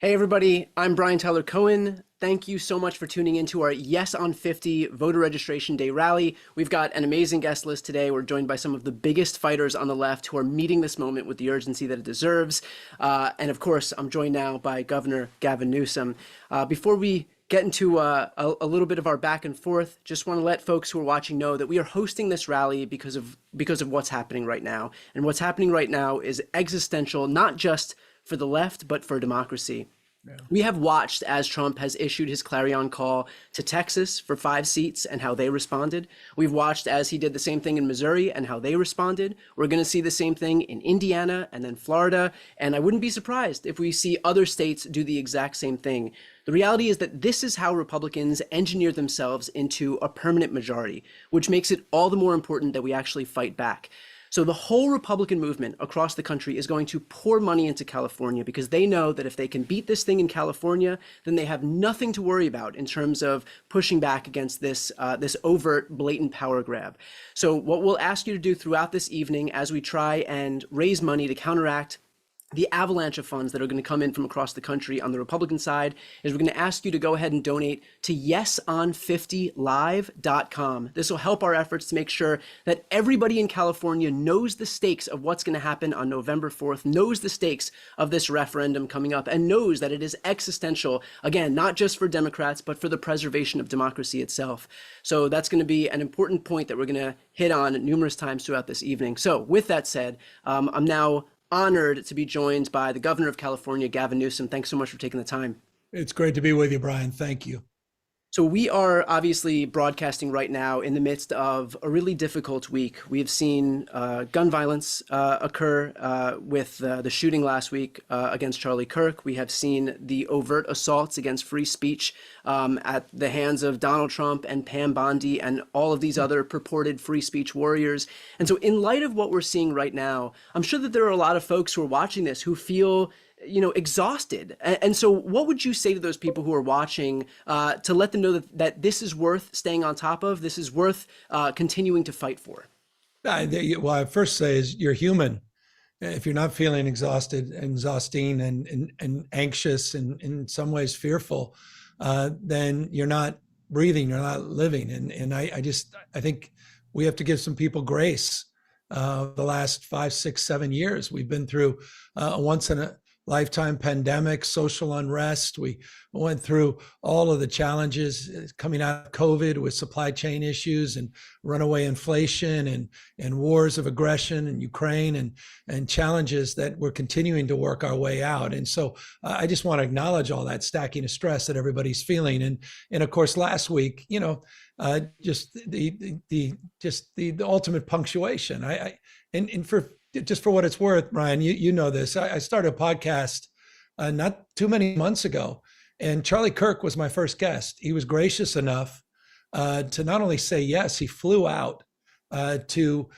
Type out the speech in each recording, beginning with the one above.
Hey everybody, I'm Brian Tyler Cohen. Thank you so much for tuning into our Yes on 50 voter registration day rally. We've got an amazing guest list today. We're joined by some of the biggest fighters on the left who are meeting this moment with the urgency that it deserves. And of course, I'm joined now by Governor Gavin Newsom. Before we get into a little bit of our back and forth, just want to let folks who are watching know that we are hosting this rally because of what's happening right now. And what's happening right now is existential, not just for the left, but for democracy. Yeah. We have watched as Trump has issued his clarion call to Texas for 5 seats and how they responded. We've watched as he did the same thing in Missouri and how they responded. We're going to see the same thing in Indiana and then Florida. And I wouldn't be surprised if we see other states do the exact same thing. The reality is that this is how Republicans engineer themselves into a permanent majority, which makes it all the more important that we actually fight back. So the whole Republican movement across the country is going to pour money into California because they know that if they can beat this thing in California, then they have nothing to worry about in terms of pushing back against this overt, blatant power grab. So what we'll ask you to do throughout this evening as we try and raise money to counteract the avalanche of funds that are going to come in from across the country on the Republican side is we're going to ask you to go ahead and donate to yeson50live.com. This will help our efforts to make sure that everybody in California knows the stakes of what's going to happen on November 4th, knows the stakes of this referendum coming up, and knows that it is existential, again, not just for Democrats, but for the preservation of democracy itself. So that's going to be an important point that we're going to hit on numerous times throughout this evening. So with that said, I'm now honored to be joined by the governor of California, Gavin Newsom. Thanks so much for taking the time. It's great to be with you, Brian. Thank you. So we are obviously broadcasting right now in the midst of a really difficult week. We have seen gun violence occur with the shooting last week against Charlie Kirk. We have seen the overt assaults against free speech at the hands of Donald Trump and Pam Bondi and all of these other purported free speech warriors. And so in light of what we're seeing right now, I'm sure that there are a lot of folks who are watching this who feel exhausted. And so what would you say to those people who are watching to let them know that this is worth staying on top of, this is worth continuing to fight for? Well, I first say is you're human. If you're not feeling exhausting and anxious and in some ways fearful, then you're not breathing, you're not living. And I think we have to give some people grace. The last 5, 6, 7 years, we've been through a once in a lifetime pandemic, social unrest. We went through all of the challenges coming out of COVID with supply chain issues and runaway inflation and wars of aggression in Ukraine and challenges that we're continuing to work our way out. And so I just want to acknowledge all that stacking of stress that everybody's feeling. And of course, last week, just the ultimate punctuation. Just for what it's worth, Brian, you know this. I started a podcast not too many months ago, and Charlie Kirk was my first guest. He was gracious enough to not only say yes, he flew out to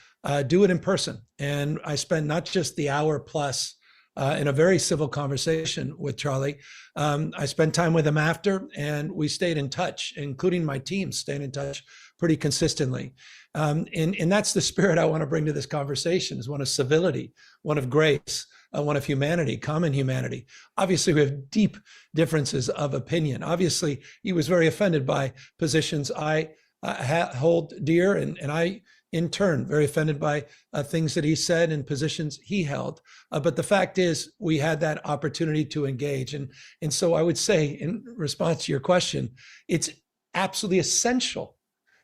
do it in person. And I spent not just the hour plus in a very civil conversation with Charlie. I spent time with him after, and we stayed in touch, including my team stayed in touch pretty consistently. And that's the spirit I want to bring to this conversation, is one of civility, one of grace, one of humanity, common humanity. Obviously, we have deep differences of opinion. Obviously, he was very offended by positions I hold dear, and I, in turn, very offended by things that he said and positions he held. But the fact is, we had that opportunity to engage. And so I would say, in response to your question, it's absolutely essential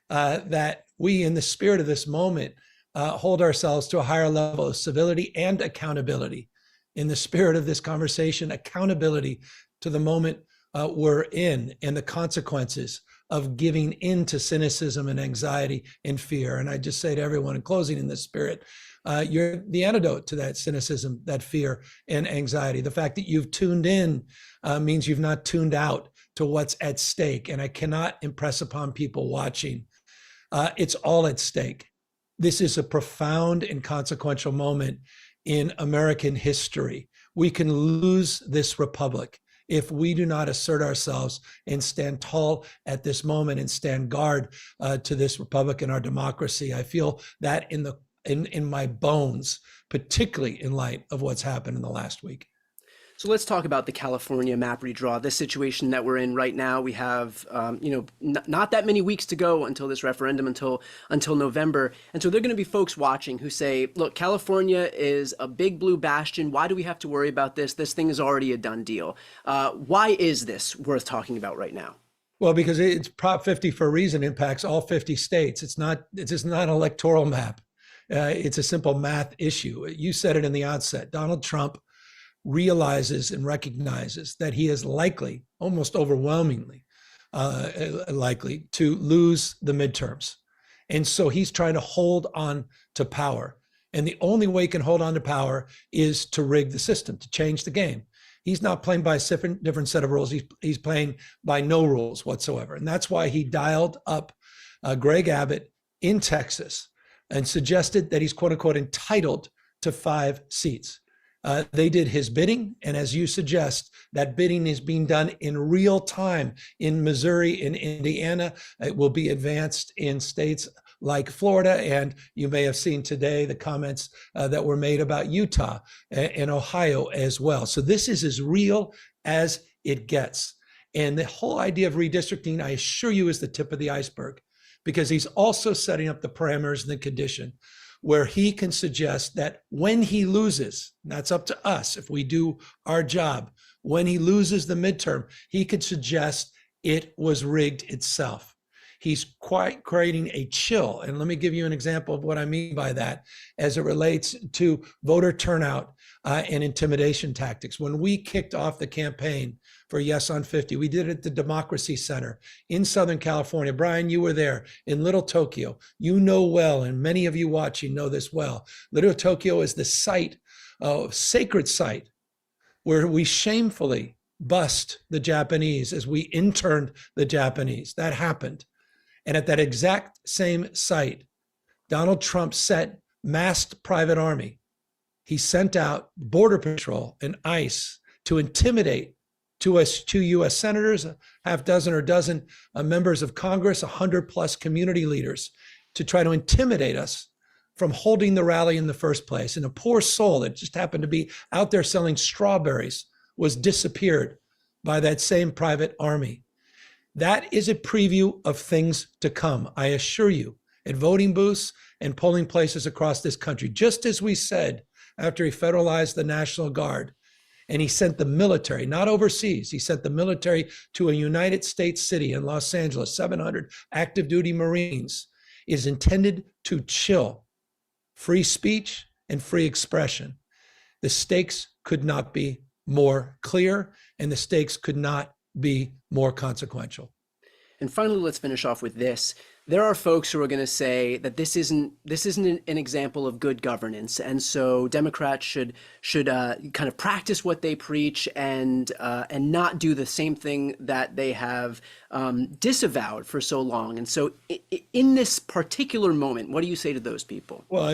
that we, in the spirit of this moment, hold ourselves to a higher level of civility and accountability. In the spirit of this conversation, accountability to the moment we're in and the consequences of giving in to cynicism and anxiety and fear. And I just say to everyone in closing, in this spirit, you're the antidote to that cynicism, that fear and anxiety. The fact that you've tuned in means you've not tuned out to what's at stake. And I cannot impress upon people watching, it's all at stake. This is a profound and consequential moment in American history. We can lose this republic if we do not assert ourselves and stand tall at this moment and stand guard to this republic and our democracy. I feel that in my bones, particularly in light of what's happened in the last week. So let's talk about the California map redraw, this situation that we're in right now. We have, not that many weeks to go until this referendum, until November. And so there are going to be folks watching who say, look, California is a big blue bastion. Why do we have to worry about this? This thing is already a done deal. Why is this worth talking about right now? Well, because it's Prop 50 for a reason, impacts all 50 states. It's just not an electoral map. It's a simple math issue. You said it in the outset. Donald Trump realizes and recognizes that he is likely, almost overwhelmingly likely, to lose the midterms. And so he's trying to hold on to power. And the only way he can hold on to power is to rig the system, to change the game. He's not playing by a different set of rules. He's playing by no rules whatsoever. And that's why he dialed up Greg Abbott in Texas and suggested that he's, quote unquote, entitled to 5 seats. They did his bidding. And as you suggest, that bidding is being done in real time in Missouri, in Indiana. It will be advanced in states like Florida. And you may have seen today the comments that were made about Utah and Ohio as well. So this is as real as it gets. And the whole idea of redistricting, I assure you, is the tip of the iceberg, because he's also setting up the parameters and the condition where he can suggest that when he loses, and that's up to us if we do our job, when he loses the midterm, he could suggest it was rigged itself. He's quite creating a chill. And let me give you an example of what I mean by that as it relates to voter turnout and intimidation tactics. When we kicked off the campaign for Yes on 50, we did it at the Democracy Center in Southern California. Brian, you were there in Little Tokyo. You know well, and many of you watching know this well. Little Tokyo is the site, sacred site, where we shamefully bust the Japanese as we interned the Japanese. That happened. And at that exact same site, Donald Trump set masked private army. He sent out Border Patrol and ICE to intimidate two U.S. senators, a half dozen or dozen members of Congress, 100 plus community leaders, to try to intimidate us from holding the rally in the first place. And a poor soul that just happened to be out there selling strawberries was disappeared by that same private army. That is a preview of things to come, I assure you, at voting booths and polling places across this country. Just as we said after he federalized the National Guard and he sent the military, not overseas, he sent the military to a United States city in Los Angeles, 700 active duty Marines, is intended to chill free speech and free expression. The stakes could not be more clear, and the stakes could not be more consequential. And finally, let's finish off with this. There are folks who are going to say that this isn't an example of good governance, and so Democrats should kind of practice what they preach and not do the same thing that they have disavowed for so long. And so, in this particular moment, what do you say to those people? Well,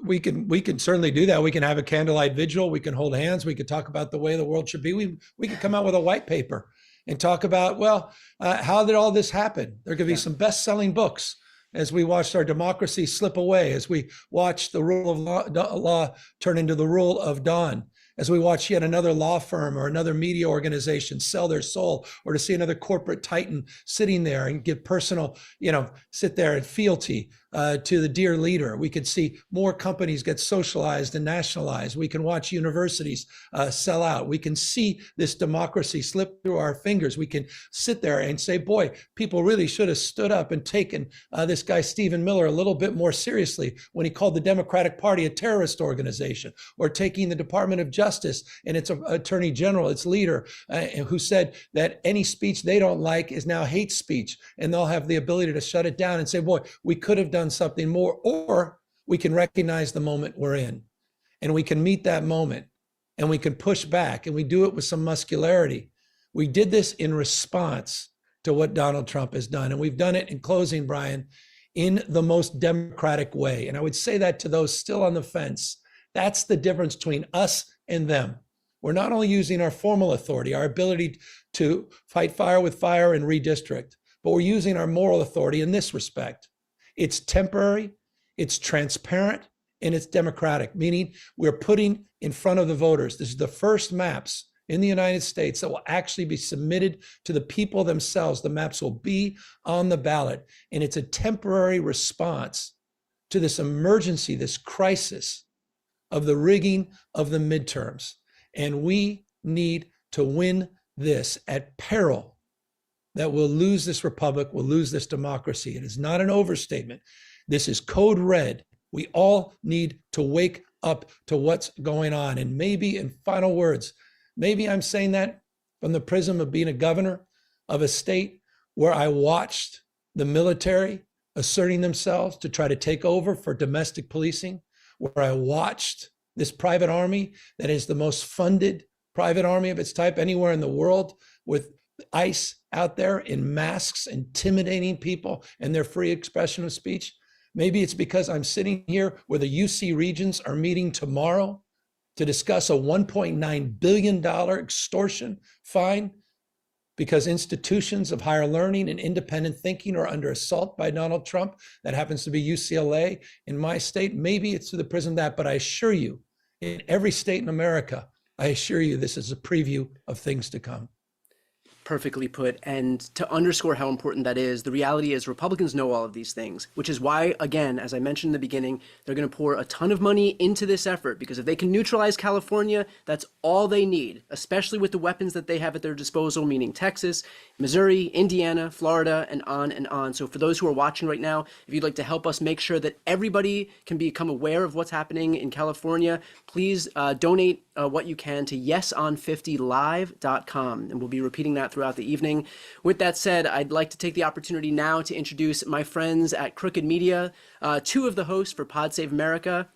we can certainly do that. We can have a candlelight vigil. We can hold hands. We could talk about the way the world should be. We could come out with a white paper and talk about, how did all this happen? There could be some best-selling books as we watched our democracy slip away, as we watched the rule of law turn into the rule of dawn, as we watch yet another law firm or another media organization sell their soul, or to see another corporate titan sitting there and give personal, sit there and fealty to the dear leader. We could see more companies get socialized and nationalized. We can watch universities sell out. We can see this democracy slip through our fingers. We can sit there and say, boy, people really should have stood up and taken this guy, Stephen Miller, a little bit more seriously when he called the Democratic Party a terrorist organization, or taking the Department of Justice and its attorney general, its leader, who said that any speech they don't like is now hate speech, and they'll have the ability to shut it down and say, boy, we could have done something more. Or we can recognize the moment we're in, and we can meet that moment, and we can push back, and we do it with some muscularity. We did this in response to what Donald Trump has done, and we've done it, in closing, Brian, in the most democratic way. And I would say that to those still on the fence. That's the difference between us and them. We're not only using our formal authority, our ability to fight fire with fire and redistrict, but we're using our moral authority in this respect. It's temporary, it's transparent, and it's democratic, meaning we're putting in front of the voters. This is the first maps in the United States that will actually be submitted to the people themselves. The maps will be on the ballot, and it's a temporary response to this emergency, this crisis of the rigging of the midterms. And we need to win this at peril that we'll lose this republic, we'll lose this democracy. It is not an overstatement. This is code red. We all need to wake up to what's going on. And maybe, in final words, maybe I'm saying that from the prism of being a governor of a state where I watched the military asserting themselves to try to take over for domestic policing, where I watched this private army that is the most funded private army of its type anywhere in the world, with ICE out there in masks, intimidating people and their free expression of speech. Maybe it's because I'm sitting here where the UC Regents are meeting tomorrow to discuss a $1.9 billion extortion fine because institutions of higher learning and independent thinking are under assault by Donald Trump. That happens to be UCLA in my state. Maybe it's through the prism of that, but I assure you, in every state in America, I assure you this is a preview of things to come. Perfectly put. And to underscore how important that is, the reality is Republicans know all of these things, which is why, again, as I mentioned in the beginning, they're going to pour a ton of money into this effort, because if they can neutralize California, that's all they need, especially with the weapons that they have at their disposal, meaning Texas, Missouri, Indiana, Florida, and on and on. So for those who are watching right now, if you'd like to help us make sure that everybody can become aware of what's happening in California, please donate what you can to yeson50live.com, and we'll be repeating that throughout the evening. With that said, I'd like to take the opportunity now to introduce my friends at Crooked Media, two of the hosts for Pod Save America,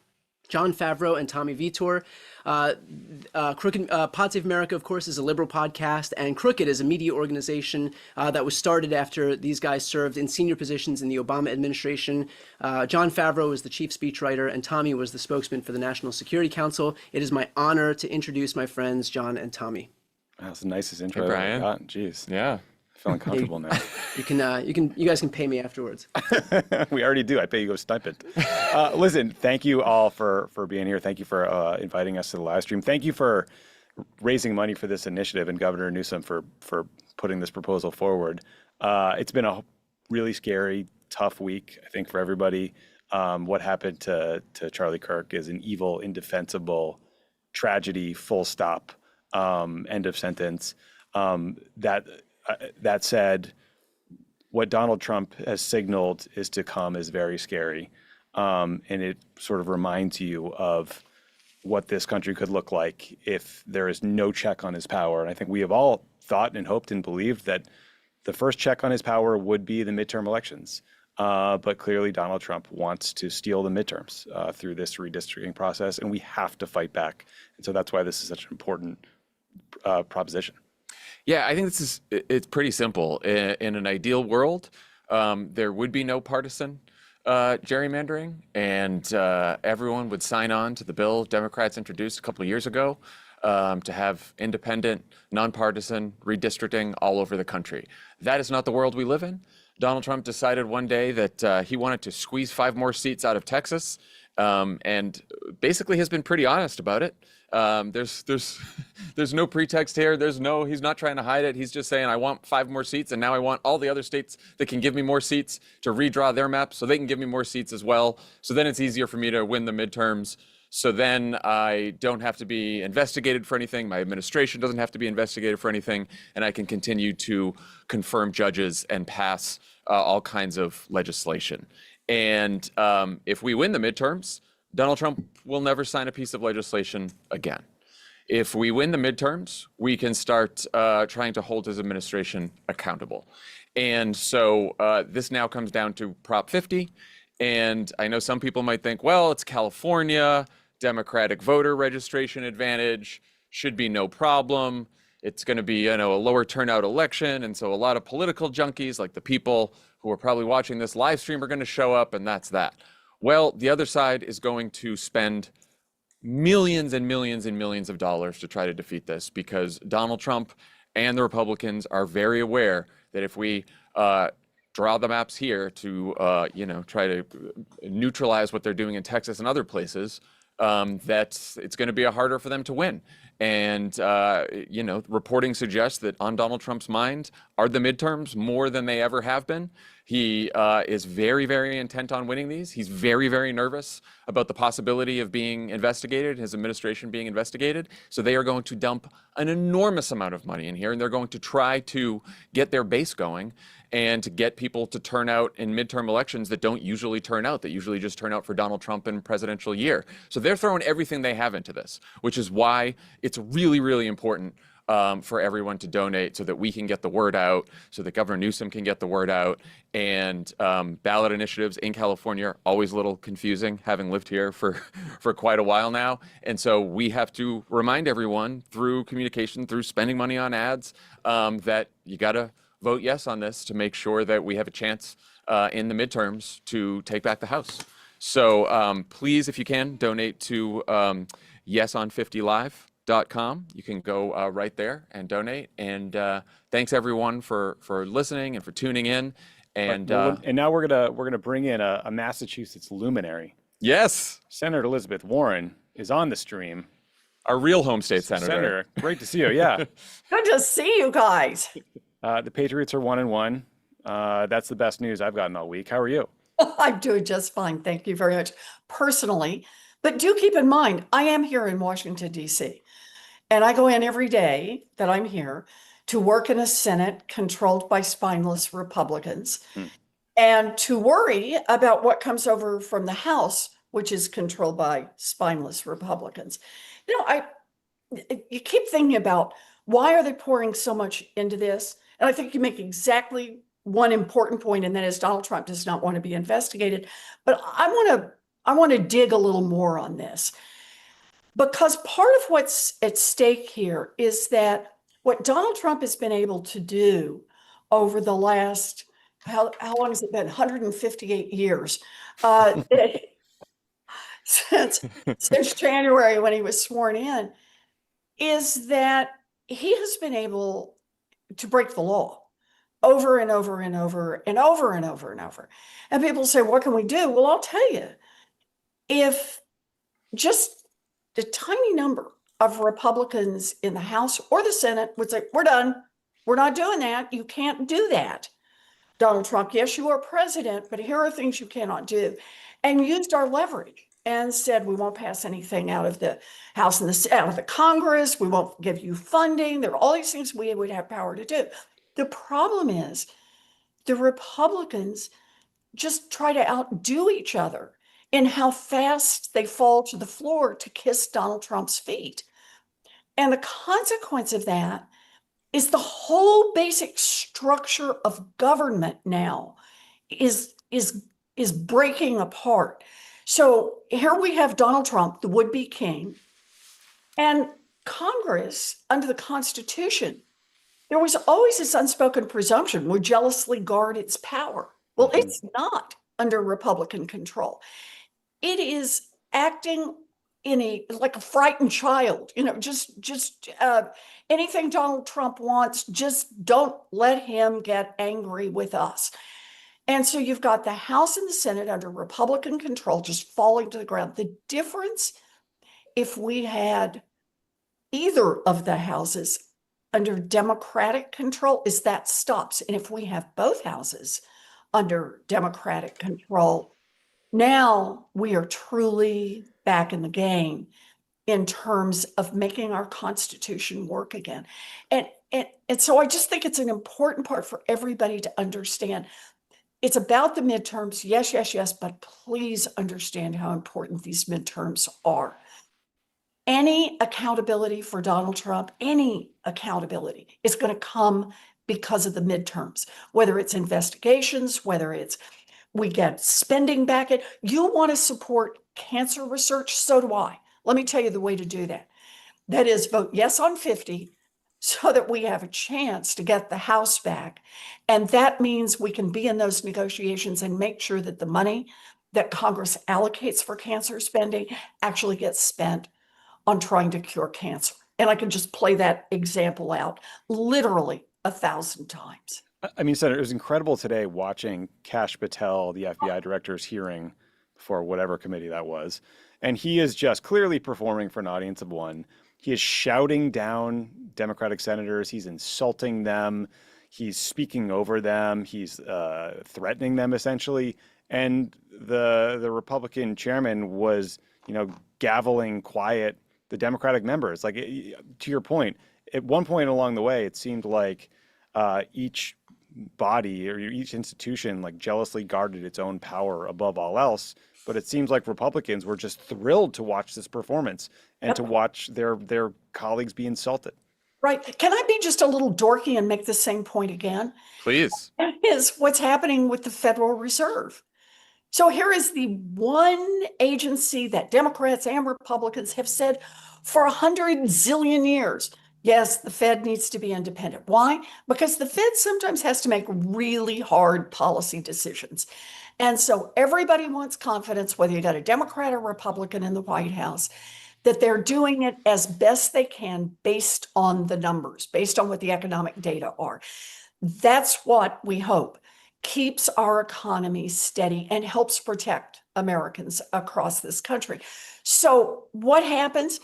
Jon Favreau and Tommy Vitor. Pod Save America, of course, is a liberal podcast, and Crooked is a media organization that was started after these guys served in senior positions in the Obama administration. Jon Favreau is the chief speechwriter, and Tommy was the spokesman for the National Security Council. It is my honor to introduce my friends, Jon and Tommy. That's the nicest intro Hey, I've Brian. ever gotten. Jeez. Yeah. Feeling comfortable now. You guys can pay me afterwards. We already do. I pay you a stipend. Listen, thank you all for being here. Thank you for inviting us to the live stream. Thank you for raising money for this initiative, and Governor Newsom for putting this proposal forward. It's been a really scary, tough week, I think, for everybody. What happened to Charlie Kirk is an evil, indefensible tragedy, full stop, end of sentence. That said, what Donald Trump has signaled is to come is very scary. And it sort of reminds you of what this country could look like if there is no check on his power. And I think we have all thought and hoped and believed that the first check on his power would be the midterm elections. But clearly Donald Trump wants to steal the midterms through this redistricting process, and we have to fight back. And so that's why this is such an important proposition. Yeah, I think it's pretty simple. In an ideal world, there would be no partisan gerrymandering, and everyone would sign on to the bill Democrats introduced a couple of years ago to have independent, nonpartisan redistricting all over the country. That is not the world we live in. Donald Trump decided one day that he wanted to squeeze 5 more seats out of Texas, and basically has been pretty honest about it. There's no pretext here. He's not trying to hide it. He's just saying, I want 5 more seats, and now I want all the other states that can give me more seats to redraw their maps so they can give me more seats as well. So then it's easier for me to win the midterms. So then I don't have to be investigated for anything. My administration doesn't have to be investigated for anything, and I can continue to confirm judges and pass all kinds of legislation. And if we win the midterms, Donald Trump will never sign a piece of legislation again. If we win the midterms, we can start trying to hold his administration accountable. And so this now comes down to Prop 50. And I know some people might think, well, it's California, Democratic voter registration advantage, should be no problem. It's going to be, a lower turnout election. And so a lot of political junkies, like the people who are probably watching this live stream, are going to show up, and that's that. Well, the other side is going to spend millions and millions and millions of dollars to try to defeat this, because Donald Trump and the Republicans are very aware that if we draw the maps here to, try to neutralize what they're doing in Texas and other places, that it's going to be harder for them to win. And, reporting suggests that on Donald Trump's mind are the midterms more than they ever have been. He is very, very intent on winning these. He's very, very nervous about the possibility of being investigated, his administration being investigated. So they are going to dump an enormous amount of money in here, and they're going to try to get their base going and to get people to turn out in midterm elections that don't usually turn out, that usually just turn out for Donald Trump in presidential year. So they're throwing everything they have into this, which is why it's really, really important for everyone to donate so that we can get the word out, so that Governor Newsom can get the word out. And ballot initiatives in California are always a little confusing, having lived here for quite a while now. And so we have to remind everyone through communication, through spending money on ads, that you got to vote yes on this to make sure that we have a chance in the midterms to take back the House. So please, if you can, donate to yeson50live.com. You can go right there and donate. And thanks everyone for listening and for tuning in. And now we're gonna bring in a Massachusetts luminary. Yes, Senator Elizabeth Warren is on the stream. Our real home state senator. Great to see you. Yeah. Good to see you guys. The Patriots are 1-1. That's the best news I've gotten all week. How are you? I'm doing just fine. Thank you very much personally. But do keep in mind, I am here in Washington, D.C. And I go in every day that I'm here to work in a Senate controlled by spineless Republicans and to worry about what comes over from the House, which is controlled by spineless Republicans. You keep thinking about, why are they pouring so much into this? And I think you make exactly one important point, and that is Donald Trump does not want to be investigated. But I want to dig a little more on this, because part of what's at stake here is that what Donald Trump has been able to do over the last, how long has it been? 158 years. Since January when he was sworn in, is that he has been able to break the law over and over and over and over and over and over. And people say, what can we do? Well, I'll tell you, if just a tiny number of Republicans in the House or the Senate would say, we're done, we're not doing that, you can't do that. Donald Trump, yes, you are president, but here are things you cannot do. And used our leverage and said, we won't pass anything out of the House and out of the Congress. We won't give you funding. There are all these things we would have power to do. The problem is the Republicans just try to outdo each other in how fast they fall to the floor to kiss Donald Trump's feet. And the consequence of that is the whole basic structure of government now is breaking apart. So here we have Donald Trump, the would-be king, and Congress, under the Constitution, there was always this unspoken presumption would jealously guard its power. Well, it's not under Republican control. It is acting like a frightened child, just anything Donald Trump wants, just don't let him get angry with us. And so you've got the House and the Senate under Republican control just falling to the ground. The difference, if we had either of the houses under Democratic control, is that stops. And if we have both houses under Democratic control, now we are truly back in the game in terms of making our Constitution work again. And so I just think it's an important part for everybody to understand. It's about the midterms, yes, but please understand how important these midterms are. Any accountability for Donald Trump, any accountability is going to come because of the midterms, whether it's investigations, whether it's we get spending back. You want to support cancer research, so do I. Let me tell you the way to do that. That is vote yes on 50 so that we have a chance to get the House back. And that means we can be in those negotiations and make sure that the money that Congress allocates for cancer spending actually gets spent on trying to cure cancer. And I can just play that example out literally 1,000 times. I mean, Senator, it was incredible today watching Kash Patel, the FBI director's hearing for whatever committee that was. And he is just clearly performing for an audience of one. He is shouting down Democratic senators. He's insulting them. He's speaking over them. He's threatening them, essentially. And the Republican chairman was, gaveling quiet the Democratic members. Like, to your point, at one point along the way, it seemed like each body or each institution like jealously guarded its own power above all else. But it seems like Republicans were just thrilled to watch this performance and to watch their colleagues be insulted. Right. Can I be just a little dorky and make the same point again? Please. That is what's happening with the Federal Reserve. So here is the one agency that Democrats and Republicans have said for 100 zillion years, yes, the Fed needs to be independent. Why? Because the Fed sometimes has to make really hard policy decisions. And so everybody wants confidence, whether you got a Democrat or Republican in the White House, that they're doing it as best they can based on the numbers, based on what the economic data are. That's what we hope keeps our economy steady and helps protect Americans across this country. So what happens?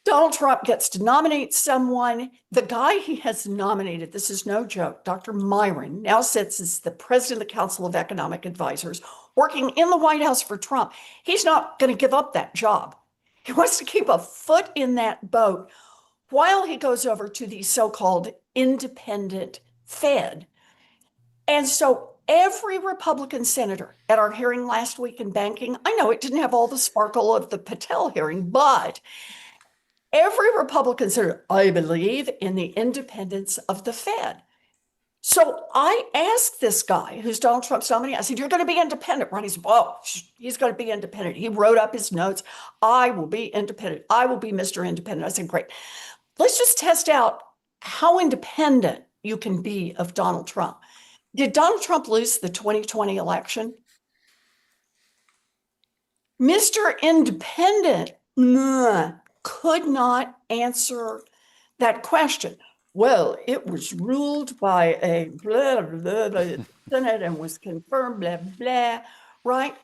Donald Trump gets to nominate someone. The guy he has nominated, this is no joke, Dr. Myron, now sits as the president of the Council of Economic Advisors, working in the White House for Trump. He's not going to give up that job. He wants to keep a foot in that boat while he goes over to the so-called independent Fed. And so every Republican senator at our hearing last week in banking, I know it didn't have all the sparkle of the Patel hearing, but every Republican senator, I believe in the independence of the Fed. So I asked this guy who's Donald Trump's nominee, I said, you're going to be independent, right? He said, well, he's going to be independent. He wrote up his notes. I will be independent. I will be Mr. Independent. I said, great. Let's just test out how independent you can be of Donald Trump. Did Donald Trump lose the 2020 election? Mr. Independent could not answer that question. Well, it was ruled by a blah, blah, blah, Senate and was confirmed, blah, blah, right?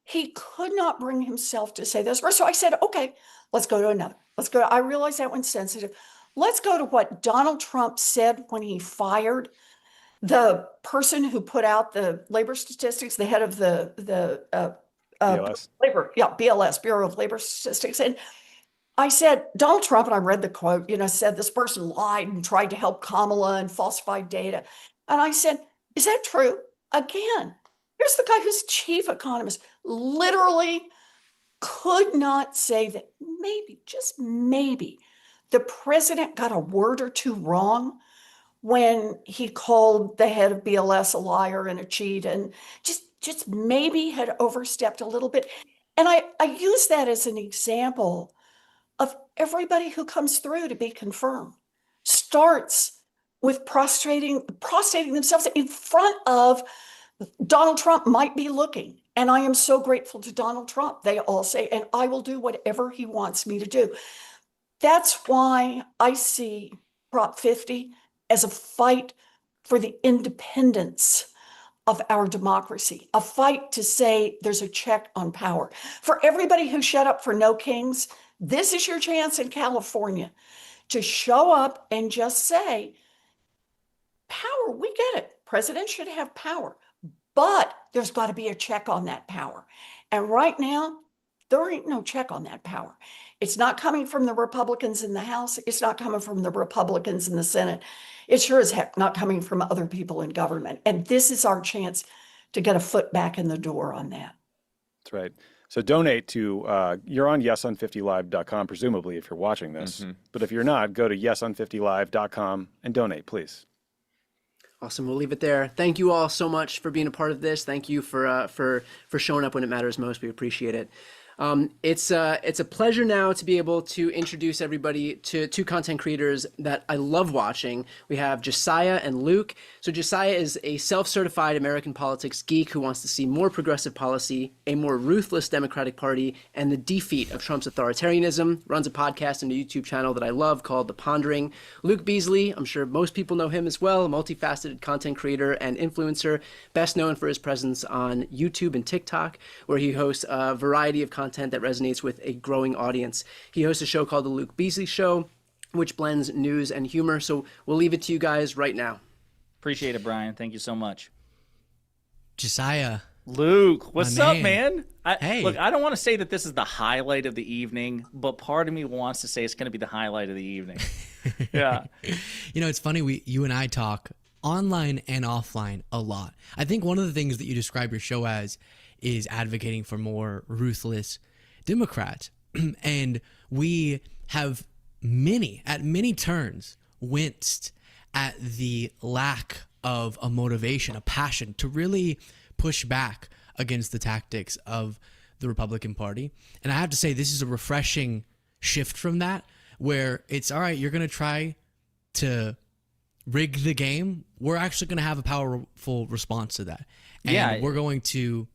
He could not bring himself to say those words. So I said, okay, let's go to another. I realize that one's sensitive. Let's go to what Donald Trump said when he fired the person who put out the labor statistics, the head of the BLS. BLS, Bureau of Labor Statistics. And I said, Donald Trump, and I read the quote, said this person lied and tried to help Kamala and falsified data. And I said, is that true? Again, here's the guy who's chief economist, literally could not say that maybe, just maybe, the president got a word or two wrong when he called the head of BLS a liar and a cheat and just maybe had overstepped a little bit. And I use that as an example of everybody who comes through to be confirmed starts with prostrating themselves in front of Donald Trump might be looking. And I am so grateful to Donald Trump. They all say, and I will do whatever he wants me to do. That's why I see Prop 50 as a fight for the independence of our democracy, a fight to say there's a check on power. For everybody who shut up for no kings, this is your chance in California to show up and just say, power, we get it. Presidents should have power, but there's got to be a check on that power. And right now, there ain't no check on that power. It's not coming from the Republicans in the House. It's not coming from the Republicans in the Senate. It sure as heck not coming from other people in government. And this is our chance to get a foot back in the door on that. That's right. So donate to, you're on yeson50live.com, presumably, if you're watching this. Mm-hmm. But if you're not, go to yeson50live.com and donate, please. Awesome. We'll leave it there. Thank you all so much for being a part of this. Thank you for showing up when it matters most. We appreciate it. It's a pleasure now to be able to introduce everybody to two content creators that I love watching. We have Josiah and Luke. So Josiah is a self-certified American politics geek who wants to see more progressive policy, a more ruthless Democratic Party, and the defeat of Trump's authoritarianism. Runs a podcast and a YouTube channel that I love called The Pondering. Luke Beasley, I'm sure most people know him as well, a multifaceted content creator and influencer, best known for his presence on YouTube and TikTok, where he hosts a variety of content that resonates with a growing audience. He hosts a show called The Luke Beasley Show, which blends news and humor. So we'll leave it to you guys right now. Appreciate it, Brian. Thank you so much. Josiah. Luke, what's My up, man? man? Hey. Look, I don't want to say that this is the highlight of the evening, but part of me wants to say it's going to be the highlight of the evening. Yeah. You know, it's funny, you and I talk online and offline a lot. I think one of the things that you describe your show as is advocating for more ruthless Democrats. And we have at many turns winced at the lack of a motivation, a passion to really push back against the tactics of the Republican Party. And I have to say, this is a refreshing shift from that, where it's all right, you're going to try to rig the game. We're actually going to have a powerful response to that. And we're going to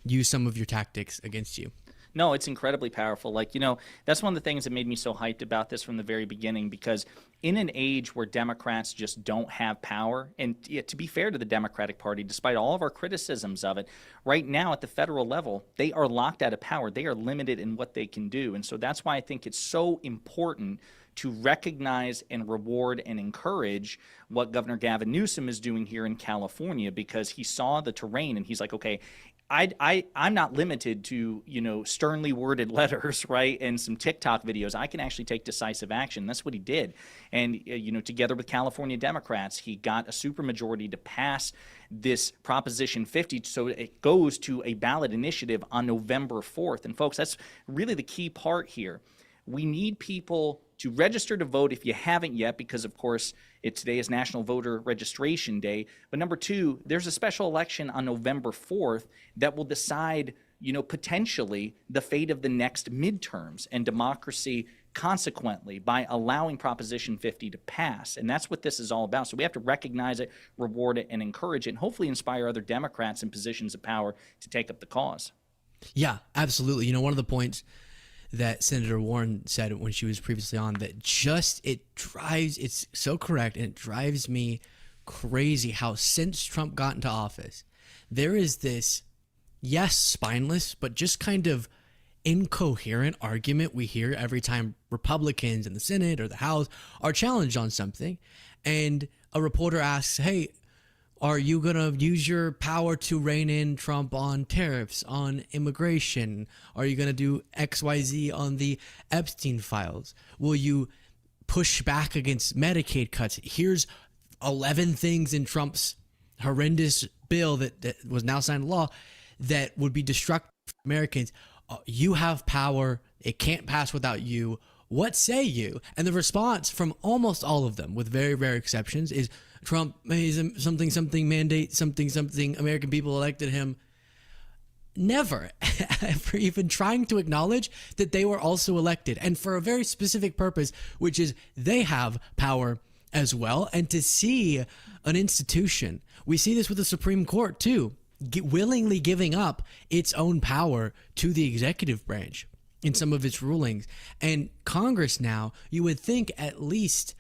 use some of your tactics against you. No, it's incredibly powerful. Like, you know, that's one of the things that made me so hyped about this from the very beginning, because in an age where Democrats just don't have power, and to be fair to the Democratic Party, despite all of our criticisms of it, right now at the federal level, they are locked out of power. They are limited in what they can do. And so that's why I think it's so important to recognize and reward and encourage what Governor Gavin Newsom is doing here in California, because he saw the terrain and he's like, okay, I'm not limited to, you know, sternly worded letters, right, and some TikTok videos. I can actually take decisive action. That's what he did. And, you know, together with California Democrats, he got a supermajority to pass this Proposition 50, so it goes to a ballot initiative on November 4th. And, folks, that's really the key part here. We need people to register to vote if you haven't yet, because, of course, today is National Voter Registration Day. But number two, there's a special election on November 4th that will decide, you know, potentially the fate of the next midterms and democracy consequently, by allowing Proposition 50 to pass. And that's what this is all about. So we have to recognize it, reward it, and encourage it, and hopefully inspire other Democrats in positions of power to take up the cause. Yeah, absolutely. You know, one of the points that Senator Warren said when she was previously on, that it's so correct, and it drives me crazy how since Trump got into office, there is this, yes, spineless, but just kind of incoherent argument we hear every time Republicans in the Senate or the House are challenged on something. And a reporter asks, hey, are you going to use your power to rein in Trump on tariffs, on immigration? Are you going to do XYZ on the Epstein files? Will you push back against Medicaid cuts? Here's 11 things in Trump's horrendous bill that was now signed into law that would be destructive for Americans. You have power. It can't pass without you. What say you? And the response from almost all of them, with very rare exceptions, is Trump is something mandate, something American people elected him. Never ever even trying to acknowledge that they were also elected, and for a very specific purpose, which is they have power as well. And to see an institution, we see this with the Supreme Court too, willingly giving up its own power to the executive branch in some of its rulings. And Congress now, you would think at least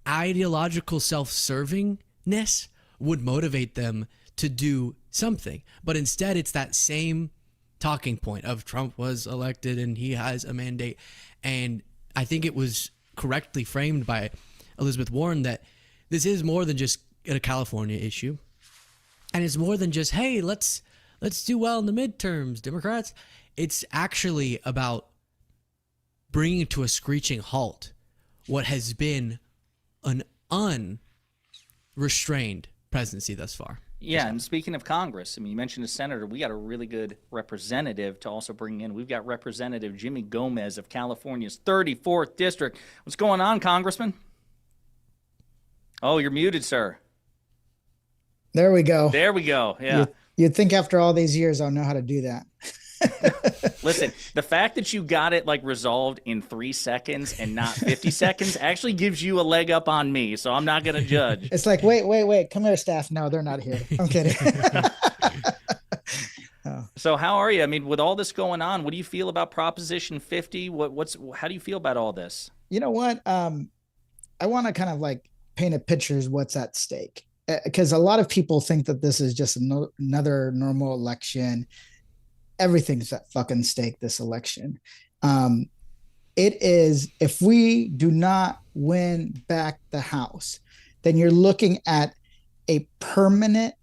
ideological self-servingness would motivate them to do something. But instead, it's that same talking point of Trump was elected and he has a mandate. And I think it was correctly framed by Elizabeth Warren that this is more than just a California issue. And it's more than just, hey, let's do well in the midterms, Democrats. It's actually about bringing to a screeching halt what has been an unrestrained presidency thus far. Yeah, and speaking of Congress, I mean, you mentioned a senator. We got a really good representative to also bring in. We've got Representative Jimmy Gomez of California's 34th District. What's going on, Congressman? Oh, you're muted, sir. There we go. There we go. Yeah. You'd think after all these years, I'll know how to do that. Listen, the fact that you got it like resolved in 3 seconds and not 50 seconds actually gives you a leg up on me, so I'm not going to judge. It's like, wait, come here, staff. No, they're not here. I'm kidding. So how are you? I mean, with all this going on, what do you feel about Proposition 50? How do you feel about all this? You know what? I want to kind of like paint a picture of what's at stake, because a lot of people think that this is just another normal election. Everything's at fucking stake this election. It is, if we do not win back the House, then you're looking at a permanent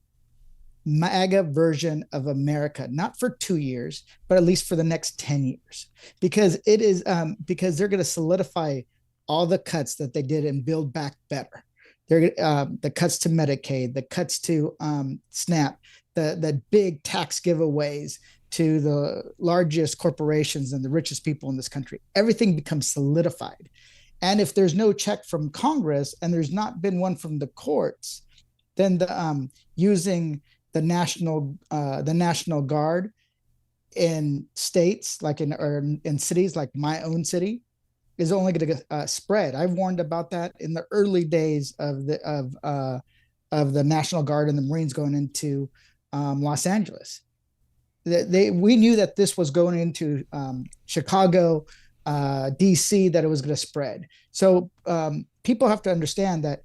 MAGA version of America, not for 2 years, but at least for the next 10 years, because it is because they're going to solidify all the cuts that they did and build back better. They're the cuts to Medicaid, the cuts to SNAP, the big tax giveaways to the largest corporations and the richest people in this country. Everything becomes solidified. And if there's no check from Congress and there's not been one from the courts, then using the National Guard in states like in cities like my own city is only going to spread. I've warned about that in the early days of the National Guard and the Marines going into Los Angeles. We knew that this was going into Chicago, DC, that it was going to spread. So people have to understand that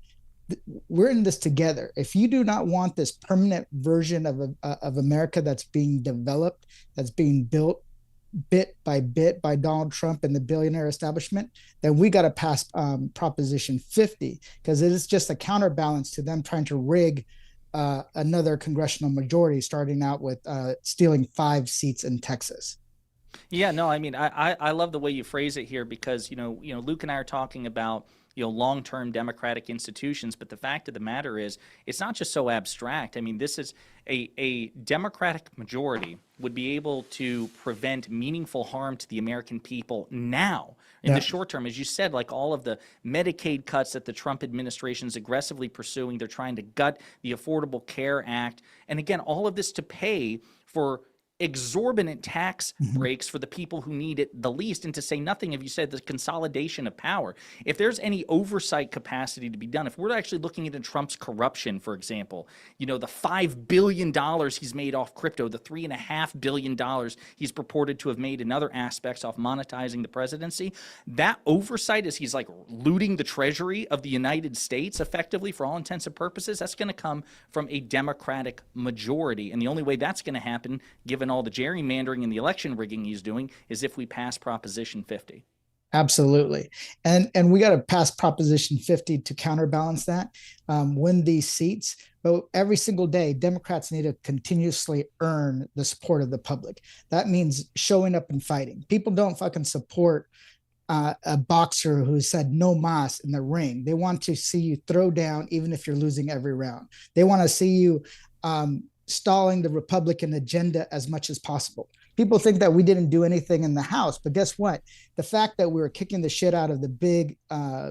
we're in this together. If you do not want this permanent version of America that's being developed, that's being built bit by bit by Donald Trump and the billionaire establishment, then we got to pass Proposition 50, because it is just a counterbalance to them trying to rig another congressional majority, starting out with stealing 5 seats in Texas. Yeah, no, I mean, I love the way you phrase it here, because, you know, Luke and I are talking about, long-term democratic institutions, but the fact of the matter is, it's not just so abstract. I mean, this is a Democratic majority would be able to prevent meaningful harm to the American people now. In the short term, as you said, like all of the Medicaid cuts that the Trump administration is aggressively pursuing, they're trying to gut the Affordable Care Act. And again, all of this to pay for exorbitant tax breaks for the people who need it the least, and to say nothing of, you said, the consolidation of power. If there's any oversight capacity to be done, if we're actually looking into Trump's corruption, for example, the $5 billion he's made off crypto, the $3.5 billion he's purported to have made in other aspects off monetizing the presidency, that oversight, as he's like looting the treasury of the United States effectively for all intents and purposes, that's going to come from a Democratic majority. And the only way that's going to happen, given all the gerrymandering and the election rigging he's doing, is if we pass Proposition 50. Absolutely. And we got to pass Proposition 50 to counterbalance that, win these seats. But every single day, Democrats need to continuously earn the support of the public. That means showing up and fighting. People don't fucking support a boxer who said no mas in the ring. They want to see you throw down even if you're losing every round. They want to see you stalling the Republican agenda as much as possible. People think that we didn't do anything in the House, but guess what? The fact that we were kicking the shit out of the big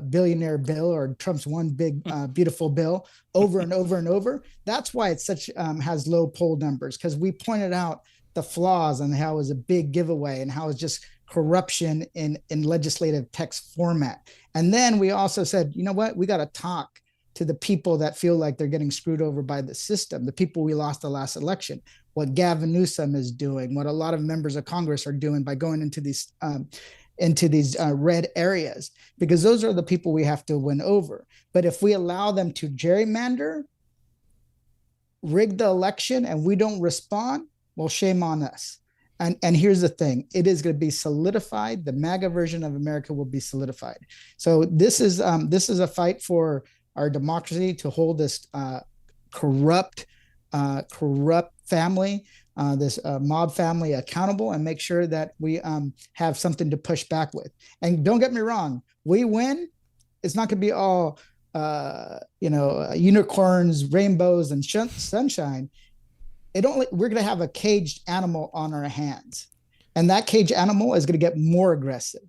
billionaire bill, or Trump's one big beautiful bill, over and over and over, that's why it's such has low poll numbers, because we pointed out the flaws and how it was a big giveaway and how it's just corruption in legislative text format. And then we also said, you know what? We got to talk to the people that feel like they're getting screwed over by the system, the people we lost the last election, what Gavin Newsom is doing, what a lot of members of Congress are doing by going into these red areas, because those are the people we have to win over. But if we allow them to gerrymander, rig the election, and we don't respond, well, shame on us. And here's the thing, it is going to be solidified. The MAGA version of America will be solidified. So this is a fight for our democracy, to hold this corrupt family, this mob family accountable, and make sure that we have something to push back with. And don't get me wrong, we win, it's not going to be all unicorns, rainbows, and sunshine. We're going to have a caged animal on our hands, and that caged animal is going to get more aggressive,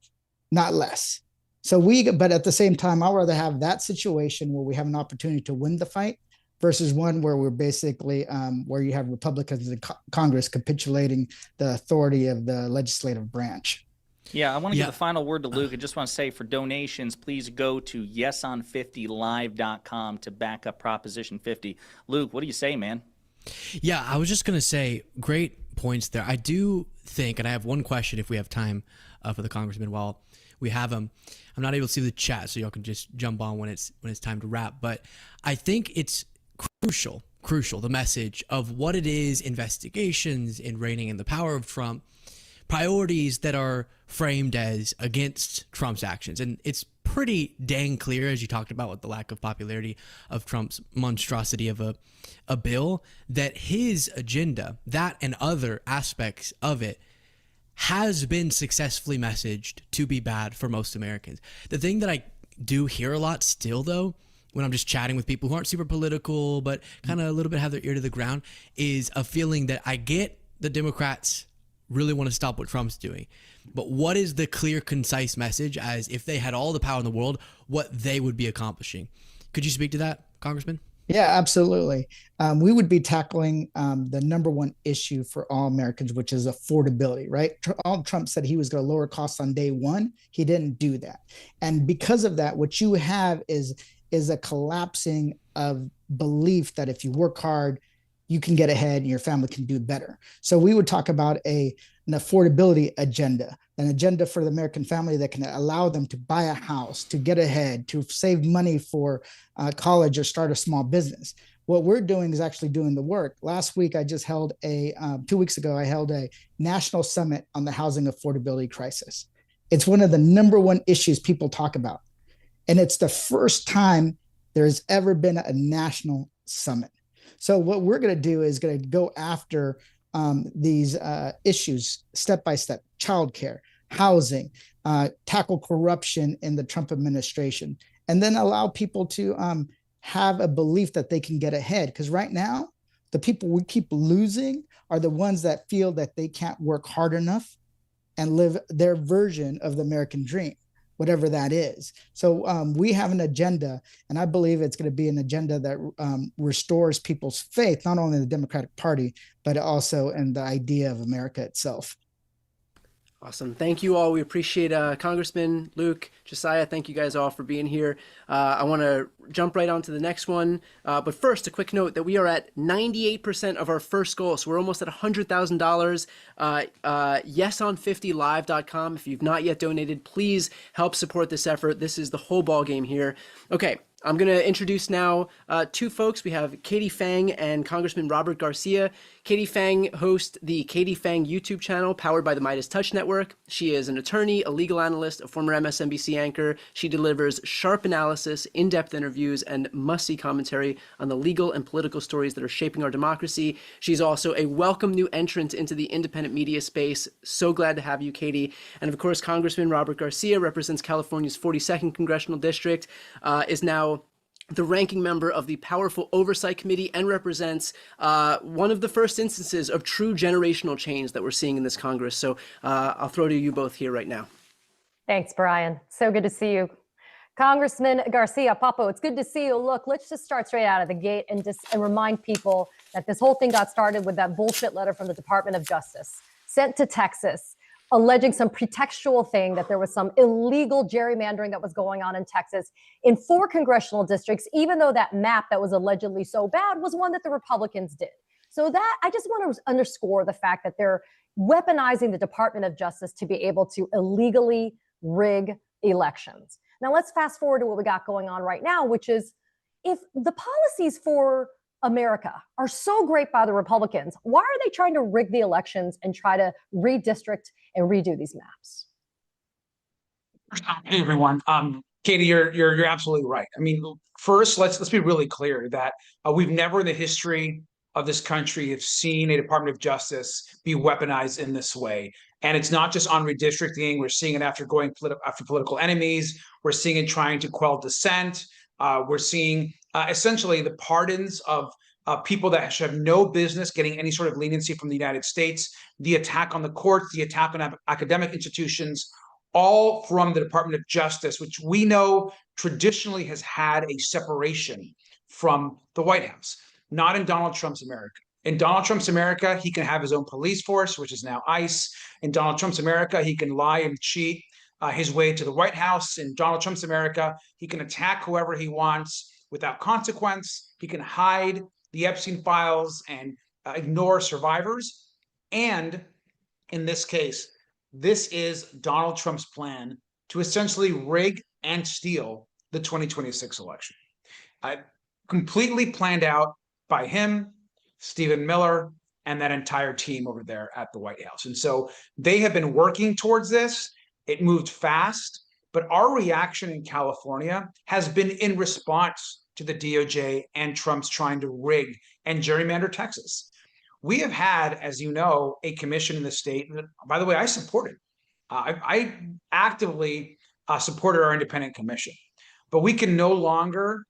not less. So but at the same time, I'd rather have that situation where we have an opportunity to win the fight versus one where we're basically where you have Republicans in Congress capitulating the authority of the legislative branch. Yeah, I want to give the final word to Luke. I just want to say for donations, please go to yeson50live.com to back up Proposition 50. Luke, what do you say, man? Yeah, I was just going to say, great points there. I do think, and I have one question if we have time for the congressman while we have him. I'm not able to see the chat, so y'all can just jump on when it's time to wrap. But I think it's crucial, the message of what it is, investigations in reining in the power of Trump, priorities that are framed as against Trump's actions. And it's pretty dang clear, as you talked about with the lack of popularity of Trump's monstrosity of a bill, that his agenda, that and other aspects of it, has been successfully messaged to be bad for most Americans. The thing that I do hear a lot still, though, when I'm just chatting with people who aren't super political, but kind of a little bit have their ear to the ground, is a feeling that I get the Democrats really want to stop what Trump's doing. But what is the clear, concise message as if they had all the power in the world, what they would be accomplishing? Could you speak to that, Congressman? Yeah, absolutely. We would be tackling the number one issue for all Americans, which is affordability, right? All Trump said he was going to lower costs on day one. He didn't do that. And because of that, what you have is a collapsing of belief that if you work hard, you can get ahead and your family can do better. So we would talk about an affordability agenda, an agenda for the American family that can allow them to buy a house, to get ahead, to save money for college or start a small business. What we're doing is actually doing the work. Last week, I just held 2 weeks ago, I held a national summit on the housing affordability crisis. It's one of the number one issues people talk about. And it's the first time there's ever been a national summit. So what we're going to do is going to go after these issues step by step: childcare, housing, tackle corruption in the Trump administration, and then allow people to have a belief that they can get ahead. Because right now, the people we keep losing are the ones that feel that they can't work hard enough and live their version of the American dream, whatever that is. So we have an agenda, and I believe it's going to be an agenda that restores people's faith, not only in the Democratic Party, but also in the idea of America itself. Awesome. Thank you all. We appreciate Congressman Luke, Josiah. Thank you guys all for being here. I want to jump right on to the next one. But first, a quick note that we are at 98% of our first goal. So we're almost at $100,000. Yeson50live.com. If you've not yet donated, please help support this effort. This is the whole ball game here. Okay. I'm going to introduce now two folks. We have Katie Phang and Congressman Robert Garcia. Katie Phang hosts the Katie Phang YouTube channel powered by the Midas Touch Network. She is an attorney, a legal analyst, a former MSNBC anchor. She delivers sharp analysis, in-depth interviews, and must-see commentary on the legal and political stories that are shaping our democracy. She's also a welcome new entrant into the independent media space. So glad to have you, Katie. And of course, Congressman Robert Garcia represents California's 42nd Congressional District, is now the ranking member of the powerful Oversight Committee, and represents one of the first instances of true generational change that we're seeing in this Congress. So I'll throw to you both here right now. Thanks, Brian. So good to see you. Congressman Garcia, Papo, it's good to see you. Look, let's just start straight out of the gate and remind people that this whole thing got started with that bullshit letter from the Department of Justice sent to Texas, alleging some pretextual thing that there was some illegal gerrymandering that was going on in Texas in 4 congressional districts, even though that map that was allegedly so bad was one that the Republicans did. So that, I just want to underscore the fact that they're weaponizing the Department of Justice to be able to illegally rig elections. Now let's fast forward to what we got going on right now, which is if the policies for America are so great by the Republicans, why are they trying to rig the elections and try to redistrict and redo these maps? Hey everyone, Katie, you're absolutely right. I mean, first, let's be really clear that we've never in the history of this country have seen a Department of Justice be weaponized in this way. And it's not just on redistricting. We're seeing it after going after political enemies. We're seeing it trying to quell dissent. We're seeing essentially the pardons of people that should have no business getting any sort of leniency from the United States, the attack on the courts, the attack on academic institutions, all from the Department of Justice, which we know traditionally has had a separation from the White House. Not in Donald Trump's America. In Donald Trump's America, he can have his own police force, which is now ICE. In Donald Trump's America, he can lie and cheat his way to the White House. In Donald Trump's America, he can attack whoever he wants without consequence. He can hide the Epstein files and ignore survivors. And in this case, this is Donald Trump's plan to essentially rig and steal the 2026 election. Completely planned out by him, Stephen Miller, and that entire team over there at the White House. And so they have been working towards this. It moved fast, but our reaction in California has been in response to the DOJ and Trump's trying to rig and gerrymander Texas. We have had, as you know, a commission in the state that, by the way, I supported. I actively supported our independent commission, but we can no longer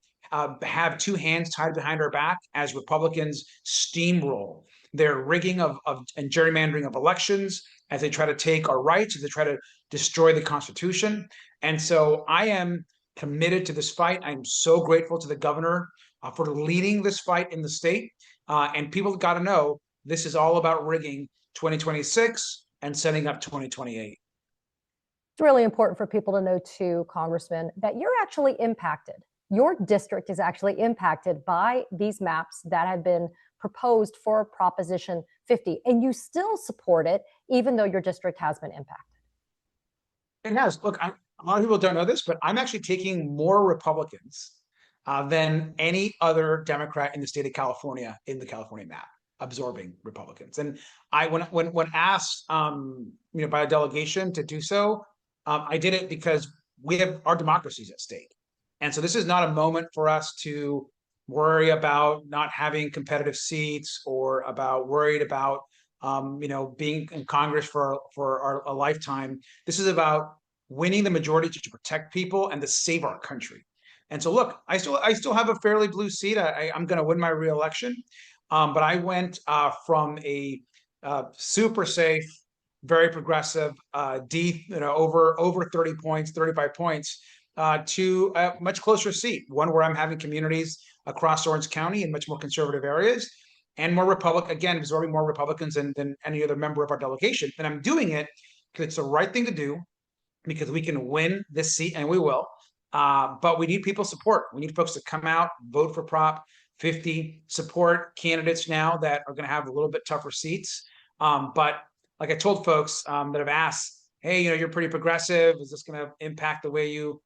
have two hands tied behind our back as Republicans steamroll their rigging of and gerrymandering of elections, as they try to take our rights, as they try to destroy the Constitution. And so I am committed to this fight. I'm so grateful to the governor for leading this fight in the state. And people got to know this is all about rigging 2026 and setting up 2028. It's really important for people to know too, Congressman, that you're actually impacted. Your district is actually impacted by these maps that have been proposed for Proposition 50, and you still support it, even though your district has been impacted. It has. Look, a lot of people don't know this, but I'm actually taking more Republicans than any other Democrat in the state of California in the California map, absorbing Republicans. And I, when asked, by a delegation to do so, I did it because we have our democracies at stake. And so this is not a moment for us to worry about not having competitive seats or worried about being in Congress for a lifetime. This is about winning the majority to protect people and to save our country. And so, look, I still have a fairly blue seat. I'm going to win my reelection, but I went from a super safe, very progressive, deep, over 30 points, 35 points, to a much closer seat, one where I'm having communities across Orange County in much more conservative areas, and more absorbing more Republicans than any other member of our delegation. And I'm doing it because it's the right thing to do, because we can win this seat, and we will. But we need people's support. We need folks to come out, vote for Prop 50, support candidates now that are going to have a little bit tougher seats. But like I told folks that have asked, hey, you're pretty progressive. Is this going to impact the way you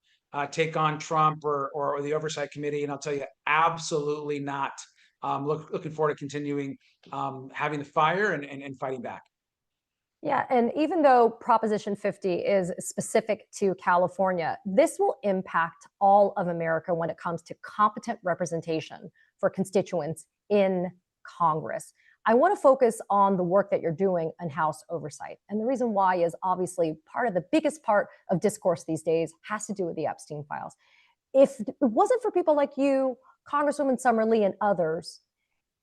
take on Trump or the Oversight Committee? And I'll tell you, absolutely not. Looking forward to continuing having the fire and fighting back. Yeah, and even though Proposition 50 is specific to California, this will impact all of America when it comes to competent representation for constituents in Congress. I want to focus on the work that you're doing in House Oversight. And the reason why is obviously part of the biggest part of discourse these days has to do with the Epstein files. If it wasn't for people like you, Congresswoman Summer Lee, and others,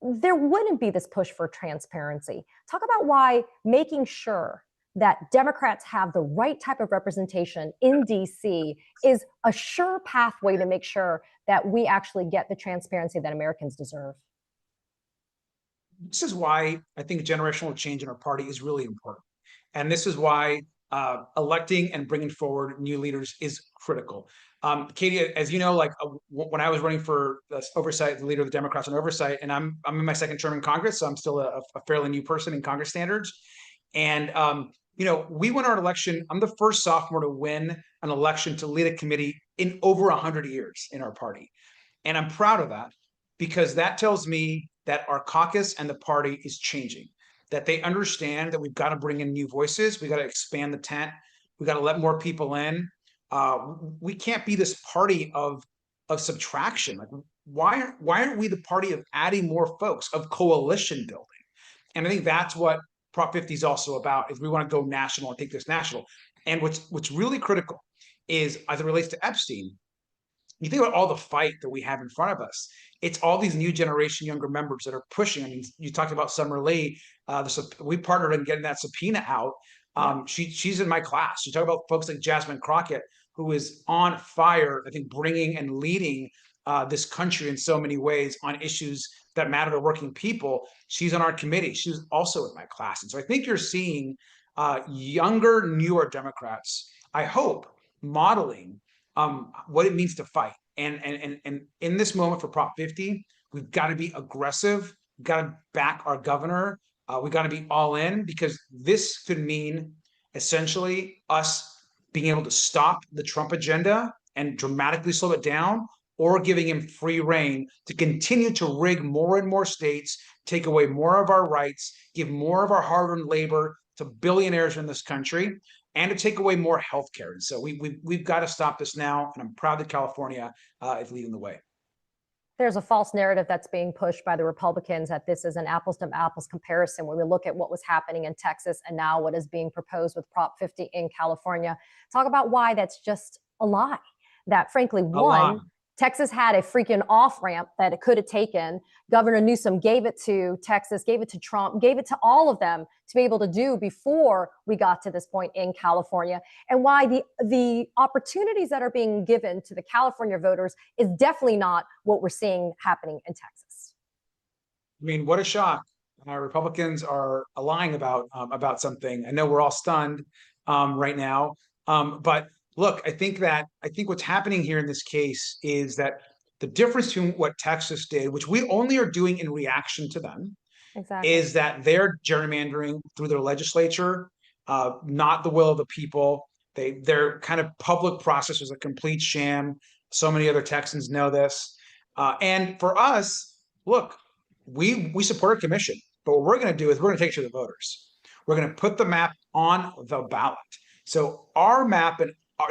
there wouldn't be this push for transparency. Talk about why making sure that Democrats have the right type of representation in DC is a sure pathway to make sure that we actually get the transparency that Americans deserve. This is why I think generational change in our party is really important. And this is why electing and bringing forward new leaders is critical. Katie, as you know, when I was running for Oversight, the leader of the Democrats on Oversight, and I'm in my second term in Congress, so I'm still a fairly new person in Congress standards. And, we won our election. I'm the first sophomore to win an election to lead a committee in over 100 years in our party. And I'm proud of that, because that tells me that our caucus and the party is changing, that they understand that we've got to bring in new voices. We got to expand the tent. We got to let more people in. We can't be this party of subtraction. Like, why aren't we the party of adding more folks, of coalition building? And I think that's what Prop 50 is also about, is we want to go national and take this national. And what's really critical is, as it relates to Epstein, you think about all the fight that we have in front of us. It's all these new generation younger members that are pushing. I mean, you talked about Summer Lee. We partnered in getting that subpoena out. She's in my class. You talk about folks like Jasmine Crockett, who is on fire, I think, bringing and leading this country in so many ways on issues that matter to working people. She's on our committee. She was also in my class. And so I think you're seeing younger, newer Democrats, I hope, modeling what it means to fight. And in this moment for Prop 50, we've got to be aggressive. We've got to back our governor. We've got to be all in, because this could mean essentially us being able to stop the Trump agenda and dramatically slow it down, or giving him free rein to continue to rig more and more states, take away more of our rights, give more of our hard-earned labor to billionaires in this country, and to take away more health care. And so we've got to stop this now, and I'm proud that California is leading the way. There's a false narrative that's being pushed by the Republicans that this is an apples to apples comparison when we look at what was happening in Texas and now what is being proposed with Prop 50 in California. Talk about why that's just a lie. That frankly, one, Texas had a freaking off-ramp that it could have taken. Governor Newsom gave it to Texas, gave it to Trump, gave it to all of them to be able to do before we got to this point in California. And why the opportunities that are being given to the California voters is definitely not what we're seeing happening in Texas. I mean, what a shock. Republicans are lying about something. I know we're all stunned right now, but look, I think what's happening here in this case is that the difference between what Texas did, which we only are doing in reaction to them, is that they're gerrymandering through their legislature, not the will of the people. Their kind of public process was a complete sham. So many other Texans know this. And for us, look, we support a commission, but what we're going to do is we're going to take it to the voters. We're going to put the map on the ballot. So our map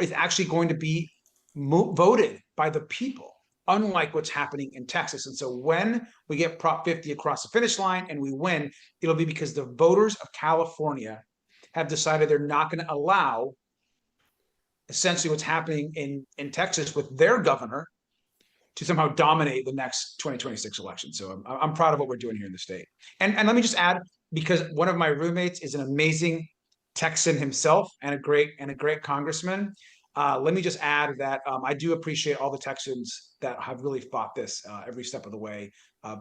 is actually going to be voted by the people, unlike what's happening in Texas. And so when we get Prop 50 across the finish line and we win, it'll be because the voters of California have decided they're not going to allow essentially what's happening in Texas with their governor to somehow dominate the next 2026 election. So I'm proud of what we're doing here in the state. And let me just add, because one of my roommates is an amazing Texan himself and a great congressman. Let me just add that I do appreciate all the Texans that have really fought this every step of the way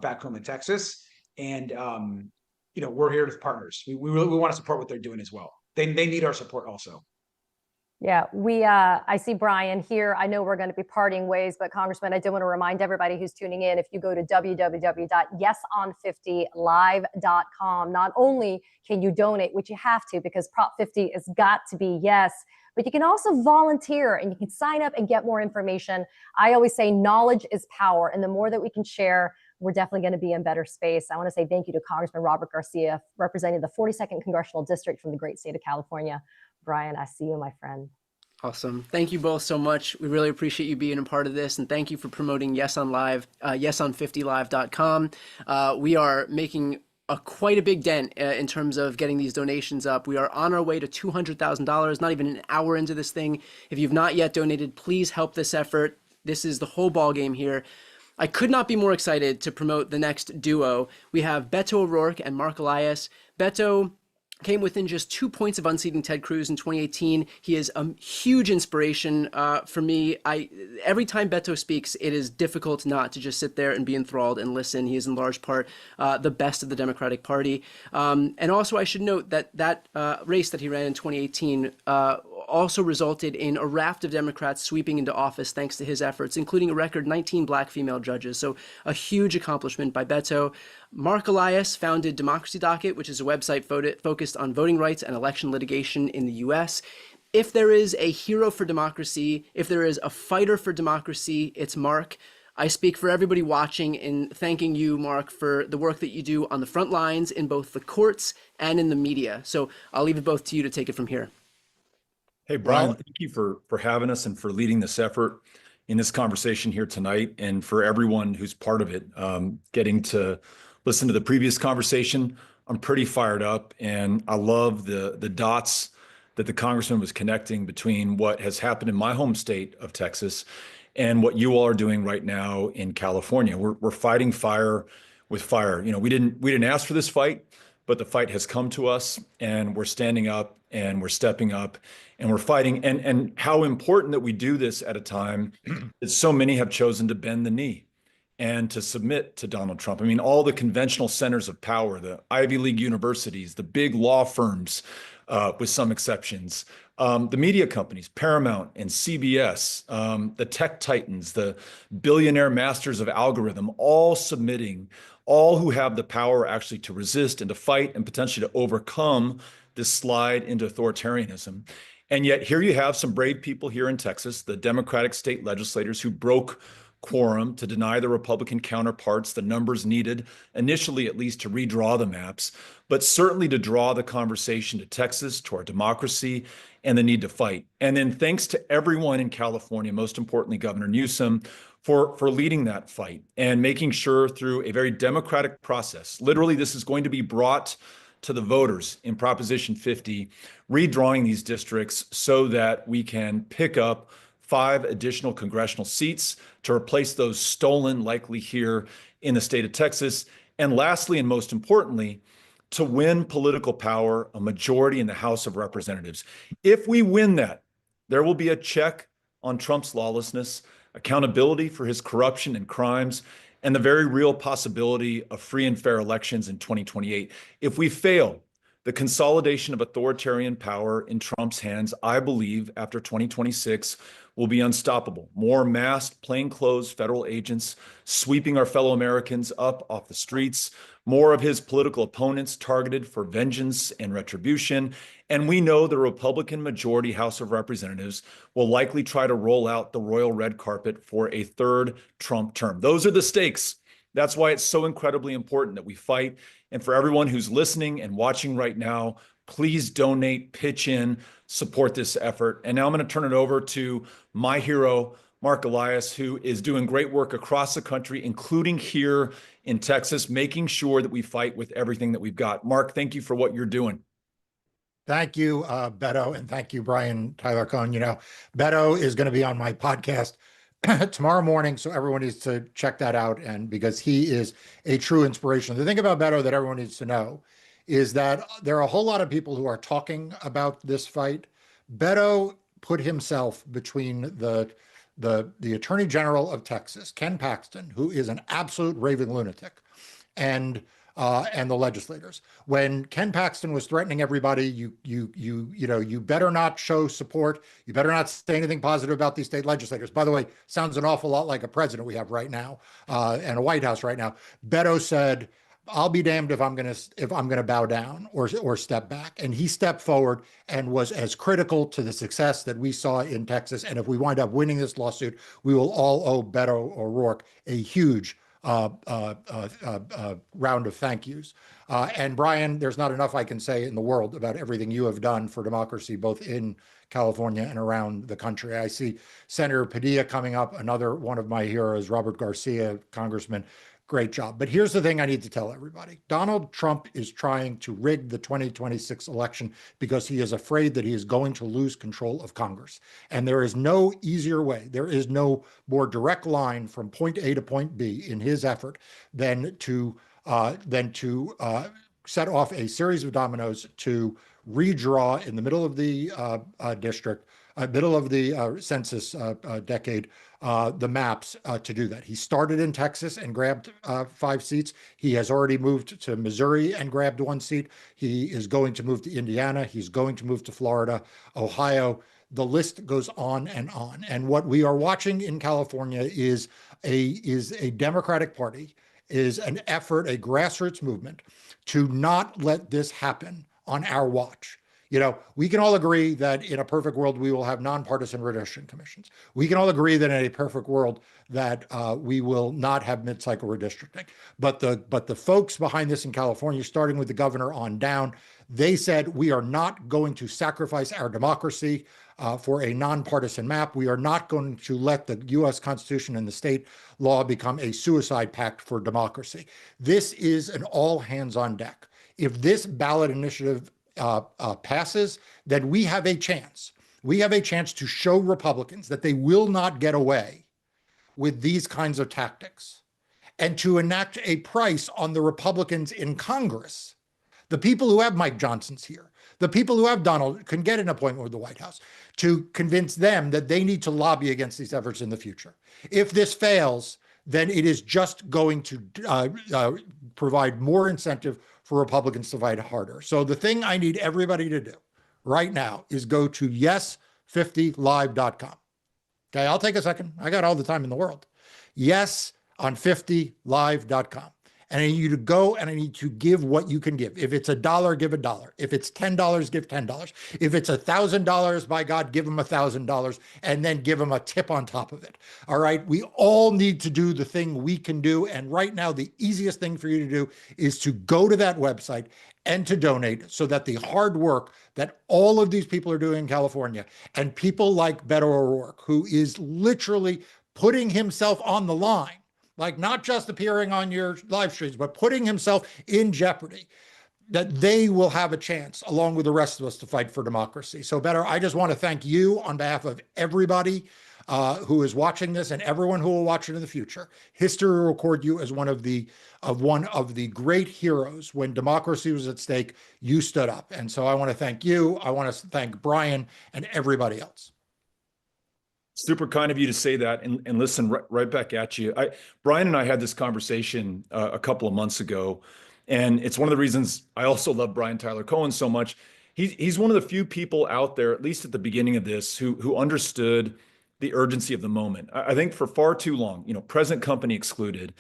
back home in Texas. And we're here as partners. We want to support what they're doing as well. They need our support also. Yeah, I see Brian here. I know we're going to be parting ways, but Congressman, I do want to remind everybody who's tuning in, if you go to www.yeson50live.com, not only can you donate, which you have to because Prop 50 has got to be yes, but you can also volunteer and you can sign up and get more information. I always say knowledge is power, and the more that we can share, we're definitely going to be in better space. I want to say thank you to Congressman Robert Garcia, representing the 42nd Congressional District from the great state of California. Brian, I see you, my friend. Awesome. Thank you both so much. We really appreciate you being a part of this, and thank you for promoting Yes on Live, yeson50live.com. We are making quite a big dent in terms of getting these donations up. We are on our way to $200,000, not even an hour into this thing. If you've not yet donated, please help this effort. This is the whole ball game here. I could not be more excited to promote the next duo. We have Beto O'Rourke and Mark Elias. Beto came within just 2 points of unseating Ted Cruz in 2018. He is a huge inspiration for me. Every time Beto speaks, it is difficult not to just sit there and be enthralled and listen. He is in large part the best of the Democratic Party. And also I should note that race that he ran in 2018 also resulted in a raft of Democrats sweeping into office thanks to his efforts, including a record 19 black female judges. So a huge accomplishment by Beto. Mark Elias founded Democracy Docket, which is a website focused on voting rights and election litigation in the U.S. If there is a hero for democracy, if there is a fighter for democracy, it's Mark. I speak for everybody watching in thanking you, Mark, for the work that you do on the front lines in both the courts and in the media. So I'll leave it both to you to take it from here. Hey, Brian, thank you for having us and for leading this effort in this conversation here tonight, and for everyone who's part of it, getting to listen to the previous conversation. I'm pretty fired up, and I love the dots that the congressman was connecting between what has happened in my home state of Texas and what you all are doing right now in California. We're fighting fire with fire. We didn't ask for this fight, but the fight has come to us, and we're standing up and we're stepping up and we're fighting. And how important that we do this at a time that so many have chosen to bend the knee and to submit to Donald Trump. I mean, all the conventional centers of power, the Ivy League universities, the big law firms, with some exceptions, the media companies, Paramount and CBS, the tech titans, the billionaire masters of algorithm, all submitting, all who have the power actually to resist and to fight and potentially to overcome this slide into authoritarianism. And yet here you have some brave people here in Texas, the Democratic state legislators who broke quorum to deny the Republican counterparts the numbers needed, initially at least, to redraw the maps, but certainly to draw the conversation to Texas, to our democracy, and the need to fight. And then thanks to everyone in California, most importantly, Governor Newsom, for leading that fight and making sure through a very democratic process, literally this is going to be brought to the voters in Proposition 50, redrawing these districts so that we can pick up 5 additional congressional seats to replace those stolen, likely here in the state of Texas. And lastly, and most importantly, to win political power, a majority in the House of Representatives. If we win that, there will be a check on Trump's lawlessness, accountability for his corruption and crimes, and the very real possibility of free and fair elections in 2028. If we fail, the consolidation of authoritarian power in Trump's hands, I believe, after 2026, will be unstoppable. More masked, plainclothes federal agents sweeping our fellow Americans up off the streets, more of his political opponents targeted for vengeance and retribution. And we know the Republican majority House of Representatives will likely try to roll out the royal red carpet for a 3rd Trump term. Those are the stakes. That's why it's so incredibly important that we fight. And for everyone who's listening and watching right now, please donate, pitch in, support this effort. And now I'm going to turn it over to my hero, Mark Elias, who is doing great work across the country, including here in Texas, making sure that we fight with everything that we've got. Mark, thank you for what you're doing. Thank you, Beto, and thank you, Brian Tyler Cohen. You know, Beto is going to be on my podcast tomorrow morning, so everyone needs to check that out, and because he is a true inspiration. The thing about Beto that everyone needs to know is that there are a whole lot of people who are talking about this fight. Beto put himself between the Attorney General of Texas, Ken Paxton, who is an absolute raving lunatic, and the legislators. When Ken Paxton was threatening everybody, you better not show support. You better not say anything positive about these state legislators. By the way, sounds an awful lot like a president we have right now and a White House right now. Beto said, "I'll be damned if I'm gonna bow down or step back." And he stepped forward and was as critical to the success that we saw in Texas. And if we wind up winning this lawsuit, we will all owe Beto O'Rourke a huge round of thank yous. And Brian, there's not enough I can say in the world about everything you have done for democracy, both in California and around the country. I see Senator Padilla coming up, another one of my heroes, Robert Garcia, Congressman. Great job. But here's the thing I need to tell everybody. Donald Trump is trying to rig the 2026 election because he is afraid that he is going to lose control of Congress. And there is no easier way. There is no more direct line from point A to point B in his effort than to set off a series of dominoes to redraw in the middle of the district, middle of the census decade, the maps to do that. He started in Texas and grabbed 5 seats. He has already moved to Missouri and grabbed 1 seat. He is going to move to Indiana. He's going to move to Florida, Ohio. The list goes on and on. And what we are watching in California is a Democratic Party, is an effort, a grassroots movement to not let this happen on our watch. You know, we can all agree that in a perfect world, we will have nonpartisan redistricting commissions. We can all agree that in a perfect world that we will not have mid-cycle redistricting. But the folks behind this in California, starting with the governor on down, they said, we are not going to sacrifice our democracy for a nonpartisan map. We are not going to let the U.S. Constitution and the state law become a suicide pact for democracy. This is an all hands on deck. If this ballot initiative passes, then we have a chance. We have a chance to show Republicans that they will not get away with these kinds of tactics, and to enact a price on the Republicans in Congress The people who have Mike Johnson's here, the people who have Donald can get an appointment with the White House to convince them that they need to lobby against these efforts in the future. If this fails, then it is just going to provide more incentive for Republicans to fight harder. So the thing I need everybody to do right now is go to yes50live.com. Okay, I'll take a second. I got all the time in the world. Yes on 50live.com. And I need you to go and I need to give what you can give. If it's $1, give $1. If it's $10, give $10. If it's $1,000, by God, give them $1,000 and then give them a tip on top of it. All right. We all need to do the thing we can do. And right now, the easiest thing for you to do is to go to that website and to donate so that the hard work that all of these people are doing in California and people like Beto O'Rourke, who is literally putting himself on the line, like not just appearing on your live streams, but putting himself in jeopardy, that they will have a chance along with the rest of us to fight for democracy. So Beto, I just want to thank you on behalf of everybody who is watching this and everyone who will watch it in the future. History will record you as one of the great heroes. When democracy was at stake, you stood up. And so I want to thank you. I want to thank Brian and everybody else. Super kind of you to say that, and listen, right back at you. Brian and I had this conversation a couple of months ago, and it's one of the reasons I also love Brian Tyler Cohen so much. He's one of the few people out there, at least at the beginning of this, who understood the urgency of the moment. I think for far too long, present company excluded,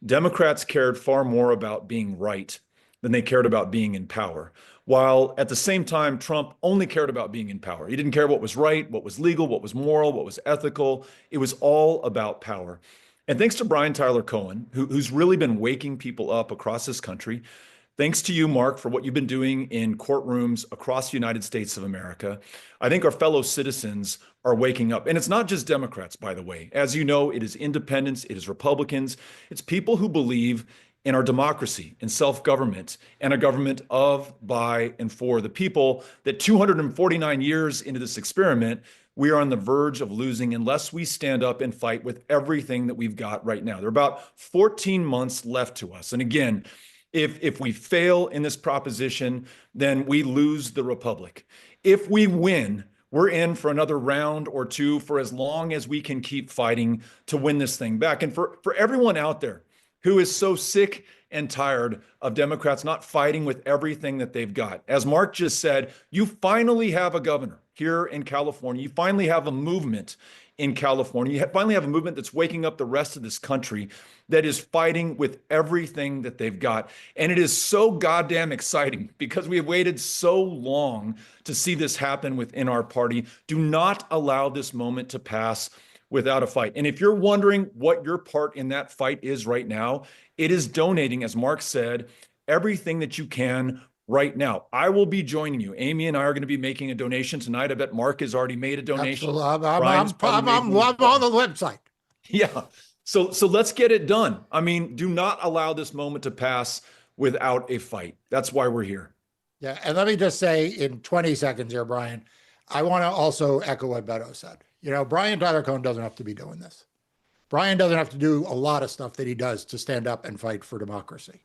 Democrats cared far more about being right than they cared about being in power. While at the same time, Trump only cared about being in power. He didn't care what was right, what was legal, what was moral, what was ethical. It was all about power. And thanks to Brian Tyler Cohen, who's really been waking people up across this country. Thanks to you, Mark, for what you've been doing in courtrooms across the United States of America. I think our fellow citizens are waking up. And it's not just Democrats, by the way. As you know, it is independents, it is Republicans, it's people who believe in our democracy, in self-government, and a government of, by, and for the people, that 249 years into this experiment, we are on the verge of losing unless we stand up and fight with everything that we've got right now. There are about 14 months left to us. And again, if we fail in this proposition, then we lose the republic. If we win, we're in for another round or two for as long as we can keep fighting to win this thing back. And for everyone out there who is so sick and tired of Democrats not fighting with everything that they've got. As Mark just said, you finally have a governor here in California. You finally have a movement in California. You finally have a movement that's waking up the rest of this country that is fighting with everything that they've got. And it is so goddamn exciting because we have waited so long to see this happen within our party. Do not allow this moment to pass without a fight. And if you're wondering what your part in that fight is right now, it is donating, as Mark said, everything that you can right now. I will be joining you. Amy and I are going to be making a donation tonight. I bet Mark has already made a donation. Absolutely. I'm on the website. Yeah. So let's get it done. I mean, do not allow this moment to pass without a fight. That's why we're here. Yeah. And let me just say in 20 seconds here, Brian, I want to also echo what Beto said. Brian Tyler Cohen doesn't have to be doing this. Brian doesn't have to do a lot of stuff that he does to stand up and fight for democracy.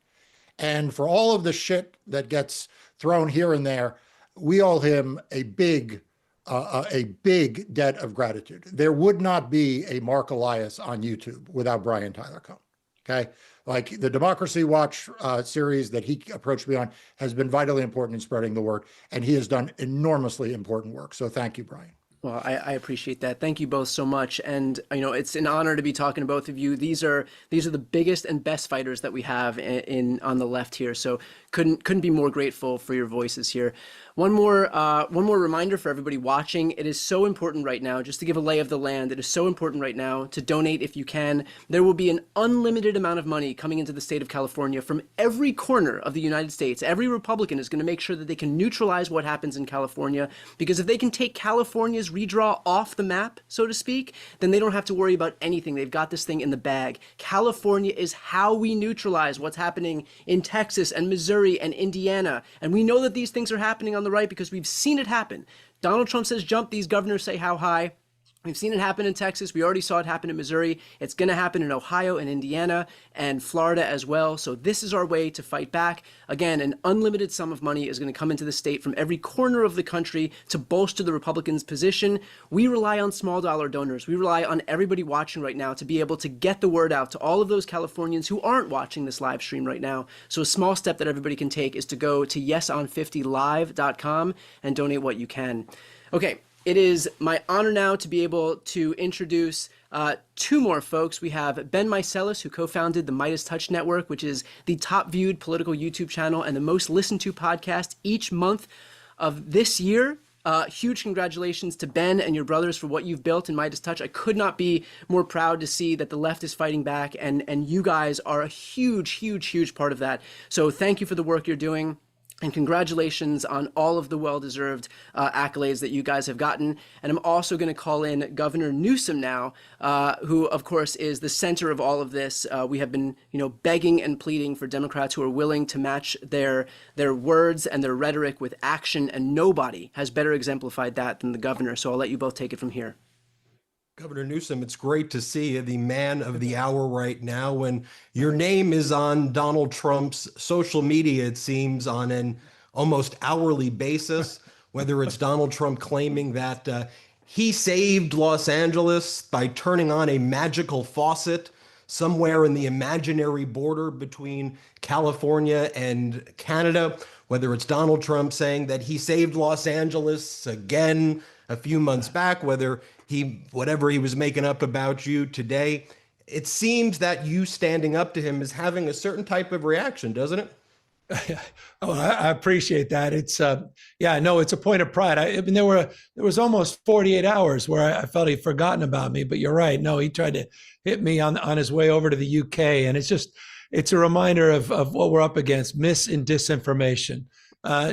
And for all of the shit that gets thrown here and there, we owe him a big debt of gratitude. There would not be a Mark Elias on YouTube without Brian Tyler Cohen. Okay. Like the Democracy Watch series that he approached me on has been vitally important in spreading the word. And he has done enormously important work. So thank you, Brian. Well, I appreciate that. Thank you both so much. And, it's an honor to be talking to both of you. These are the biggest and best fighters that we have on the left here. So couldn't be more grateful for your voices here. One more reminder for everybody watching. It is so important right now, just to give a lay of the land, it is so important right now to donate if you can. There will be an unlimited amount of money coming into the state of California from every corner of the United States. Every Republican is going to make sure that they can neutralize what happens in California, because if they can take California's redraw off the map, so to speak, then they don't have to worry about anything. They've got this thing in the bag. California is how we neutralize what's happening in Texas and Missouri and Indiana. And we know that these things are happening on the right because we've seen it happen. Donald Trump says jump, these governors say how high. We've seen it happen in Texas. We already saw it happen in Missouri. It's going to happen in Ohio and Indiana and Florida as well. So this is our way to fight back. Again, an unlimited sum of money is going to come into the state from every corner of the country to bolster the Republicans' position. We rely on small dollar donors. We rely on everybody watching right now to be able to get the word out to all of those Californians who aren't watching this live stream right now. So a small step that everybody can take is to go to yeson50live.com and donate what you can. Okay. It is my honor now to be able to introduce two more folks. We have Ben Meiselas, who co-founded the Midas Touch Network, which is the top viewed political YouTube channel and the most listened to podcast each month of this year. Huge congratulations to Ben and your brothers for what you've built in Midas Touch. I could not be more proud to see that the left is fighting back, and you guys are a huge, huge, huge part of that. So thank you for the work you're doing. And congratulations on all of the well-deserved accolades that you guys have gotten. And I'm also going to call in Governor Newsom now, who, of course, is the center of all of this. We have been, begging and pleading for Democrats who are willing to match their words and their rhetoric with action, and nobody has better exemplified that than the governor. So I'll let you both take it from here. Governor Newsom, it's great to see you, the man of the hour right now. When your name is on Donald Trump's social media, it seems, on an almost hourly basis, whether it's Donald Trump claiming that he saved Los Angeles by turning on a magical faucet somewhere in the imaginary border between California and Canada, whether it's Donald Trump saying that he saved Los Angeles again a few months back, whatever he was making up about you today. It seems that you standing up to him is having a certain type of reaction, doesn't it? Oh, I appreciate that. It's it's a point of pride. I mean, there was almost 48 hours where I felt he'd forgotten about me, but you're right. No, he tried to hit me on his way over to the UK. And it's a reminder of what we're up against: mis and disinformation,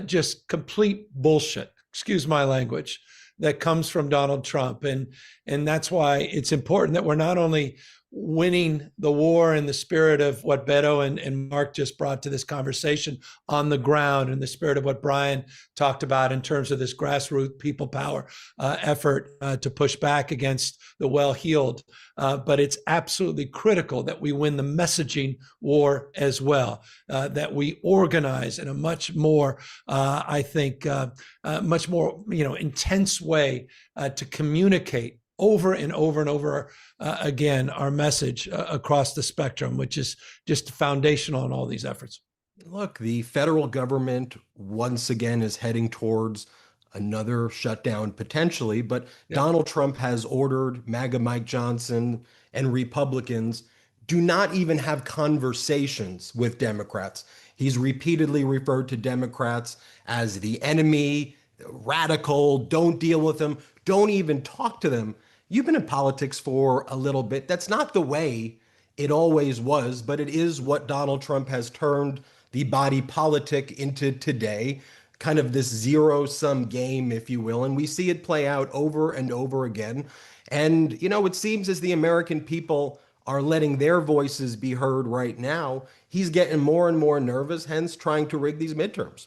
just complete bullshit. Excuse my language. That comes from Donald Trump. And that's why it's important that we're not only winning the war in the spirit of what Beto and Mark just brought to this conversation on the ground, in the spirit of what Brian talked about in terms of this grassroots people power effort to push back against the well-heeled. But it's absolutely critical that we win the messaging war as well, that we organize in a much more, much more, intense way to communicate over and over and over again our message across the spectrum, which is just foundational in all these efforts. Look, the federal government once again is heading towards another shutdown potentially, but Donald Trump has ordered MAGA Mike Johnson and Republicans do not even have conversations with Democrats. He's repeatedly referred to Democrats as the enemy, radical, don't deal with them, don't even talk to them. You've been in politics for a little bit. That's not the way it always was, but it is what Donald Trump has turned the body politic into today, kind of this zero-sum game, if you will. And we see it play out over and over again. And, it seems as the American people are letting their voices be heard right now, he's getting more and more nervous, hence trying to rig these midterms.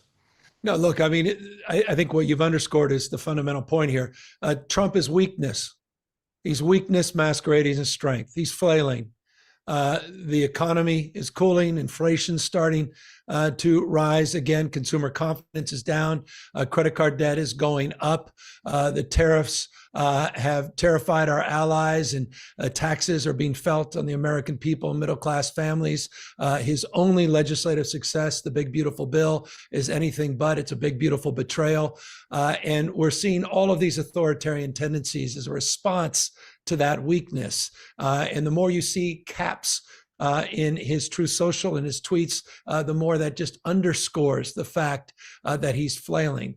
No, look, I mean, I think what you've underscored is the fundamental point here. Trump is weakness. He's weakness masquerading as strength. He's flailing. The economy is cooling. Inflation's starting to rise again. Consumer confidence is down. Credit card debt is going up. The tariffs have terrified our allies, and taxes are being felt on the American people and middle-class families. His only legislative success, the big, beautiful bill, is anything but. It's a big, beautiful betrayal. And we're seeing all of these authoritarian tendencies as a response to that weakness. And the more you see caps in his Truth Social and his tweets, the more that just underscores the fact that he's flailing.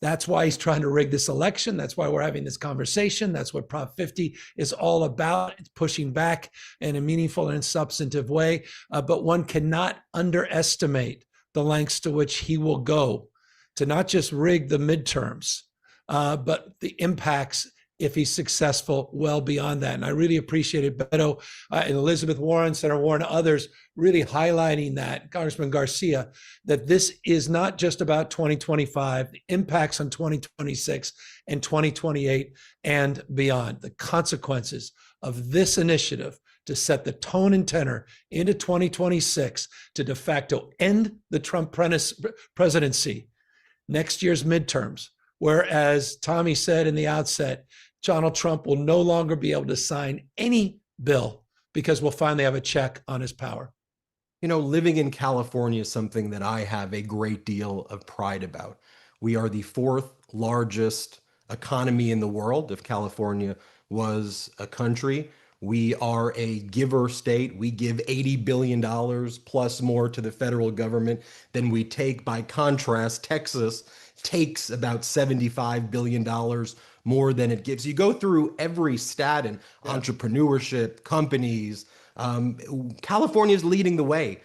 That's why he's trying to rig this election. That's why we're having this conversation. That's what Prop 50 is all about. It's pushing back in a meaningful and substantive way. But one cannot underestimate the lengths to which he will go to not just rig the midterms, but the impacts if he's successful well beyond that. And I really appreciated Beto and Elizabeth Warren, Senator Warren, others really highlighting that, Congressman Garcia, that this is not just about 2025, the impacts on 2026 and 2028 and beyond, the consequences of this initiative to set the tone and tenor into 2026 to de facto end the Trump presidency, next year's midterms. Whereas Tommy said in the outset, Donald Trump will no longer be able to sign any bill because we'll finally have a check on his power. You know, living in California is something that I have a great deal of pride about. We are the fourth largest economy in the world. If California was a country, we are a giver state. We give $80 billion plus more to the federal government than we take. By contrast, Texas takes about $75 billion more than it gives. You go through every stat in entrepreneurship, companies. California is leading the way.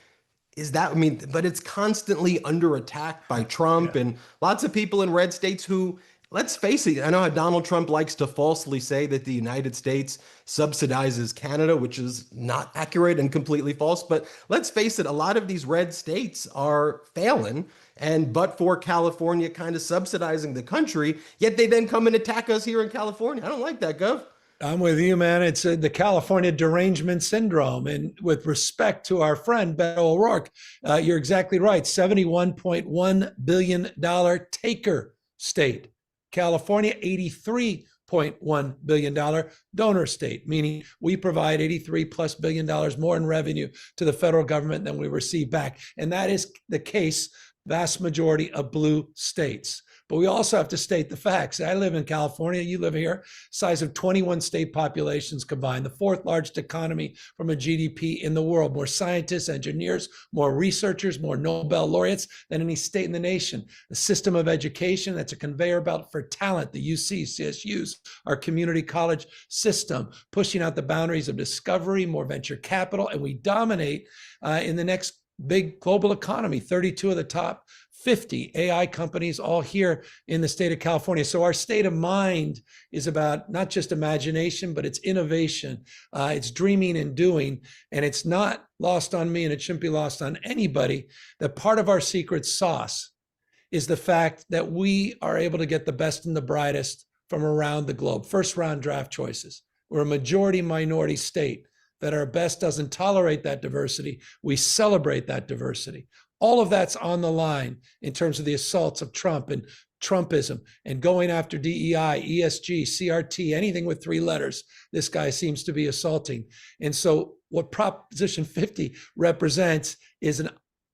But it's constantly under attack by Trump and lots of people in red states who, let's face it, I know how Donald Trump likes to falsely say that the United States subsidizes Canada, which is not accurate and completely false. But let's face it, a lot of these red states are failing. But for California kind of subsidizing the country, yet they then come and attack us here in California. I don't like that, Gov. I'm with you, man. It's the California derangement syndrome. And with respect to our friend Beto O'Rourke, you're exactly right. $71.1 billion taker state. California, $83.1 billion donor state, meaning we provide $83+ billion more in revenue to the federal government than we receive back. And that is the case, vast majority of blue states. But we also have to state the facts. I live in California, you live here, size of 21 state populations combined, the fourth largest economy from a GDP in the world, more scientists, engineers, more researchers, more Nobel laureates than any state in the nation. A system of education that's a conveyor belt for talent, the UC, CSUs, our community college system, pushing out the boundaries of discovery, more venture capital, and we dominate in the next big global economy, 32 of the top 50 AI companies all here in the state of California. So our state of mind is about not just imagination, but it's innovation. It's dreaming and doing. And it's not lost on me, and it shouldn't be lost on anybody, that part of our secret sauce is the fact that we are able to get the best and the brightest from around the globe. First round draft choices. We're a majority minority state. That our best doesn't tolerate that diversity. We celebrate that diversity. All of that's on the line in terms of the assaults of Trump and Trumpism and going after DEI, ESG, CRT, anything with three letters, this guy seems to be assaulting. And so what Proposition 50 represents is an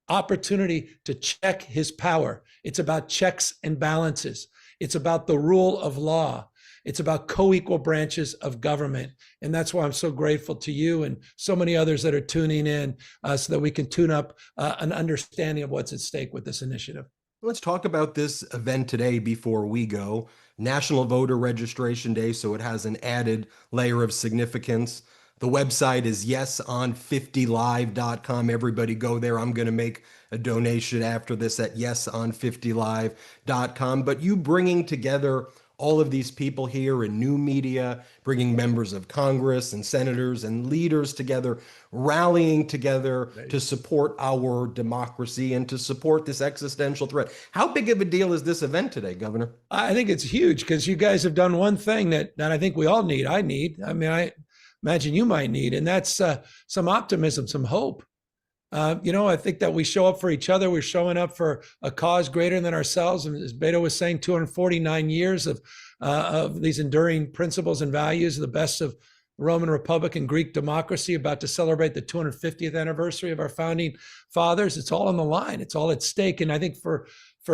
opportunity to check his power. It's about checks and balances. It's about the rule of law. It's about co-equal branches of government. And that's why I'm so grateful to you and so many others that are tuning in so that we can tune up an understanding of what's at stake with this initiative. Let's talk about this event today before we go. National Voter Registration Day, so it has an added layer of significance. The website is yeson50live.com. Everybody go there. I'm going to make a donation after this at yeson50live.com. But you bringing together all of these people here in new media, bringing members of Congress and senators and leaders together, rallying together to support our democracy and to support this existential threat. How big of a deal is this event today, Governor? I think it's huge because you guys have done one thing that I think we all need. I imagine you might need, and that's some optimism, some hope. I think that we show up for each other. We're showing up for a cause greater than ourselves. And as Beto was saying, 249 years of these enduring principles and values, the best of Roman Republic and Greek democracy, about to celebrate the 250th anniversary of our founding fathers. It's all on the line. It's all at stake. And I think for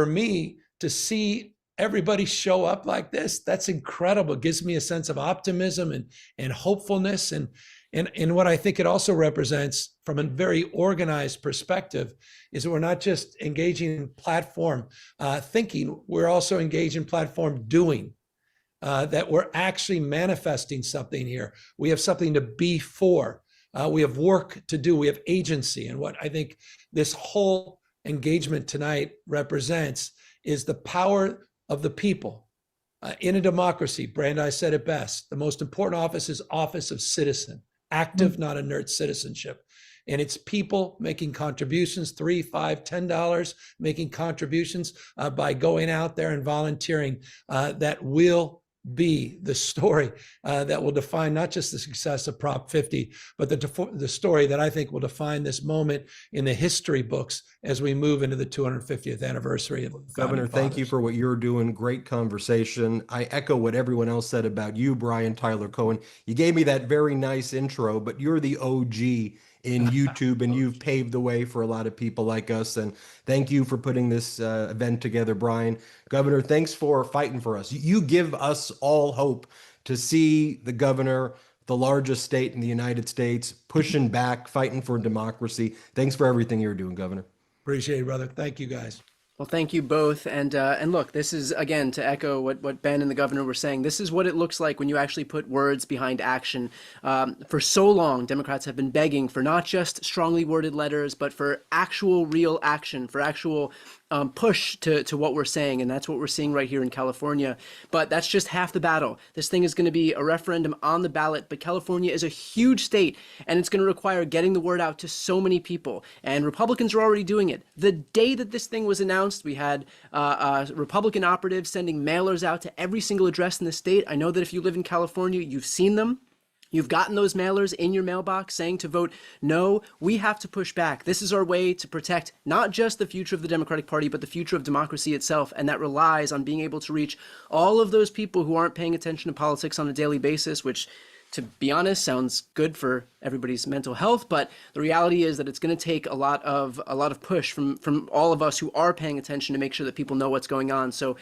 me to see everybody show up like this, that's incredible. It gives me a sense of optimism and hopefulness. And what I think it also represents from a very organized perspective is that we're not just engaging in platform thinking, we're also engaged in platform doing, that we're actually manifesting something here. We have something to be for. We have work to do. We have agency. And what I think this whole engagement tonight represents is the power of the people In a democracy, Brandeis said it best, the most important office is office of citizen, active, not inert citizenship. And it's people making contributions, $3, $5, $10, making contributions by going out there and volunteering that will be the story that will define not just the success of Prop 50, but the story that I think will define this moment in the history books as we move into the 250th anniversary of Governor, thank you for what you're doing. Great conversation. I echo what everyone else said about you, Brian Tyler Cohen. You gave me that very nice intro, but you're the OG in YouTube, and you've paved the way for a lot of people like us. And thank you for putting this event together, Brian. Governor, thanks for fighting for us. You give us all hope to see the governor, the largest state in the United States, pushing back, fighting for democracy. Thanks for everything you're doing, Governor. Appreciate it, brother. Thank you, guys. Well, thank you both. And look, this is, again, to echo what Ben and the governor were saying, this is what it looks like when you actually put words behind action. For so long, Democrats have been begging for not just strongly worded letters, but for actual real action, for actual push to what we're saying. And that's what we're seeing right here in California. But that's just half the battle. This thing is going to be a referendum on the ballot, but California is a huge state, and it's going to require getting the word out to so many people. And Republicans are already doing it. The day that this thing was announced, we had Republican operatives sending mailers out to every single address in the state. I know that if you live in California, you've seen them. You've gotten those mailers in your mailbox saying to vote no. We have to push back. This is our way to protect not just the future of the Democratic Party, but the future of democracy itself. And that relies on being able to reach all of those people who aren't paying attention to politics on a daily basis, which, to be honest, sounds good for everybody's mental health, but the reality is that it's going to take a lot of push from all of us who are paying attention to make sure that people know what's going on. So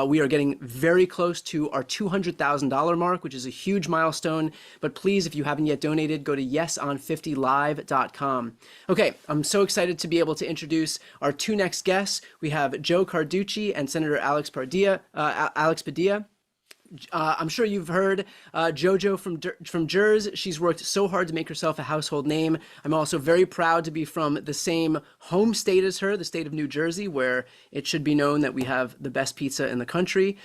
we are getting very close to our $200,000 mark, which is a huge milestone. But please, if you haven't yet donated, go to yesonfiftylive.com. Okay, I'm so excited to be able to introduce our two next guests. We have Joe Carducci and Senator Alex Padilla. I'm sure you've heard JoJo from Jers. She's worked so hard to make herself a household name. I'm also very proud to be from the same home state as her, the state of New Jersey, where it should be known that we have the best pizza in the country.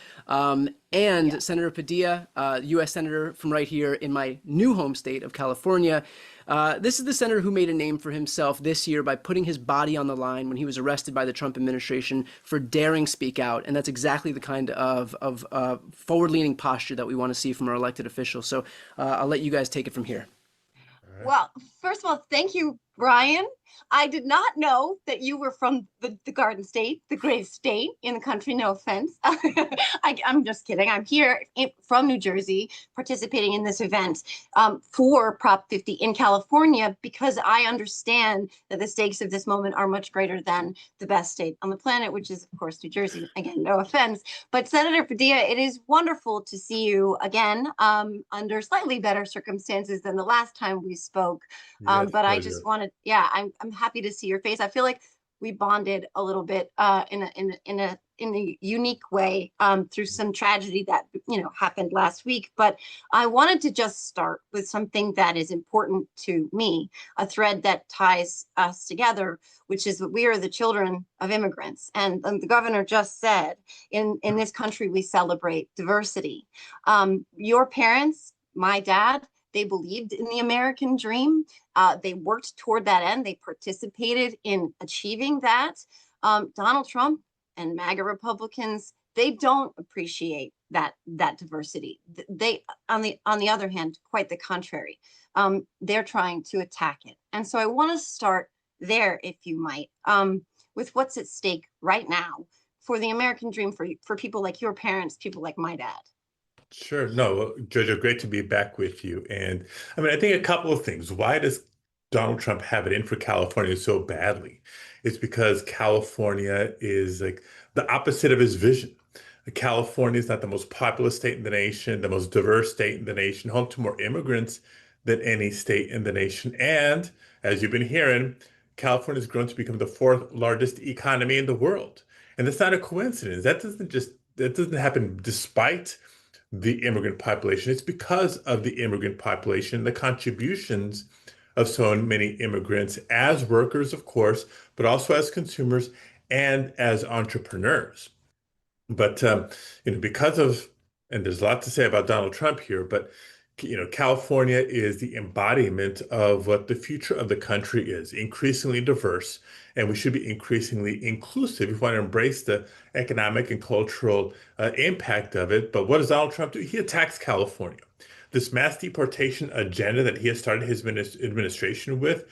And Senator Padilla, U.S. Senator from right here in my new home state of California. This is the senator who made a name for himself this year by putting his body on the line when he was arrested by the Trump administration for daring speak out. And that's exactly the kind of forward-leaning posture that we want to see from our elected officials. So I'll let you guys take it from here. Well, first of all, thank you, Brian. I did not know that you were from the Garden State, the greatest state in the country. No offense. I'm just kidding. I'm here from New Jersey participating in this event for Prop 50 in California because I understand that the stakes of this moment are much greater than the best state on the planet, which is, of course, New Jersey. Again, no offense. But Senator Padilla, it is wonderful to see you again under slightly better circumstances than the last time we spoke. But pleasure. I just wanted, I'm happy to see your face. I feel like we bonded a little bit in a unique way through some tragedy that happened last week. But I wanted to just start with something that is important to me, a thread that ties us together, which is that we are the children of immigrants. And the governor just said, in this country we celebrate diversity. Your parents, my dad, they believed in the American dream. They worked toward that end. They participated in achieving that. Donald Trump and MAGA Republicans, they don't appreciate that diversity. They, on the other hand, quite the contrary. They're trying to attack it. And so I want to start there, if you might, with what's at stake right now for the American dream for people like your parents, people like my dad. Sure. No, Jojo, great to be back with you. And I mean, I think a couple of things. Why does Donald Trump have it in for California so badly? It's because California is like the opposite of his vision. California is not the most populous state in the nation, the most diverse state in the nation, home to more immigrants than any state in the nation. And as you've been hearing, California has grown to become the fourth largest economy in the world. And that's not a coincidence. That doesn't happen despite the immigrant population. It's because of the immigrant population, the contributions of so many immigrants as workers, of course, but also as consumers and as entrepreneurs. But because of and there's a lot to say about Donald Trump here, but California is the embodiment of what the future of the country is, increasingly diverse, and we should be increasingly inclusive if we want to embrace the economic and cultural impact of it. But what does Donald Trump do? He attacks California. This mass deportation agenda that he has started his administration with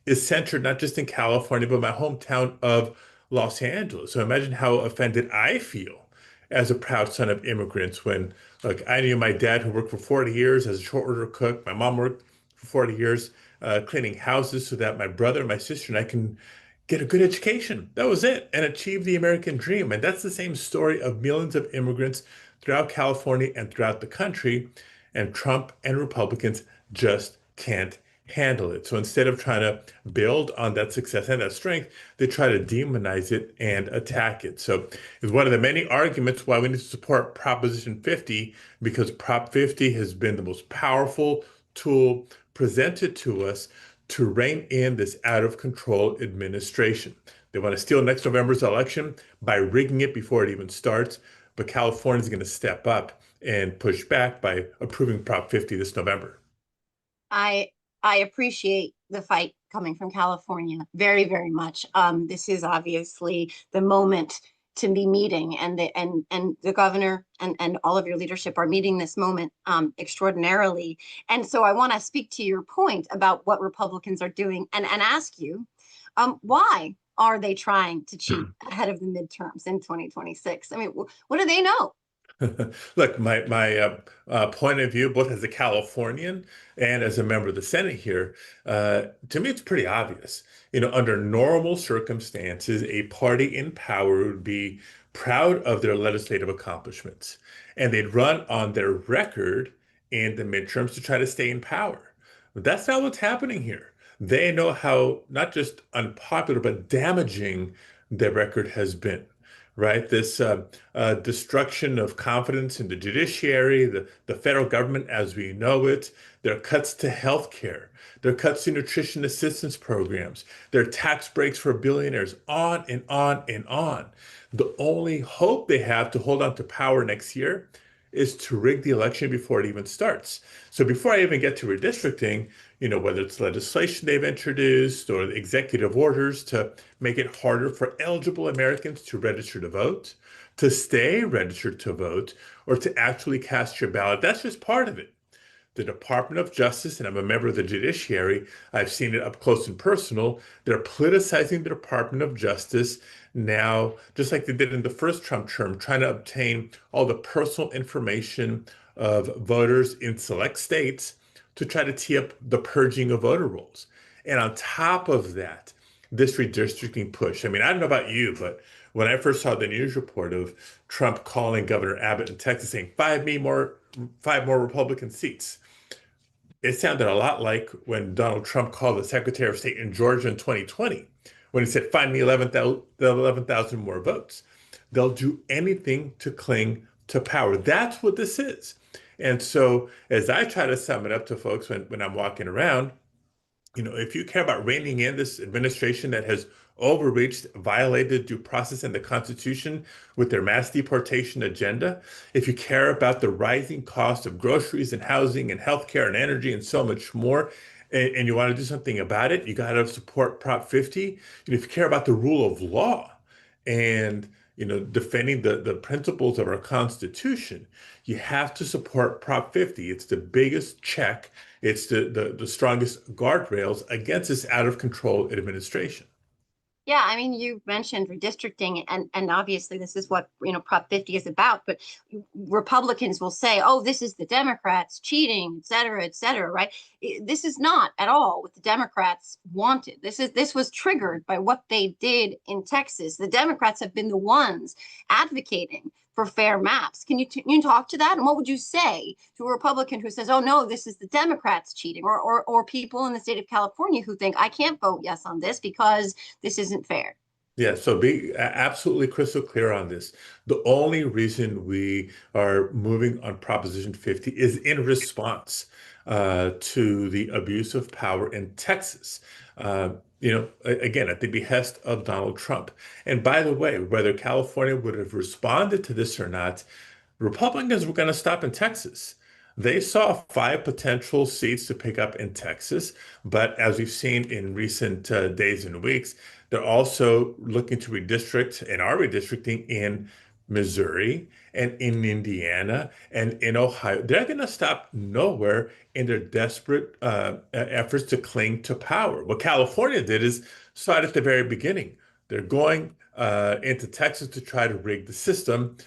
is centered not just in California, but my hometown of Los Angeles. So imagine how offended I feel as a proud son of immigrants when, look, I knew my dad who worked for 40 years as a short order cook. My mom worked for 40 years cleaning houses so that my brother, my sister, and I can get a good education. That was it, and achieve the American dream. And that's the same story of millions of immigrants throughout California and throughout the country. And Trump and Republicans just can't handle it. So instead of trying to build on that success and that strength, they try to demonize it and attack it. So it's one of the many arguments why we need to support Proposition 50, because Prop 50 has been the most powerful tool presented to us to rein in this out of control administration. They want to steal next November's election by rigging it before it even starts. But California is going to step up and push back by approving Prop 50 this November. I appreciate the fight coming from California very, very much. This is obviously the moment to be meeting, and the governor and all of your leadership are meeting this moment extraordinarily. And so I want to speak to your point about what Republicans are doing and ask you, why are they trying to cheat ahead of the midterms in 2026? I mean, what do they know? Look, my point of view, both as a Californian and as a member of the Senate here, to me, it's pretty obvious. Under normal circumstances, a party in power would be proud of their legislative accomplishments, and they'd run on their record in the midterms to try to stay in power. But that's not what's happening here. They know how not just unpopular, but damaging their record has been. Right? This destruction of confidence in the judiciary, the federal government as we know it, their cuts to healthcare, their cuts to nutrition assistance programs, their tax breaks for billionaires, on and on and on. The only hope they have to hold on to power next year is to rig the election before it even starts. So before I even get to redistricting, whether it's legislation they've introduced or the executive orders to make it harder for eligible Americans to register to vote, to stay registered to vote, or to actually cast your ballot, that's just part of it. The Department of Justice, and I'm a member of the judiciary, I've seen it up close and personal, they're politicizing the Department of Justice now, just like they did in the first Trump term, trying to obtain all the personal information of voters in select states to try to tee up the purging of voter rolls. And on top of that, this redistricting push. I mean, I don't know about you, but when I first saw the news report of Trump calling Governor Abbott in Texas saying, five more Republican seats, it sounded a lot like when Donald Trump called the Secretary of State in Georgia in 2020, when he said, find me 11,000 more votes. They'll do anything to cling to power. That's what this is. And so as I try to sum it up to folks when I'm walking around, if you care about reining in this administration that has overreached, violated due process and the Constitution with their mass deportation agenda, if you care about the rising cost of groceries and housing and healthcare and energy and so much more, and you want to do something about it, you got to support Prop 50. If you care about the rule of law and defending the principles of our Constitution, you have to support Prop 50. It's the biggest check. It's the strongest guardrails against this out of control administration. Yeah, I mean, you mentioned redistricting, and obviously this is what Prop 50 is about. But Republicans will say, "Oh, this is the Democrats cheating, et cetera," right? This is not at all what the Democrats wanted. This was triggered by what they did in Texas. The Democrats have been the ones advocating for fair maps. Can you talk to that? And what would you say to a Republican who says, "Oh no, this is the Democrats cheating," or people in the state of California who think, "I can't vote yes on this because this isn't fair"? Yeah, so be absolutely crystal clear on this. The only reason we are moving on Proposition 50 is in response to the abuse of power in Texas. Again, at the behest of Donald Trump. And by the way, whether California would have responded to this or not, Republicans were going to stop in Texas. They saw 5 potential seats to pick up in Texas, but as we've seen in recent days and weeks, they're also looking to redistrict and are redistricting in Missouri and in Indiana and in Ohio. They're going to stop nowhere in their desperate efforts to cling to power. What California did is start at the very beginning. They're going into Texas to try to rig the system.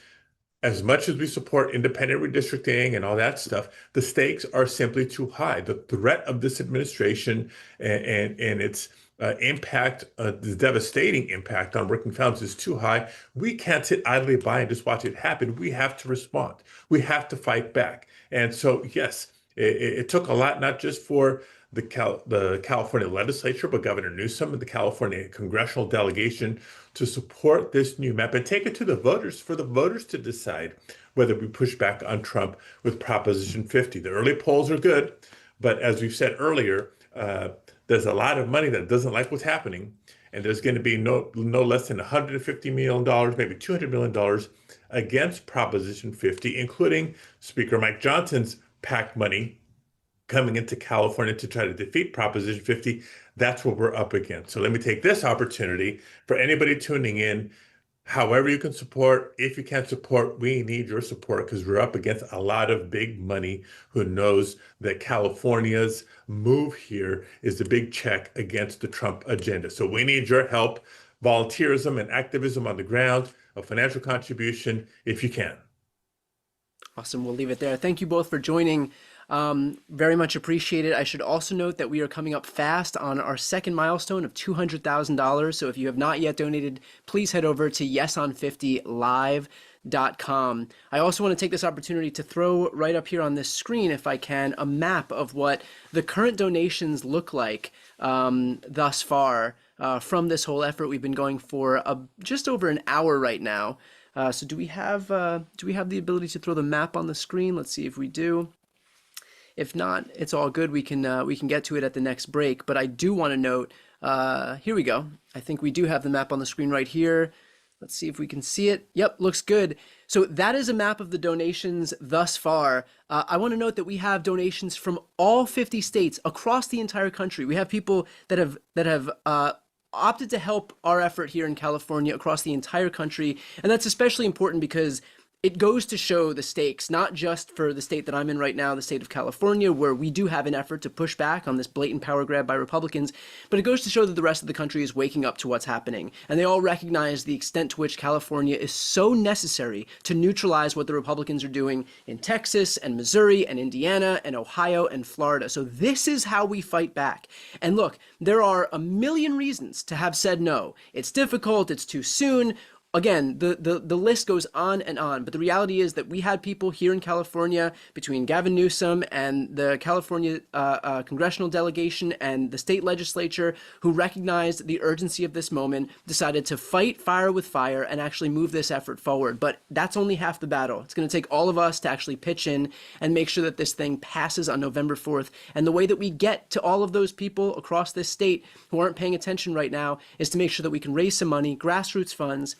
As much as we support independent redistricting and all that stuff, the stakes are simply too high. The threat of this administration and its impact, the devastating impact on working families is too high. We can't sit idly by and just watch it happen. We have to respond. We have to fight back. And so, yes, it took a lot, not just for the California legislature, but Governor Newsom and the California Congressional delegation to support this new map and take it to the voters for the voters to decide whether we push back on Trump with Proposition 50. The early polls are good, but as we've said earlier, there's a lot of money that doesn't like what's happening, and there's going to be no less than $150 million, maybe $200 million against Proposition 50, including Speaker Mike Johnson's PAC money coming into California to try to defeat Proposition 50. That's what we're up against. So let me take this opportunity for anybody tuning in, however you can support, if you can't support, we need your support because we're up against a lot of big money who knows that California's move here is the big check against the Trump agenda. So we need your help, volunteerism and activism on the ground, a financial contribution if you can. Awesome. We'll leave it there. Thank you both for joining. Very much appreciated. I should also note that we are coming up fast on our second milestone of $200,000. So if you have not yet donated, please head over to yeson50live.com. I also want to take this opportunity to throw right up here on this screen, if I can, a map of what the current donations look like thus far from this whole effort. We've been going for just over an hour right now. So do we have the ability to throw the map on the screen? Let's see if we do. If not, it's all good. We can get to it at the next break. But I do want to note, here we go. I think we do have the map on the screen right here. Let's see if we can see it. Yep, looks good. So that is a map of the donations thus far. I want to note that we have donations from all 50 states across the entire country. We have people that have opted to help our effort here in California across the entire country, and that's especially important because it goes to show the stakes, not just for the state that I'm in right now, the state of California, where we do have an effort to push back on this blatant power grab by Republicans, but it goes to show that the rest of the country is waking up to what's happening. And they all recognize the extent to which California is so necessary to neutralize what the Republicans are doing in Texas and Missouri and Indiana and Ohio and Florida. So this is how we fight back. And look, there are a million reasons to have said no. It's difficult, it's too soon. Again, the list goes on and on, but the reality is that we had people here in California between Gavin Newsom and the California Congressional delegation and the state legislature who recognized the urgency of this moment, decided to fight fire with fire and actually move this effort forward. But that's only half the battle. It's going to take all of us to actually pitch in and make sure that this thing passes on November 4th. And the way that we get to all of those people across this state who aren't paying attention right now is to make sure that we can raise some money, grassroots funds,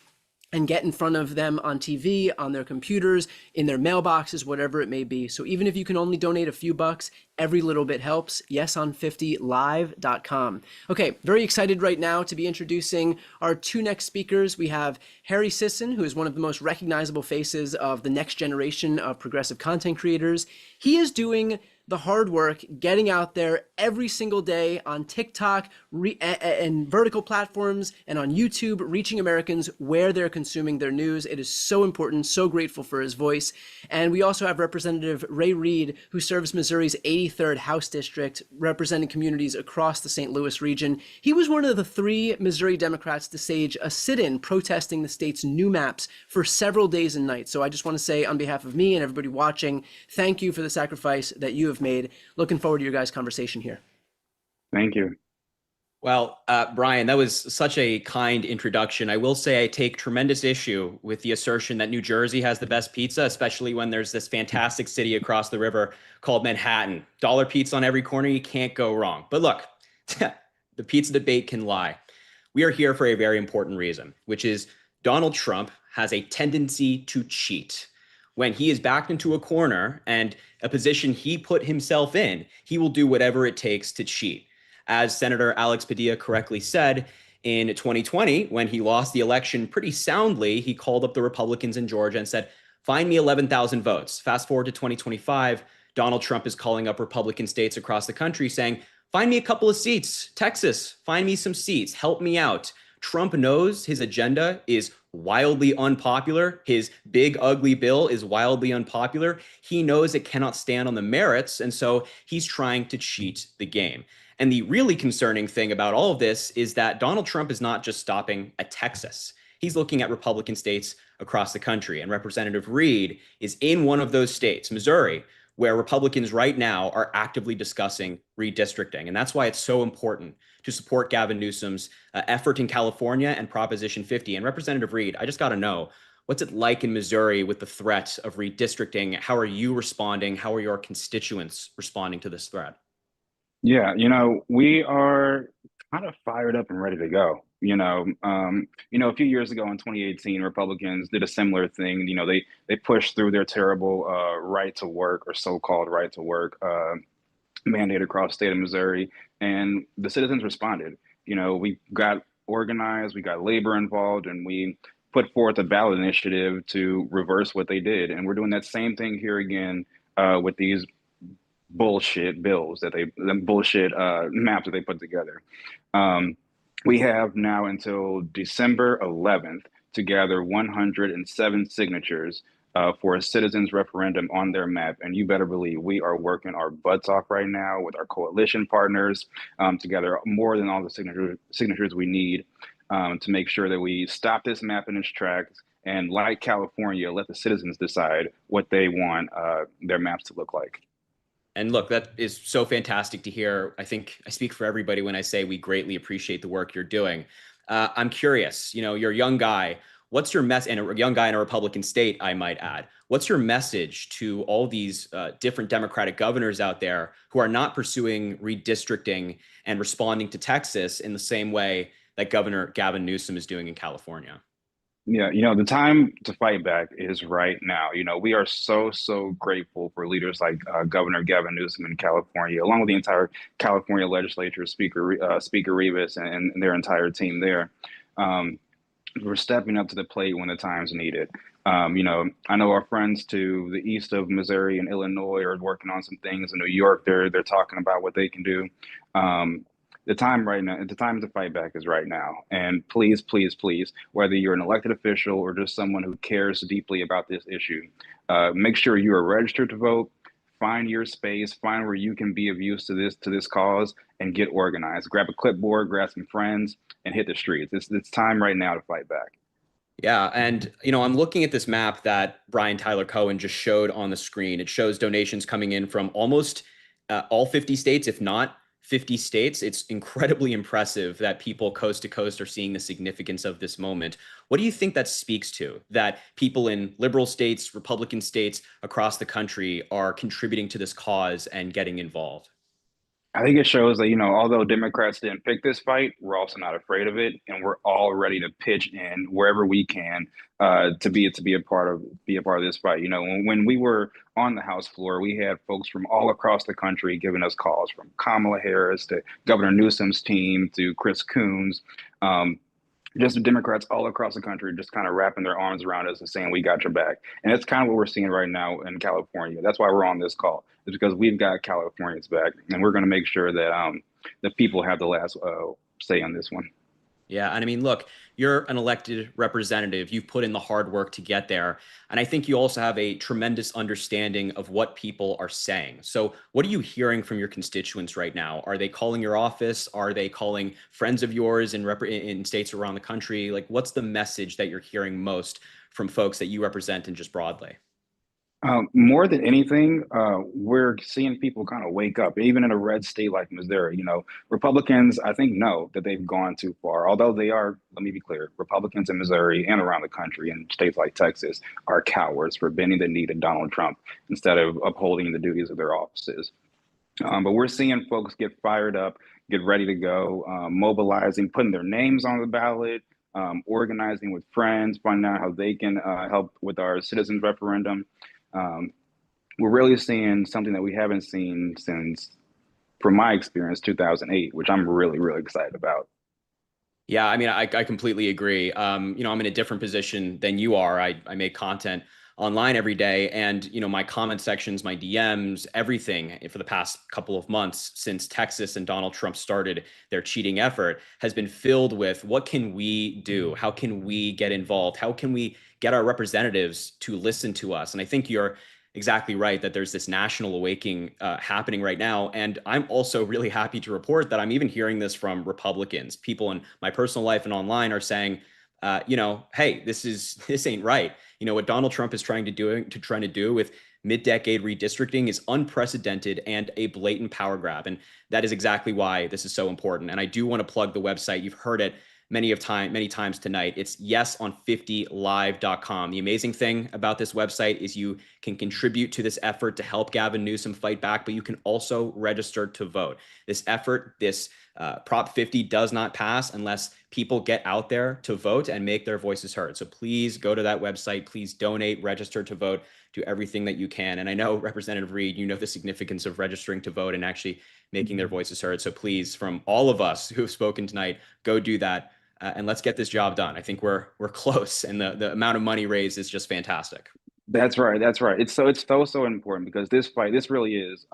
and get in front of them on TV, on their computers, in their mailboxes, whatever it may be. So even if you can only donate a few bucks, every little bit helps. Yeson50live.com. Okay, very excited right now to be introducing our two next speakers. We have Harry Sisson, who is one of the most recognizable faces of the next generation of progressive content creators. He is doing the hard work, getting out there every single day on TikTok and vertical platforms and on YouTube, reaching Americans where they're consuming their news. It is so important, so grateful for his voice. And we also have Representative Ray Reid, who serves Missouri's 83rd House District, representing communities across the St. Louis region. He was one of the 3 Missouri Democrats to stage a sit-in protesting the state's new maps for several days and nights. So I just want to say on behalf of me and everybody watching, thank you for the sacrifice that you have made. Looking forward to your guys' conversation here. Thank you. Well, Brian, that was such a kind introduction. I will say I take tremendous issue with the assertion that New Jersey has the best pizza, especially when there's this fantastic city across the river called Manhattan. Dollar pizza on every corner, you can't go wrong. But look, the pizza debate can lie. We are here for a very important reason, which is Donald Trump has a tendency to cheat. when he is backed into a corner and a position he put himself in, he will do whatever it takes to cheat. As Senator Alex Padilla correctly said, in 2020, when he lost the election pretty soundly, he called up the Republicans in Georgia and said, find me 11,000 votes. Fast forward to 2025, Donald Trump is calling up Republican states across the country saying, find me a couple of seats. Texas, find me some seats. Help me out. Trump knows his agenda is wildly unpopular. His big, ugly bill is wildly unpopular. He knows it cannot stand on the merits, and so he's trying to cheat the game. And the really concerning thing about all of this is that Donald Trump is not just stopping at Texas. He's looking at Republican states across the country. And Representative Reed is in one of those states, Missouri, where Republicans right now are actively discussing redistricting. And that's why it's so important to support Gavin Newsom's effort in California and Proposition 50. And Representative Reed, I just got to know, what's it like in Missouri with the threat of redistricting? How are you responding? How are your constituents responding to this threat? Yeah, we are kind of fired up and ready to go. A few years ago in 2018, Republicans did a similar thing. They pushed through their terrible right to work, or so-called right to work mandate across the state of Missouri, and the citizens responded. We got organized, we got labor involved, and we put forth a ballot initiative to reverse what they did. And we're doing that same thing here again with these bullshit bills bullshit maps that they put together. We have now until December 11th to gather 107 signatures for a citizens referendum on their map. And you better believe we are working our butts off right now with our coalition partners to gather more than all the signatures we need to make sure that we stop this map in its tracks. And like California, let the citizens decide what they want their maps to look like. And look, that is so fantastic to hear. I think I speak for everybody when I say we greatly appreciate the work you're doing. I'm curious, you're a young guy. What's your and a young guy in a Republican state, I might add. What's your message to all these different Democratic governors out there who are not pursuing redistricting and responding to Texas in the same way that Governor Gavin Newsom is doing in California? Yeah, the time to fight back is right now. We are so grateful for leaders like Governor Gavin Newsom in California, along with the entire California legislature, Speaker Rivas and their entire team there. We're stepping up to the plate when the time's needed. I know our friends to the east of Missouri and Illinois are working on some things. In New York, they're talking about what they can do. The time to fight back is right now. And please, whether you're an elected official or just someone who cares deeply about this issue, make sure you are registered to vote. Find your space, find where you can be of use to this cause, and get organized. Grab a clipboard, grab some friends, and hit the streets. It's time right now to fight back. Yeah, and I'm looking at this map that Brian Tyler Cohen just showed on the screen. It shows donations coming in from almost all 50 states, if not 50 states. It's incredibly impressive that people coast to coast are seeing the significance of this moment. What do you think that speaks to, that people in liberal states, Republican states across the country are contributing to this cause and getting involved? I think it shows that, although Democrats didn't pick this fight, we're also not afraid of it, and we're all ready to pitch in wherever we can to be a part of this fight. When we were on the House floor, we had folks from all across the country giving us calls, from Kamala Harris to Governor Newsom's team to Chris Coons. Just the Democrats all across the country just kind of wrapping their arms around us and saying, we got your back. And that's kind of what we're seeing right now in California. That's why we're on this call. It's because we've got Californians back, and we're going to make sure that the people have the last say on this one. Yeah, and I mean, look, you're an elected representative. You've put in the hard work to get there. And I think you also have a tremendous understanding of what people are saying. So what are you hearing from your constituents right now? Are they calling your office? Are they calling friends of yours in states around the country? Like, what's the message that you're hearing most from folks that you represent and just broadly? More than anything, we're seeing people kind of wake up, even in a red state like Missouri. Republicans, I think, know that they've gone too far. Although they are, let me be clear, Republicans in Missouri and around the country and states like Texas are cowards for bending the knee to Donald Trump instead of upholding the duties of their offices. But we're seeing folks get fired up, get ready to go, mobilizing, putting their names on the ballot, organizing with friends, finding out how they can help with our citizens referendum. We're really seeing something that we haven't seen since, from my experience, 2008, which I'm really, really excited about. Yeah, I mean, I completely agree. I'm in a different position than you are. I make content online every day, and my comment sections, my DMs, everything for the past couple of months since Texas and Donald Trump started their cheating effort has been filled with, what can we do? How can we get involved? How can we get our representatives to listen to us? And I think you're exactly right that there's this national awakening happening right now. And I'm also really happy to report that I'm even hearing this from Republicans. People in my personal life and online are saying, hey, this ain't right. What Donald Trump is trying to do with mid-decade redistricting is unprecedented and a blatant power grab. And that is exactly why this is so important. And I do want to plug the website. You've heard it many times tonight. It's yeson50live.com. The amazing thing about this website is you can contribute to this effort to help Gavin Newsom fight back, but you can also register to vote. This effort, this Prop 50 does not pass unless people get out there to vote and make their voices heard. So please go to that website, please donate, register to vote, do everything that you can. And I know, Representative Reed, you know the significance of registering to vote and actually making their voices heard. So please, from all of us who have spoken tonight, go do that. And let's get this job done. I think we're close, and the amount of money raised is just fantastic. That's right. It's so important, because this really is,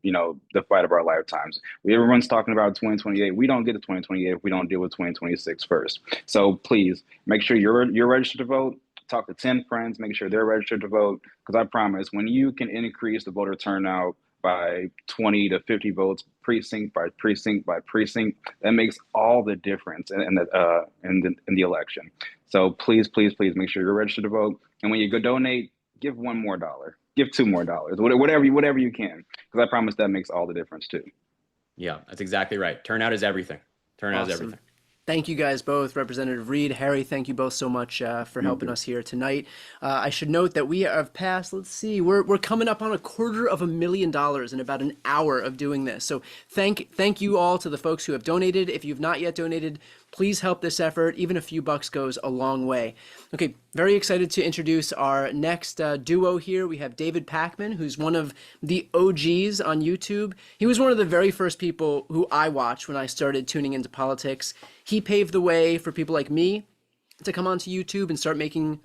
the fight of our lifetimes. Everyone's talking about 2028. We don't get to 2028 if we don't deal with 2026 first. So please make sure you're registered to vote. Talk to 10 friends, make sure they're registered to vote, because I promise, when you can increase the voter turnout by 20 to 50 votes, precinct by precinct by precinct, that makes all the difference in the election. So please make sure you're registered to vote. And when you go donate, give $1 more, give $2 more, whatever you can, because I promise that makes all the difference too. Yeah, that's exactly right. Turnout is everything. Turnout is everything. Thank you guys both. Representative Reed, Harry, thank you both so much for helping us here tonight. I should note that we have passed, we're coming up on $250,000 in about an hour of doing this. So thank you all to the folks who have donated. If you've not yet donated, please help this effort. Even a few bucks goes a long way. Okay, very excited to introduce our next duo here. We have David Pakman, who's one of the OGs on YouTube. He was one of the very first people who I watched when I started tuning into politics. He paved the way for people like me to come onto YouTube and start making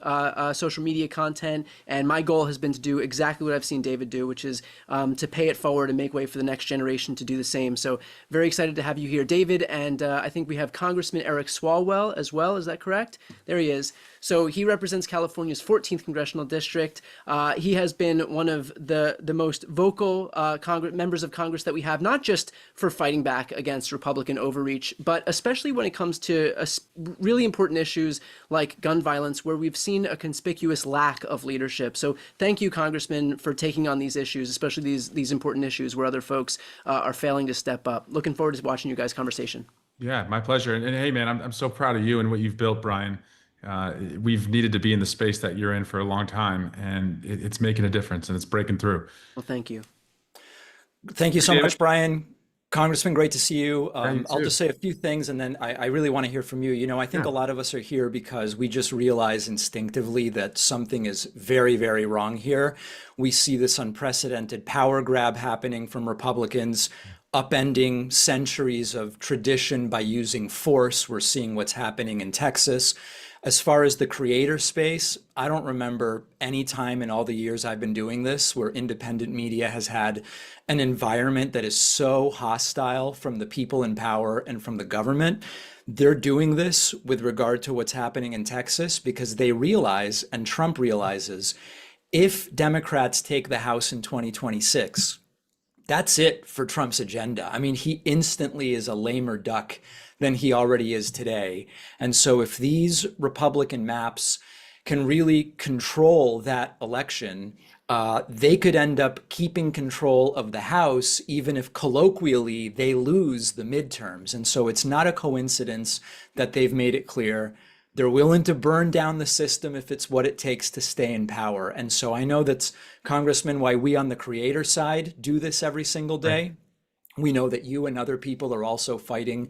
social media content. And my goal has been to do exactly what I've seen David do, which is to pay it forward and make way for the next generation to do the same. So very excited to have you here, David. And I think we have Congressman Eric Swalwell as well. Is that correct? There he is. So he represents California's 14th Congressional District. He has been one of the most vocal members of Congress that we have, not just for fighting back against Republican overreach, but especially when it comes to really important issues like gun violence, where we've seen a conspicuous lack of leadership. So thank you, Congressman, for taking on these issues, especially these important issues where other folks are failing to step up. Looking forward to watching you guys' conversation. Yeah, my pleasure. And hey, man, I'm so proud of you and what you've built, Brian. We've needed to be in the space that you're in for a long time, and it's making a difference and it's breaking through. Well, thank you. Thank you so much, Brian. Congressman, great to see you. I'll just say a few things, and then I really want to hear from you. I think a lot of us are here because we just realize instinctively that something is very, very wrong here. We see this unprecedented power grab happening from Republicans, upending centuries of tradition by using force. We're seeing what's happening in Texas. As far as the creator space, I don't remember any time in all the years I've been doing this where independent media has had an environment that is so hostile from the people in power and from the government. They're doing this with regard to what's happening in Texas because they realize, and Trump realizes, if Democrats take the House in 2026, that's it for Trump's agenda. I mean, he instantly is a lamer duck than he already is today. And so if these Republican maps can really control that election, they could end up keeping control of the House, even if colloquially they lose the midterms. And so it's not a coincidence that they've made it clear they're willing to burn down the system if it's what it takes to stay in power. And so I know that's, Congressman, why we on the creator side do this every single day. Right. We know that you and other people are also fighting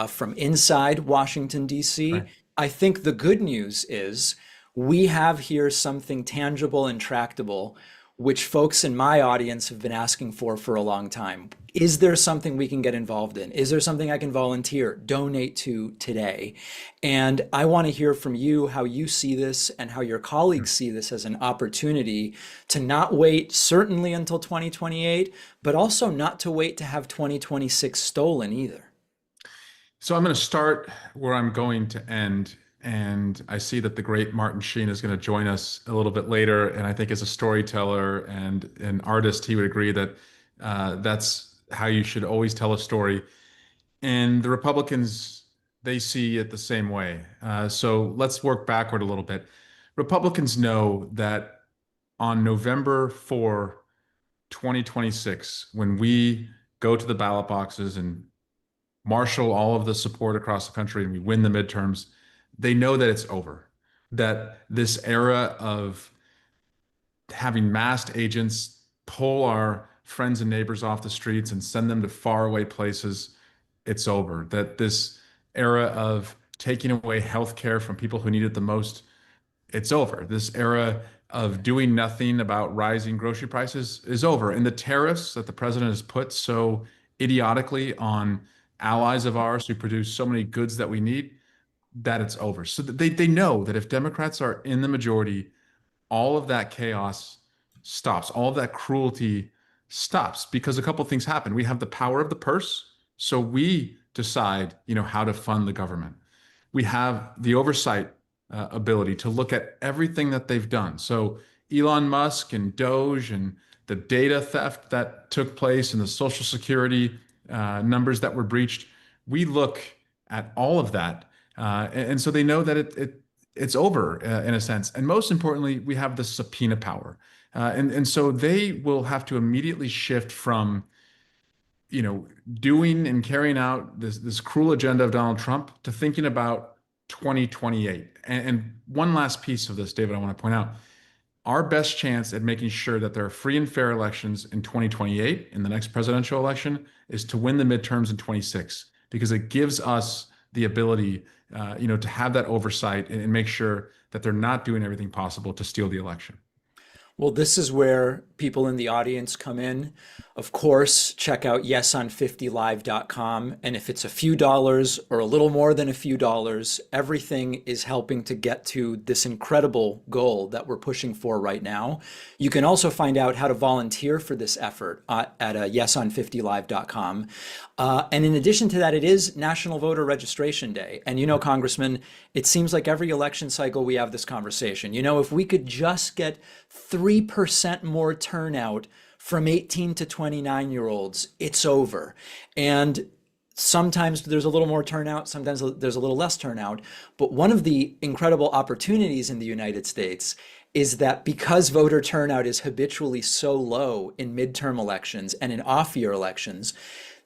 from inside Washington, D.C. Right. I think the good news is we have here something tangible and tractable, which folks in my audience have been asking for a long time. Is there something we can get involved in? Is there something I can volunteer, donate to today? And I want to hear from you how you see this and how your colleagues see this as an opportunity to not wait certainly until 2028, but also not to wait to have 2026 stolen either. So I'm going to start where I'm going to end. And I see that the great Martin Sheen is going to join us a little bit later. And I think as a storyteller and an artist, he would agree that that's how you should always tell a story. And the Republicans, they see it the same way. So let's work backward a little bit. Republicans know that on November 4, 2026, when we go to the ballot boxes and marshal all of the support across the country and we win the midterms, they know that it's over, that this era of having masked agents pull our friends and neighbors off the streets and send them to faraway places, it's over, that this era of taking away health care from people who need it the most, it's over. This era of doing nothing about rising grocery prices is over. And the tariffs that the president has put so idiotically on allies of ours who produce so many goods that we need, that it's over. So that they know that if Democrats are in the majority, all of that chaos stops, all of that cruelty stops, because a couple of things happen. We have the power of the purse, so we decide, how to fund the government. We have the oversight ability to look at everything that they've done. So Elon Musk and Doge and the data theft that took place and the Social Security numbers that were breached, we look at all of that. And so they know that it's over in a sense. And most importantly, we have the subpoena power. And so they will have to immediately shift from, doing and carrying out this cruel agenda of Donald Trump to thinking about 2028. And one last piece of this, David, I want to point out, our best chance at making sure that there are free and fair elections in 2028, in the next presidential election, is to win the midterms in 26, because it gives us the ability, to have that oversight and make sure that they're not doing everything possible to steal the election. Well, this is where people in the audience come in. Of course, check out yesonfiftylive.com. And if it's a few dollars or a little more than a few dollars, everything is helping to get to this incredible goal that we're pushing for right now. You can also find out how to volunteer for this effort at yesonfiftylive.com. And in addition to that, it is National Voter Registration Day. And Congressman, it seems like every election cycle we have this conversation. If we could just get 3% more turnout from 18 to 29-year-olds, it's over. And sometimes there's a little more turnout, sometimes there's a little less turnout. But one of the incredible opportunities in the United States is that because voter turnout is habitually so low in midterm elections and in off-year elections,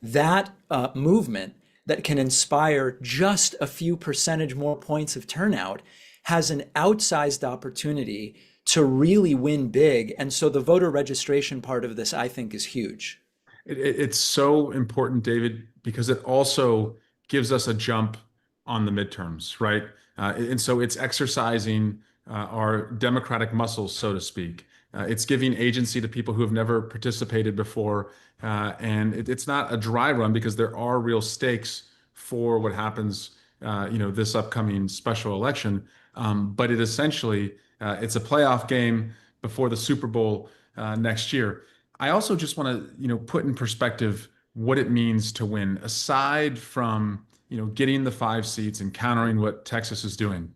that movement that can inspire just a few percentage more points of turnout has an outsized opportunity to really win big. And so the voter registration part of this, I think, is huge. It's so important, David, because it also gives us a jump on the midterms, right? And so it's exercising our democratic muscles, so to speak. It's giving agency to people who have never participated before. And it's not a dry run, because there are real stakes for what happens, this upcoming special election. But it essentially, it's a playoff game before the Super Bowl next year. I also just want to, put in perspective what it means to win, aside from, getting the 5 seats and countering what Texas is doing.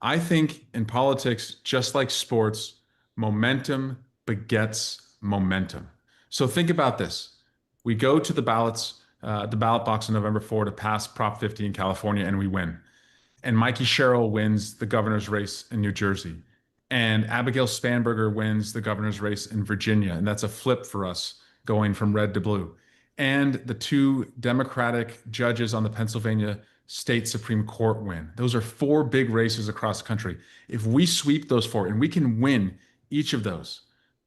I think in politics, just like sports, momentum begets momentum. So think about this. We go to the ballot box on November 4 to pass Prop 50 in California, and we win. And Mikey Sherrill wins the governor's race in New Jersey. And Abigail Spanberger wins the governor's race in Virginia. And that's a flip for us, going from red to blue. And the 2 Democratic judges on the Pennsylvania State Supreme Court win. Those are 4 big races across the country. If we sweep those 4 and we can win each of those,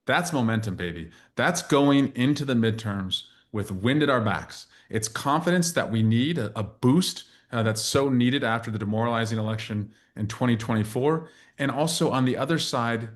that's momentum, baby. That's going into the midterms with wind at our backs. It's confidence that we need, a boost that's so needed after the demoralizing election in 2024. And also on the other side,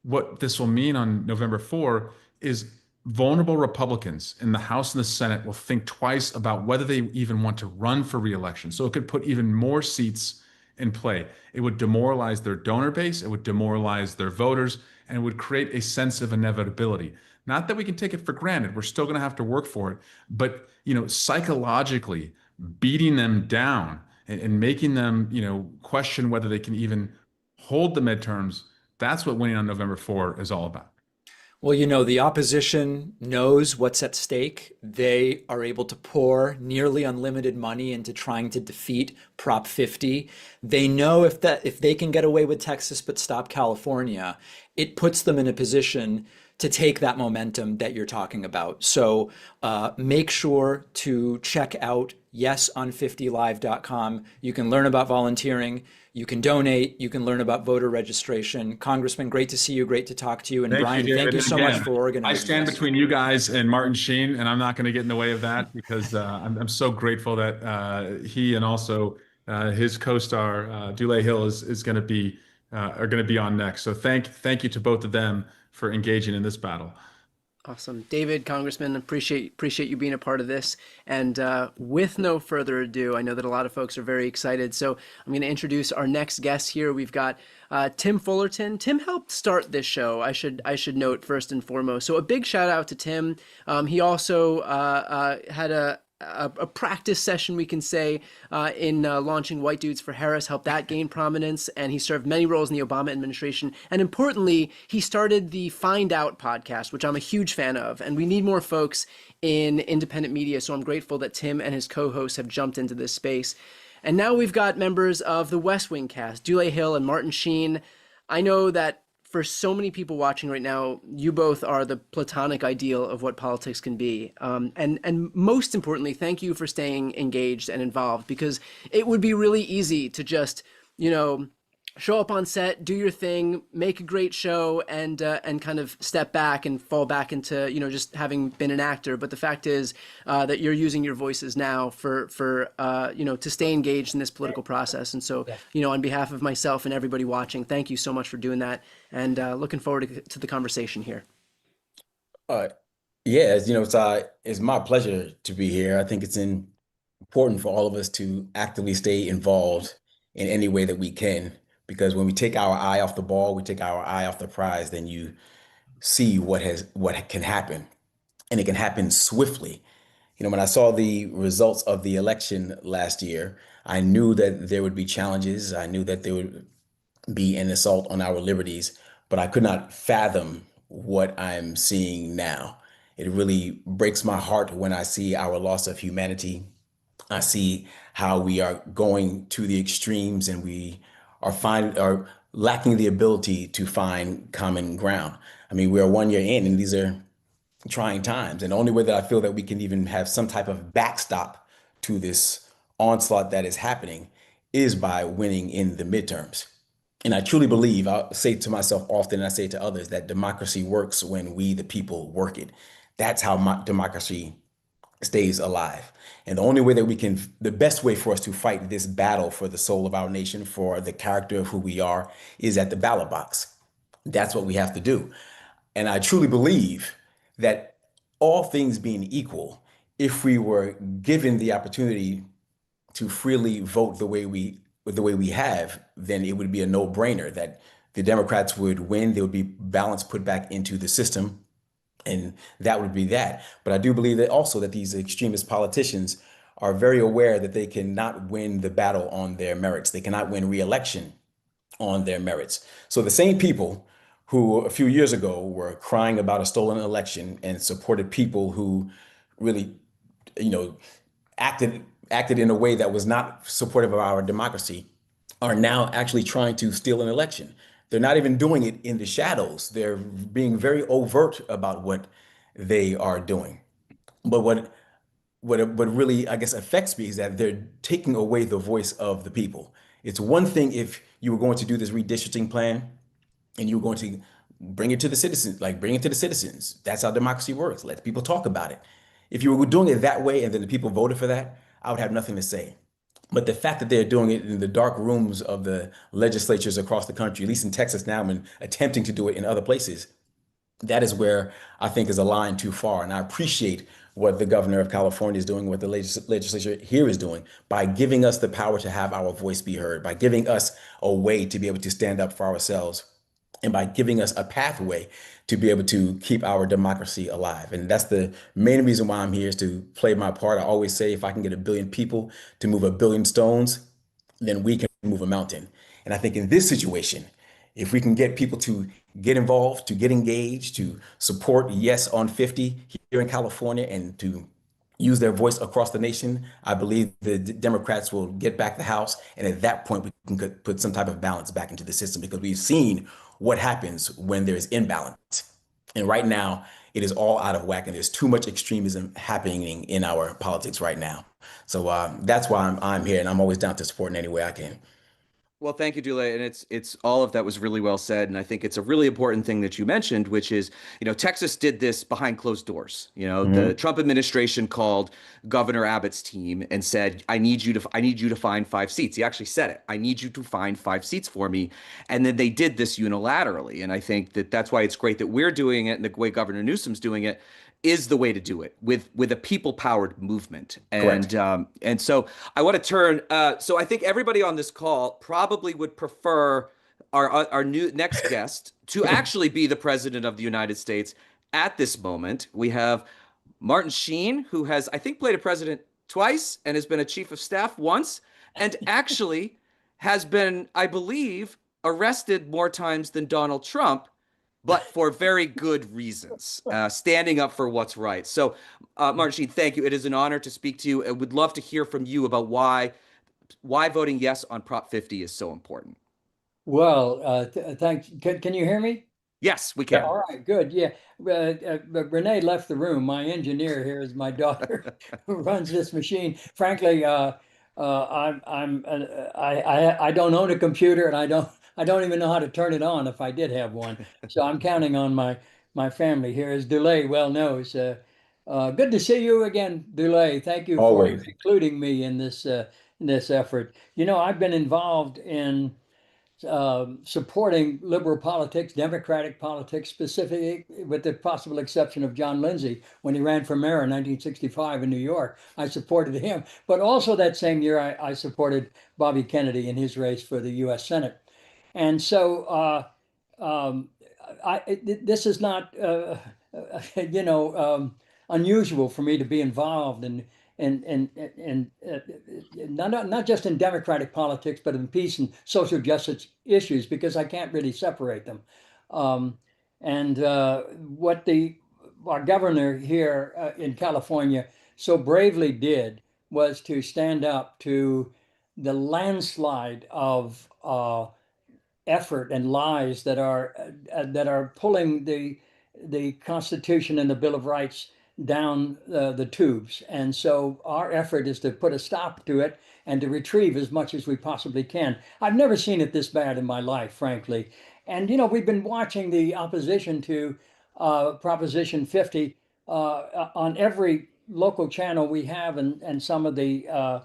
what this will mean on November 4 is vulnerable Republicans in the House and the Senate will think twice about whether they even want to run for re-election. So it could put even more seats in play. It would demoralize their donor base, it would demoralize their voters, and it would create a sense of inevitability. Not that we can take it for granted, we're still going to have to work for it, but psychologically beating them down and making them, question whether they can even hold the midterms, that's what winning on November 4 is all about. Well, the opposition knows what's at stake. They are able to pour nearly unlimited money into trying to defeat Prop 50. They know if they can get away with Texas but stop California, it puts them in a position to take that momentum that you're talking about. So make sure to check out yeson50live.com. You can learn about volunteering. You can donate. You can learn about voter registration. Congressman, great to see you. Great to talk to you. And Brian, thank you so much for organizing. I stand between you guys and Martin Sheen, and I'm not going to get in the way of that because I'm so grateful that he and also his co-star Dule Hill is going to be are going to be on next. So thank you to both of them for engaging in this battle. Awesome. David, Congressman, appreciate you being a part of this. And with no further ado, I know that a lot of folks are very excited. So I'm going to introduce our next guest here. We've got Tim Fullerton. Tim helped start this show, I should note first and foremost. So a big shout out to Tim. He also had a practice session, we can say, in launching White Dudes for Harris, helped that gain prominence, and he served many roles in the Obama administration. And importantly, he started the Find Out podcast, which I'm a huge fan of, and we need more folks in independent media, so I'm grateful that Tim and his co-hosts have jumped into this space. And now we've got members of the West Wing cast, Dule Hill and Martin Sheen. I know that for so many people watching right now, you both are the platonic ideal of what politics can be. And most importantly, thank you for staying engaged and involved, because it would be really easy to just, show up on set, do your thing, make a great show, and kind of step back and fall back into, just having been an actor. But the fact is that you're using your voices now for to stay engaged in this political process. And so, on behalf of myself and everybody watching, thank you so much for doing that. And looking forward to the conversation here. It's my pleasure to be here. I think it's important for all of us to actively stay involved in any way that we can. Because when we take our eye off the ball, we take our eye off the prize, then you see what can happen, and it can happen swiftly. When I saw the results of the election last year, I knew that there would be challenges. I knew that there would be an assault on our liberties, but I could not fathom what I'm seeing now. It really breaks my heart when I see our loss of humanity. I see how we are going to the extremes, and we are lacking the ability to find common ground. I mean, we are 1 year in, and these are trying times. And the only way that I feel that we can even have some type of backstop to this onslaught that is happening is by winning in the midterms. And I truly believe, I'll say to myself often, and I say to others, that democracy works when we, the people, work it. That's how democracy stays alive. And the only way that the best way for us to fight this battle for the soul of our nation, for the character of who we are, is at the ballot box. That's what we have to do. And I truly believe that all things being equal, if we were given the opportunity to freely vote the way we have, then it would be a no-brainer that the Democrats would win. There would be balance put back into the system. And that would be that. But I do believe that also that these extremist politicians are very aware that they cannot win the battle on their merits. They cannot win re-election on their merits. So the same people who a few years ago were crying about a stolen election and supported people who really, acted in a way that was not supportive of our democracy are now actually trying to steal an election. They're not even doing it in the shadows. They're being very overt about what they are doing. But what really, I guess, affects me is that they're taking away the voice of the people. It's one thing if you were going to do this redistricting plan and you were going to bring it to the citizens, That's how democracy works. Let people talk about it. If you were doing it that way and then the people voted for that, I would have nothing to say. But the fact that they're doing it in the dark rooms of the legislatures across the country, at least in Texas now, and attempting to do it in other places, that is where I think is a line too far. And I appreciate what the governor of California is doing, what the legislature here is doing by giving us the power to have our voice be heard, by giving us a way to be able to stand up for ourselves, and by giving us a pathway to be able to keep our democracy alive. And that's the main reason why I'm here, is to play my part. I always say, if I can get 1 billion people to move 1 billion stones, then we can move a mountain. And I think in this situation, if we can get people to get involved, to get engaged, to support Yes on 50 here in California, and to use their voice across the nation, I believe the Democrats will get back the House. And at that point, we can put some type of balance back into the system, because we've seen what happens when there's imbalance. And right now, it is all out of whack, and there's too much extremism happening in our politics right now. So that's why I'm here, and I'm always down to support in any way I can. Well, thank you, Dule. And it's all of that was really well said. And I think it's a really important thing that you mentioned, which is, Texas did this behind closed doors. The Trump administration called Governor Abbott's team and said, I need you to find 5 seats. He actually said it. I need you to find 5 seats for me. And then they did this unilaterally. And I think that that's why it's great that we're doing it, and the way Governor Newsom's doing it is the way to do it, with a people-powered movement. And so I want to turn. So I think everybody on this call probably would prefer our new next guest to actually be the president of the United States at this moment. We have Martin Sheen, who has, I think, played a president twice and has been a chief of staff once, and actually has been, I believe, arrested more times than Donald Trump, but for very good reasons, standing up for what's right. So, Martin Sheen, thank you. It is an honor to speak to you. I would love to hear from you about why voting yes on Prop 50 is so important. Well, thanks. Can you hear me? Yes, we can. All right, good. Yeah, Renee left the room. My engineer here is my daughter, who runs this machine. Frankly, I don't own a computer, and I don't even know how to turn it on if I did have one. So I'm counting on my family here, as Dule well knows. Good to see you again, Dule. Thank you Always. for including me in this effort. I've been involved in supporting liberal politics, democratic politics, specifically with the possible exception of John Lindsay when he ran for mayor in 1965 in New York. I supported him, but also that same year I supported Bobby Kennedy in his race for the U.S. Senate. And so this is not unusual for me to be involved in not just in democratic politics, but in peace and social justice issues, because I can't really separate them. What our governor here in California so bravely did was to stand up to the landslide of effort and lies that are pulling the Constitution and the Bill of Rights down the tubes. And so our effort is to put a stop to it and to retrieve as much as we possibly can. I've never seen it this bad in my life, frankly. And, we've been watching the opposition to Proposition 50 on every local channel we have, and some of the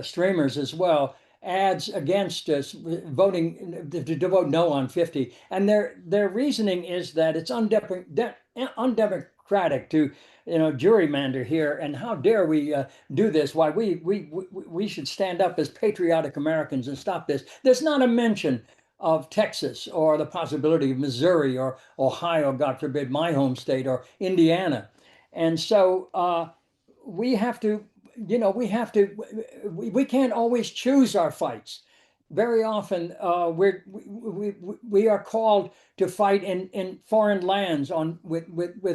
streamers as well, ads against us voting to vote no on 50. And their reasoning is that it's undemocratic to gerrymander here, and how dare we do this? Why we should stand up as patriotic Americans and stop this. There's not a mention of Texas or the possibility of Missouri or Ohio, God forbid, my home state, or Indiana. And so we have to, we can't always choose our fights. Very often we are called to fight in foreign lands with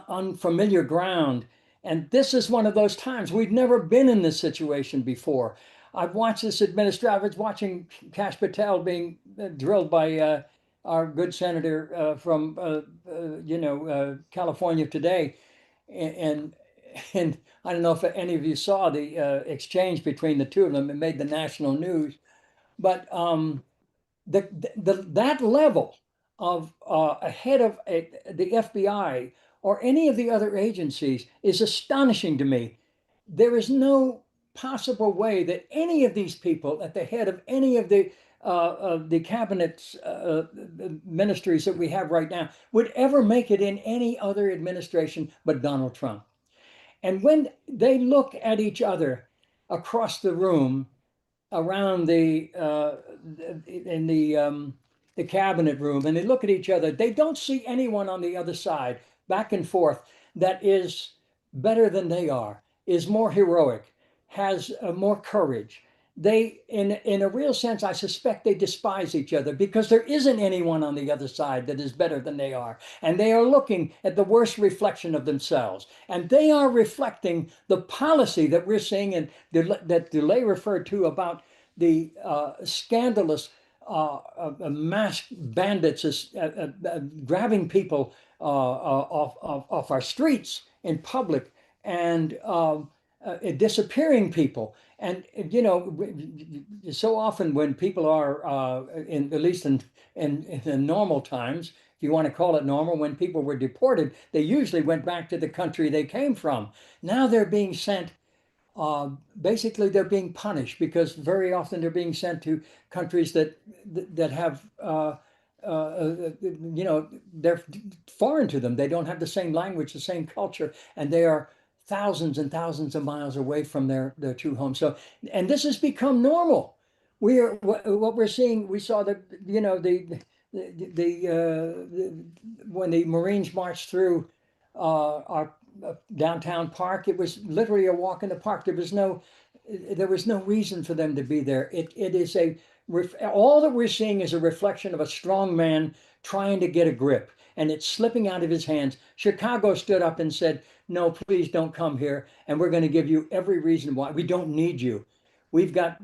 unfamiliar ground, and this is one of those times. We've never been in this situation before. I've watched this administration. I was watching Kash Patel being drilled by our good senator from California today, and I don't know if any of you saw the exchange between the two of them. It made the national news, but that level of ahead of the FBI or any of the other agencies is astonishing to me. there is no possible way that any of these people at the head of any of the cabinet ministries that we have right now would ever make it in any other administration but Donald Trump. And when they look at each other across the room, around in the cabinet room, and they look at each other, they don't see anyone on the other side, back and forth, that is better than they are, is more heroic, has more courage. They, in a real sense, I suspect they despise each other because there isn't anyone on the other side that is better than they are. And they are looking at the worst reflection of themselves. And they are reflecting the policy that we're seeing and that DeLay referred to about the scandalous masked bandits grabbing people off our streets in public and disappearing people. And you know, so often when people are at least in normal times, if you want to call it normal, when people were deported, they usually went back to the country they came from. Now they're being sent. Basically, they're being punished because very often they're being sent to countries that have you know, they're foreign to them. They don't have the same language, the same culture, and they are thousands and thousands of miles away from their true home. So, and this has become normal. We are what we're seeing. We saw that, you know, when the Marines marched through our downtown park, it was literally a walk in the park. There was no reason for them to be there. It is all that we're seeing is a reflection of a strong man trying to get a grip, and it's slipping out of his hands. Chicago stood up and said, no, please don't come here. And we're going to give you every reason why. We don't need you. We've got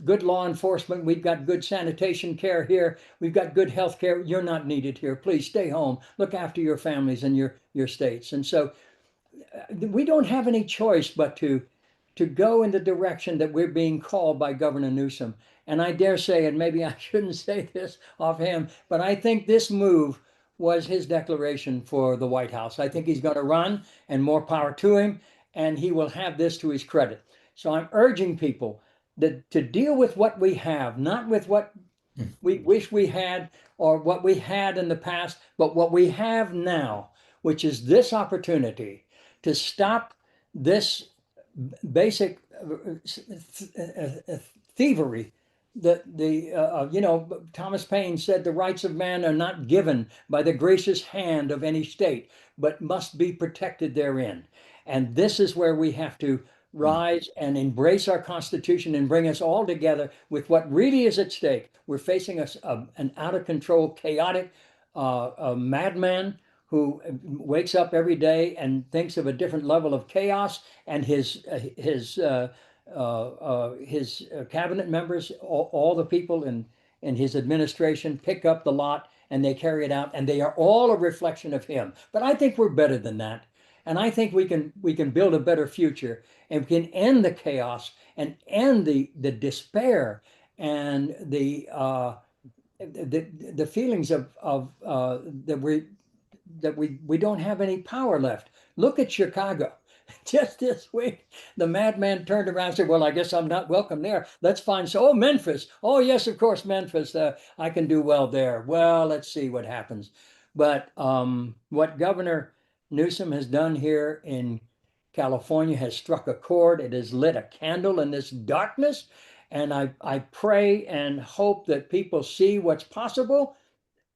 good law enforcement. We've got good sanitation care here. We've got good health care. You're not needed here. Please stay home. Look after your families and your states. And so we don't have any choice but to go in the direction that we're being called by Governor Newsom. And I dare say, and maybe I shouldn't say this offhand, but I think this move was his declaration for the White House. I think he's going to run, and more power to him, and he will have this to his credit. So I'm urging people that to deal with what we have, not with what we wish we had or what we had in the past, but what we have now, which is this opportunity to stop this basic thievery. You know, Thomas Paine said the rights of man are not given by the gracious hand of any state, but must be protected therein. And this is where we have to rise and embrace our Constitution and bring us all together with what really is at stake. We're facing an out of control, chaotic madman who wakes up every day and thinks of a different level of chaos, and his cabinet members, all the people in his administration pick up the lot and they carry it out, and they are all a reflection of him. But I think we're better than that. And I think we can build a better future, and we can end the chaos and end the despair and the feelings of that we don't have any power left. Look at Chicago. Just this week, the madman turned around and said, well, I guess I'm not welcome there. Let's find, oh, Memphis. Oh, yes, of course, Memphis. I can do well there. Well, let's see what happens. But what Governor Newsom has done here in California has struck a chord. It has lit a candle in this darkness. And I pray and hope that people see what's possible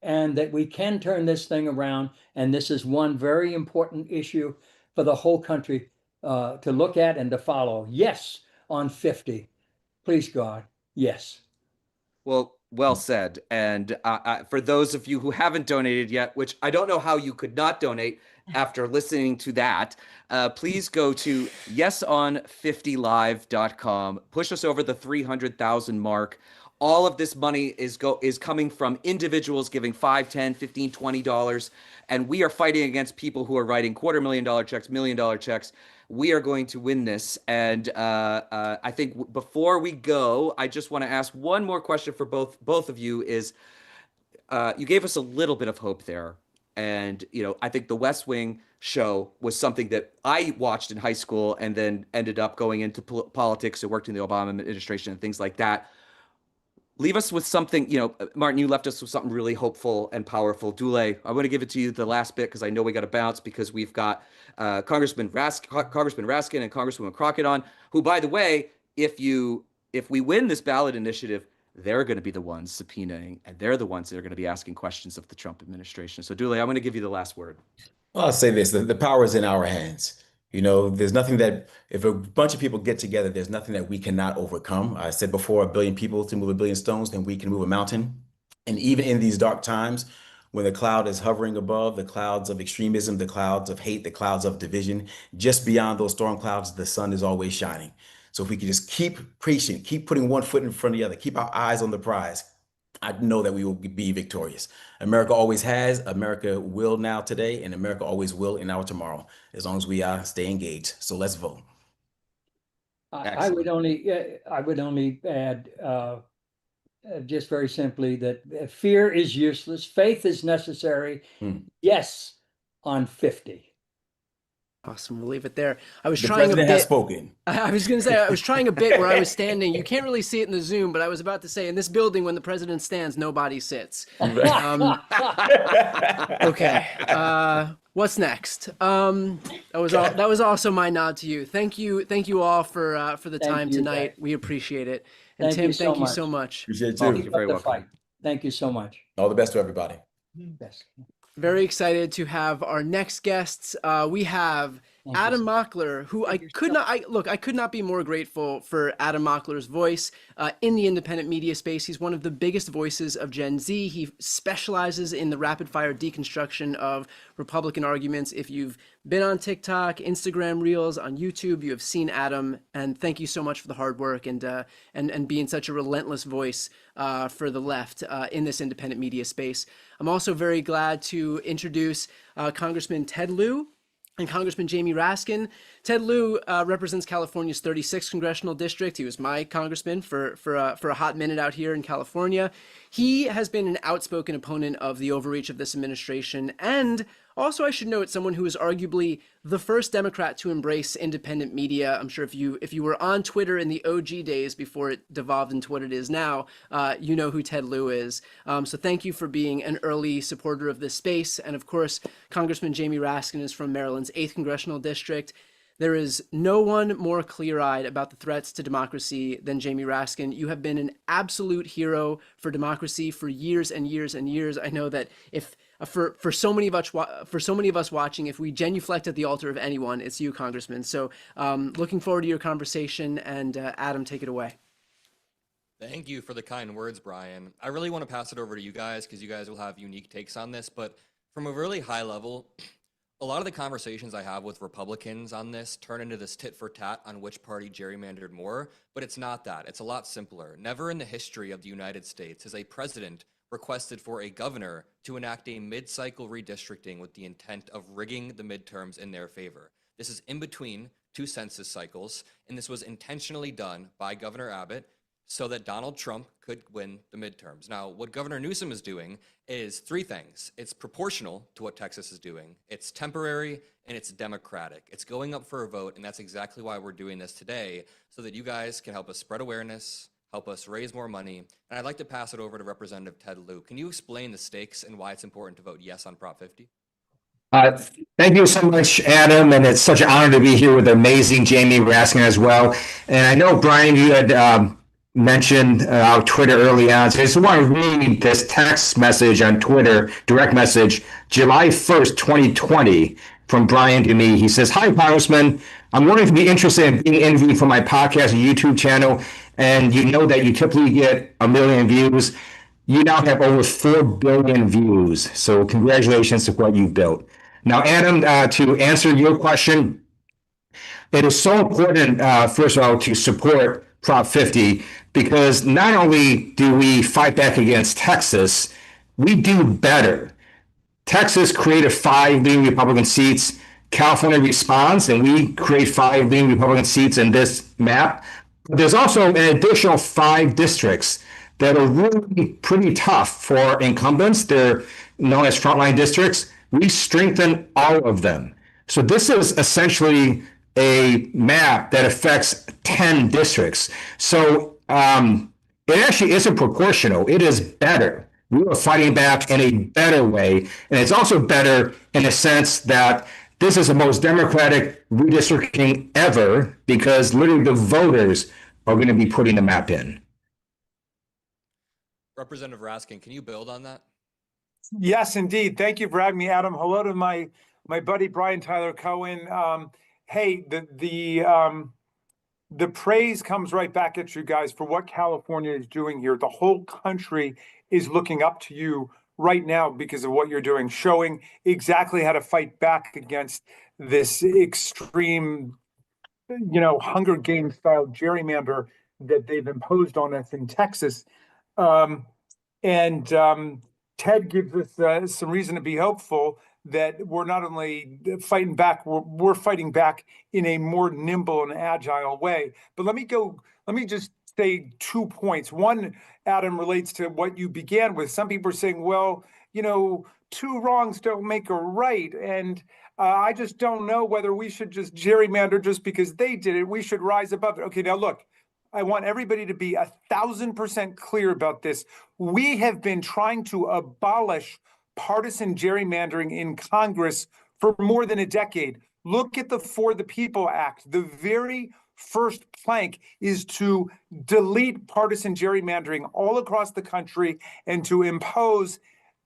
and that we can turn this thing around. And this is one very important issue for the whole country to look at and to follow. Yes, on 50. Please, God, yes. Well said. And for those of you who haven't donated yet, which I don't know how you could not donate after listening to that, please go to yeson50live.com. Push us over the 300,000 mark. All of this money is coming from individuals giving $5, $10, $15, $20, and we are fighting against people who are writing $250,000 checks, $1 million checks. We are going to win this, and I think before we go, I just want to ask one more question for both of you. Is you gave us a little bit of hope there, And, I think the West Wing show was something that I watched in high school and then ended up going into politics and worked in the Obama administration and things like that. Leave us with something, Martin, you left us with something really hopeful and powerful. Dule, I want to give it to you the last bit because I know we got to bounce because we've got Congressman Raskin and Congresswoman Crockett on, who, by the way, if we win this ballot initiative, they're going to be the ones subpoenaing, and they're the ones that are going to be asking questions of the Trump administration. So, Dule, I'm going to give you the last word. Well, I'll say this, the power is in our hands. There's nothing that, if a bunch of people get together, there's nothing that we cannot overcome. I said before, 1 billion people to move 1 billion stones, then we can move a mountain. And even in these dark times, when the cloud is hovering above, the clouds of extremism, the clouds of hate, the clouds of division, just beyond those storm clouds, the sun is always shining. So if we can just keep preaching, keep putting one foot in front of the other, keep our eyes on the prize, I know that we will be victorious. America always has, America will now today, and America always will in our tomorrow, as long as we stay engaged. So let's vote. I would only add just very simply that fear is useless. Faith is necessary. Yes, on 50. Awesome. We'll leave it there. I was The trying a president bit. has spoken. I was going to say, I was trying a bit where I was standing. You can't really see it in the Zoom, but I was about to say, in this building, when the president stands, nobody sits. Okay. What's next? That was also my nod to you. Thank you all for the time tonight. We appreciate it. And Tim, thank you so much. Appreciate it too. You're very welcome. Thank you so much. All the best to everybody. Best. Very excited to have our next guests. We have Adam Mockler, who I could not be more grateful for Adam Mockler's voice in the independent media space. He's one of the biggest voices of Gen Z. He specializes in the rapid fire deconstruction of Republican arguments. If you've been on TikTok, Instagram Reels, on YouTube, you have seen Adam. And thank you so much for the hard work and being such a relentless voice for the left in this independent media space. I'm also very glad to introduce Congressman Ted Lieu and Congressman Jamie Raskin. Ted Lieu represents California's 36th congressional district. He was my congressman for a hot minute out here in California. He has been an outspoken opponent of the overreach of this administration, and also, I should note, someone who is arguably the first Democrat to embrace independent media. I'm sure if you were on Twitter in the OG days before it devolved into what it is now, you know who Ted Lieu is. So thank you for being an early supporter of this space. And of course, Congressman Jamie Raskin is from Maryland's 8th congressional district. There is no one more clear-eyed about the threats to democracy than Jamie Raskin. You have been an absolute hero for democracy for years and years and years. I know that if for so many of us watching, if we genuflect at the altar of anyone, it's you, Congressman. So looking forward to your conversation, and Adam, take it away. Thank you for the kind words, Brian. I really want to pass it over to you guys because you guys will have unique takes on this, but from a really high level, a lot of the conversations I have with Republicans on this turn into this tit for tat on which party gerrymandered more, but it's not that. It's a lot simpler. Never in the history of the United States has a president requested for a governor to enact a mid-cycle redistricting with the intent of rigging the midterms in their favor. This is in between two census cycles, and this was intentionally done by Governor Abbott so that Donald Trump could win the midterms. Now, what Governor Newsom is doing is three things. It's proportional to what Texas is doing, it's temporary, and it's democratic. It's going up for a vote, and that's exactly why we're doing this today, so that you guys can help us spread awareness, help us raise more money. And I'd like to pass it over to Representative Ted Lieu. Can you explain the stakes and why it's important to vote yes on Prop 50? Thank you so much, Adam, and it's such an honor to be here with the amazing Jamie Raskin as well. And I know, Brian, you had mentioned our Twitter early on, so I just want to read this text message on Twitter, direct message, July 1st, 2020, from Brian to me. He says, "Hi, Congressman. I'm wondering if you'd be interested in being interviewed for my podcast and YouTube channel, and you know that you typically get 1 million views. You now have over 4 billion views, so congratulations to what you've built." Now, Adam, to answer your question, it is so important, first of all, to support Prop 50, because not only do we fight back against Texas, we do better. Texas created 5 leading Republican seats. California responds, and we create 5 leading Republican seats in this map. But there's also an additional 5 districts that are really pretty tough for incumbents. They're known as frontline districts. we strengthen all of them. So this is essentially a map that affects 10 districts. So it actually isn't proportional. It is better. We are fighting back in a better way. And it's also better in the sense that this is the most democratic redistricting ever, because literally the voters are going to be putting the map in. Representative Raskin, can you build on that? Yes, indeed. Thank you for having me, Adam. Hello to my buddy Brian Tyler Cohen. Hey, the praise comes right back at you guys for what California is doing here. The whole country is looking up to you right now because of what you're doing, showing exactly how to fight back against this extreme, Hunger Games style gerrymander that they've imposed on us in Texas. Ted gives us some reason to be hopeful that we're not only fighting back, we're fighting back in a more nimble and agile way. But let me just say 2 points. One, Adam, relates to what you began with. Some people are saying, well, two wrongs don't make a right. And I just don't know whether we should just gerrymander just because they did it. We should rise above it. Okay, now look, I want everybody to be 1,000% clear about this. We have been trying to abolish partisan gerrymandering in Congress for more than a decade. Look at the For the People Act. The very first plank is to delete partisan gerrymandering all across the country and to impose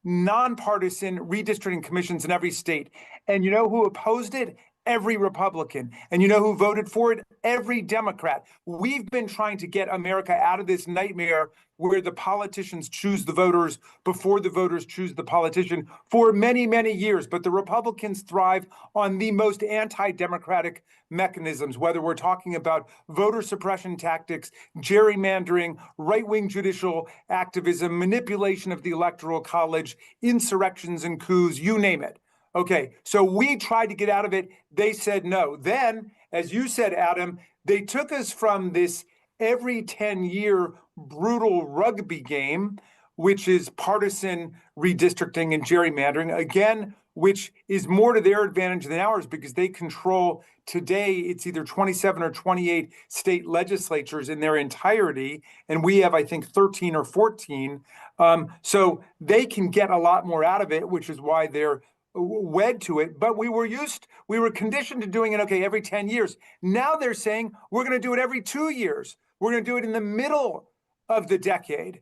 nonpartisan redistricting commissions in every state. And you know who opposed it? Every Republican. And you know who voted for it? Every Democrat. We've been trying to get America out of this nightmare where the politicians choose the voters before the voters choose the politician for many, many years. But the Republicans thrive on the most anti-democratic mechanisms, whether we're talking about voter suppression tactics, gerrymandering, right-wing judicial activism, manipulation of the Electoral College, insurrections and coups, you name it. Okay, so we tried to get out of it. They said no. Then, as you said, Adam, they took us from this every 10-year brutal rugby game, which is partisan redistricting and gerrymandering, again, which is more to their advantage than ours because they control today, it's either 27 or 28 state legislatures in their entirety, and we have, I think, 13 or 14. So they can get a lot more out of it, which is why they're wed to it, but we were conditioned to doing it, okay, every 10 years. Now they're saying we're going to do it every 2 years. We're going to do it in the middle of the decade,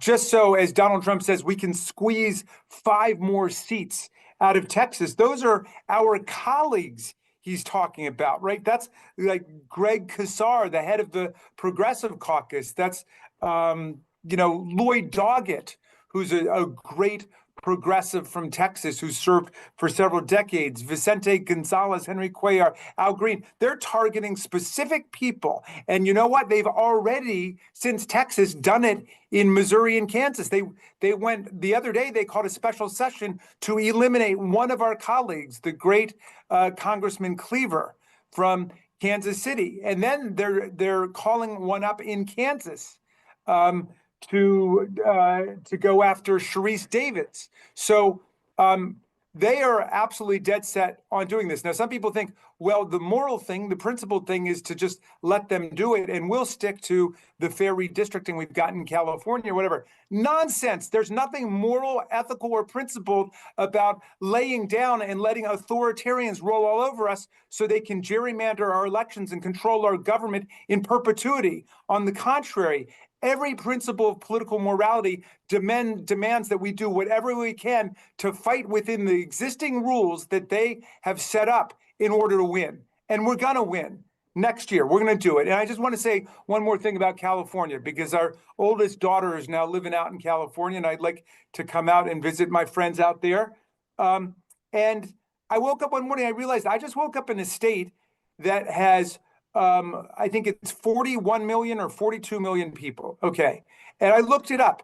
just so, as Donald Trump says, we can squeeze 5 more seats out of Texas. Those are our colleagues he's talking about, right? That's like Greg Casar, the head of the Progressive Caucus. That's, Lloyd Doggett, who's a great progressive from Texas who served for several decades, Vicente Gonzalez, Henry Cuellar, Al Green. They're targeting specific people. And you know what? They've already, since Texas, done it in Missouri and Kansas. They went, the other day, they called a special session to eliminate one of our colleagues, the great Congressman Cleaver from Kansas City. And then they're calling one up in Kansas. To go after Sharice Davids. So they are absolutely dead set on doing this. Now, some people think, well, the moral thing, the principled thing is to just let them do it, and we'll stick to the fair redistricting we've got in California or whatever. Nonsense. There's nothing moral, ethical, or principled about laying down and letting authoritarians roll all over us so they can gerrymander our elections and control our government in perpetuity. On the contrary, every principle of political morality demands that we do whatever we can to fight within the existing rules that they have set up in order to win. And we're going to win next year. We're going to do it. And I just want to say one more thing about California, because our oldest daughter is now living out in California, and I'd like to come out and visit my friends out there. And I woke up one morning, I realized I just woke up in a state that has I think it's 41 million or 42 million people. Okay. And I looked it up.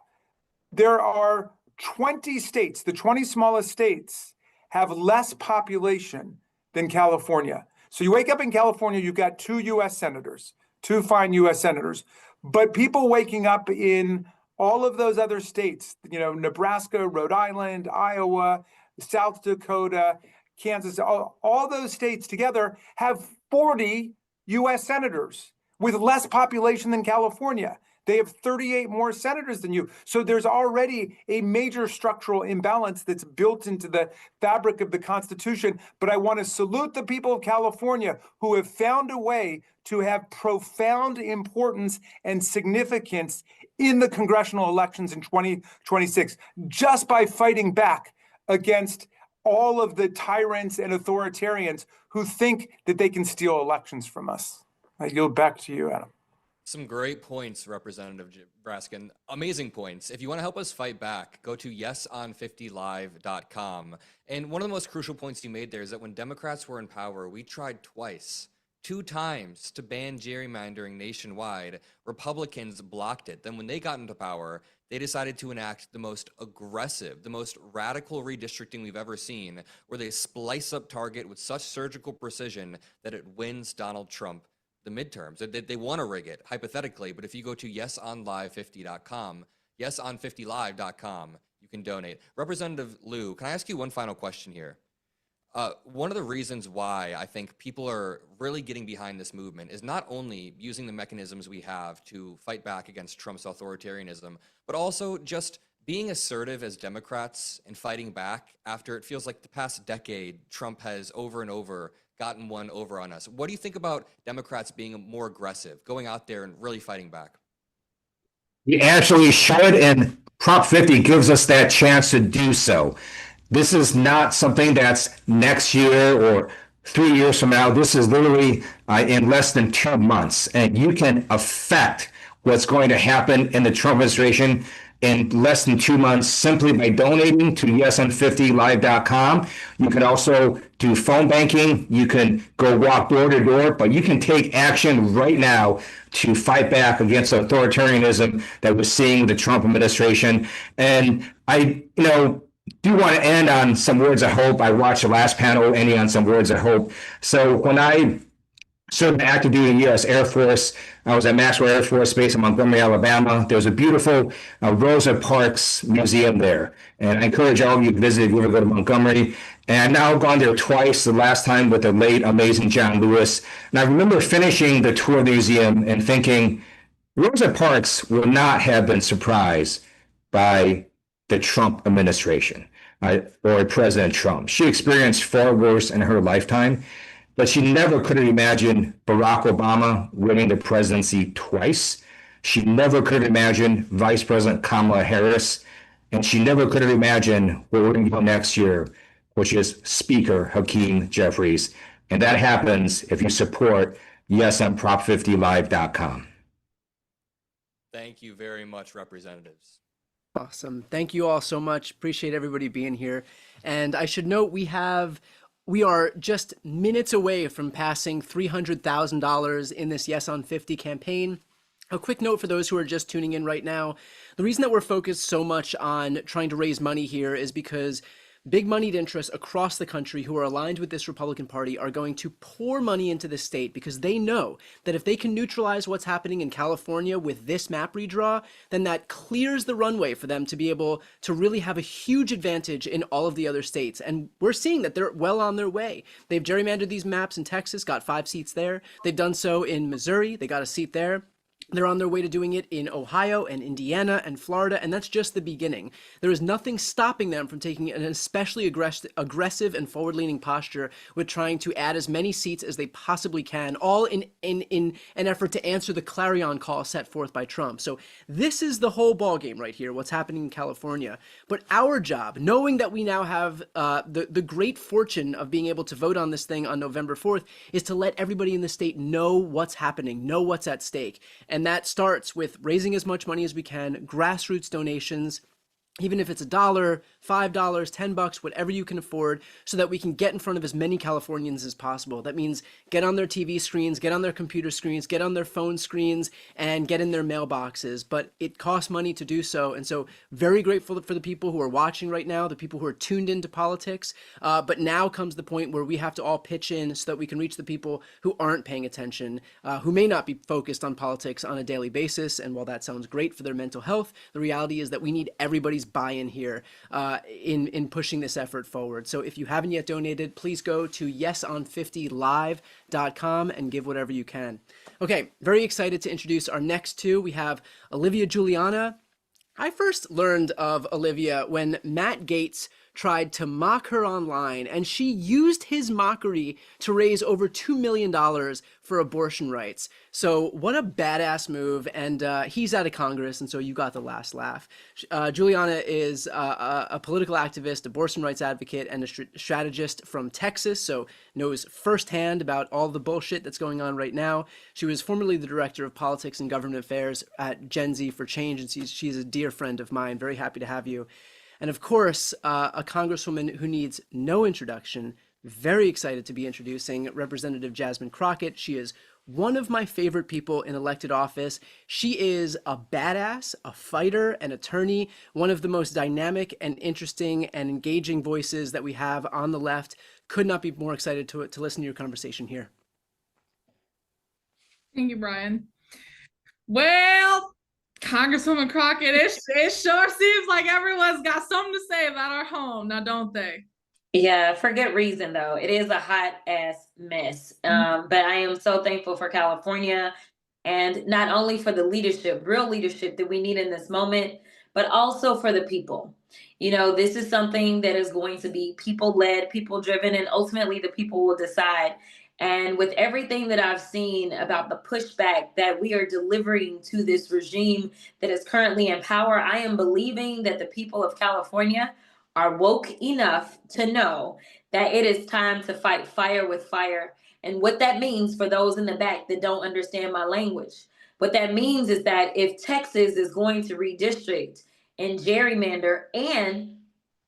There are 20 states, the 20 smallest states have less population than California. So you wake up in California, you've got 2 U.S. senators, 2 fine U.S. senators, but people waking up in all of those other states, Nebraska, Rhode Island, Iowa, South Dakota, Kansas, all those states together have 40 US senators with less population than California. They have 38 more senators than you. So there's already a major structural imbalance that's built into the fabric of the Constitution. But I want to salute the people of California who have found a way to have profound importance and significance in the congressional elections in 2026, just by fighting back against all of the tyrants and authoritarians who think that they can steal elections from us. I yield back to you, Adam. Some great points, Representative Braskin. Amazing points. If you want to help us fight back, go to yeson50live.com. And one of the most crucial points you made there is that when Democrats were in power, we tried two times to ban gerrymandering nationwide. Republicans blocked it. Then when they got into power, they decided to enact the most aggressive, the most radical redistricting we've ever seen, where they splice up Target with such surgical precision that it wins Donald Trump the midterms. They want to rig it, hypothetically, but if you go to yesonlive50.com, yeson50live.com, you can donate. Representative Liu, can I ask you one final question here? One of the reasons why I think people are really getting behind this movement is not only using the mechanisms we have to fight back against Trump's authoritarianism, but also just being assertive as Democrats and fighting back after it feels like the past decade, Trump has over and over gotten one over on us. What do you think about Democrats being more aggressive, going out there and really fighting back? We actually should, and Prop 50 gives us that chance to do so. This is not something that's next year or 3 years from now. This is literally in less than 2 months, and you can affect what's going to happen in the Trump administration in less than 2 months simply by donating to yesn50live.com. You can also do phone banking. You can go walk door to door, but you can take action right now to fight back against authoritarianism that we're seeing with the Trump administration. And I, do want to end on some words of hope. I watched the last panel ending on some words of hope. So when I served active duty in the U.S. Air Force, I was at Maxwell Air Force Base in Montgomery, Alabama. There's a beautiful Rosa Parks museum there. And I encourage all of you to visit if you ever go to Montgomery. And I've now gone there twice, the last time with the late, amazing John Lewis. And I remember finishing the tour of the museum and thinking, Rosa Parks will not have been surprised by the Trump administration or President Trump. She experienced far worse in her lifetime, but she never could have imagined Barack Obama winning the presidency twice. She never could have imagined Vice President Kamala Harris, and she never could have imagined where we're going to go next year, which is Speaker Hakeem Jeffries. And that happens if you support yesnprop50live.com. Thank you very much, representatives. Awesome. Thank you all so much. Appreciate everybody being here. And I should note we are just minutes away from passing $300,000 in this Yes on 50 campaign. A quick note for those who are just tuning in right now. The reason that we're focused so much on trying to raise money here is because big moneyed interests across the country who are aligned with this Republican Party are going to pour money into the state because they know that if they can neutralize what's happening in California with this map redraw, then that clears the runway for them to be able to really have a huge advantage in all of the other states. And we're seeing that they're well on their way. They've gerrymandered these maps in Texas, got 5 seats there. They've done so in Missouri. They got a seat there. They're on their way to doing it in Ohio and Indiana and Florida, and that's just the beginning. There is nothing stopping them from taking an especially aggressive and forward-leaning posture with trying to add as many seats as they possibly can, all in an effort to answer the clarion call set forth by Trump. So this is the whole ballgame right here, what's happening in California. But our job, knowing that we now have the great fortune of being able to vote on this thing on November 4th, is to let everybody in the state know what's happening, know what's at stake. And that starts with raising as much money as we can, grassroots donations, even if it's $1, $5, $10, whatever you can afford, so that we can get in front of as many Californians as possible. That means get on their TV screens, get on their computer screens, get on their phone screens, and get in their mailboxes. But it costs money to do so. And so very grateful for the people who are watching right now, the people who are tuned into politics. But now comes the point where we have to all pitch in so that we can reach the people who aren't paying attention, who may not be focused on politics on a daily basis. And while that sounds great for their mental health, the reality is that we need everybody's buy-in here. in pushing this effort forward. So if you haven't yet donated, please go to yeson50live.com and give whatever you can. Okay, very excited to introduce our next two. We have Olivia Juliana. I first learned of Olivia when Matt Gaetz tried to mock her online, and she used his mockery to raise over $2 million for abortion rights. So what a badass move, and he's out of Congress, and so you got the last laugh. Juliana is a political activist, abortion rights advocate, and a strategist from Texas, so knows firsthand about all the bullshit that's going on right now. She was formerly the director of politics and government affairs at Gen Z for Change, and she's a dear friend of mine. Very happy to have you. And of course, a congresswoman who needs no introduction. Very excited to be introducing Representative Jasmine Crockett. She is one of my favorite people in elected office. She is a badass, a fighter, an attorney, one of the most dynamic and interesting and engaging voices that we have on the left. Could not be more excited to listen to your conversation here. Thank you, Brian. Well, Congresswoman Crockett, it sure seems like everyone's got something to say about our home, now don't they? Yeah, for good reason, though. It is a hot ass mess. But I am so thankful for California, and not only for the leadership, real leadership that we need in this moment, but also for the people. You know, this is something that is going to be people-led, people-driven, and ultimately the people will decide. And with everything that I've seen about the pushback that we are delivering to this regime that is currently in power, I am believing that the people of California are woke enough to know that it is time to fight fire with fire. And what that means for those in the back that don't understand my language, what that means is that if Texas is going to redistrict and gerrymander and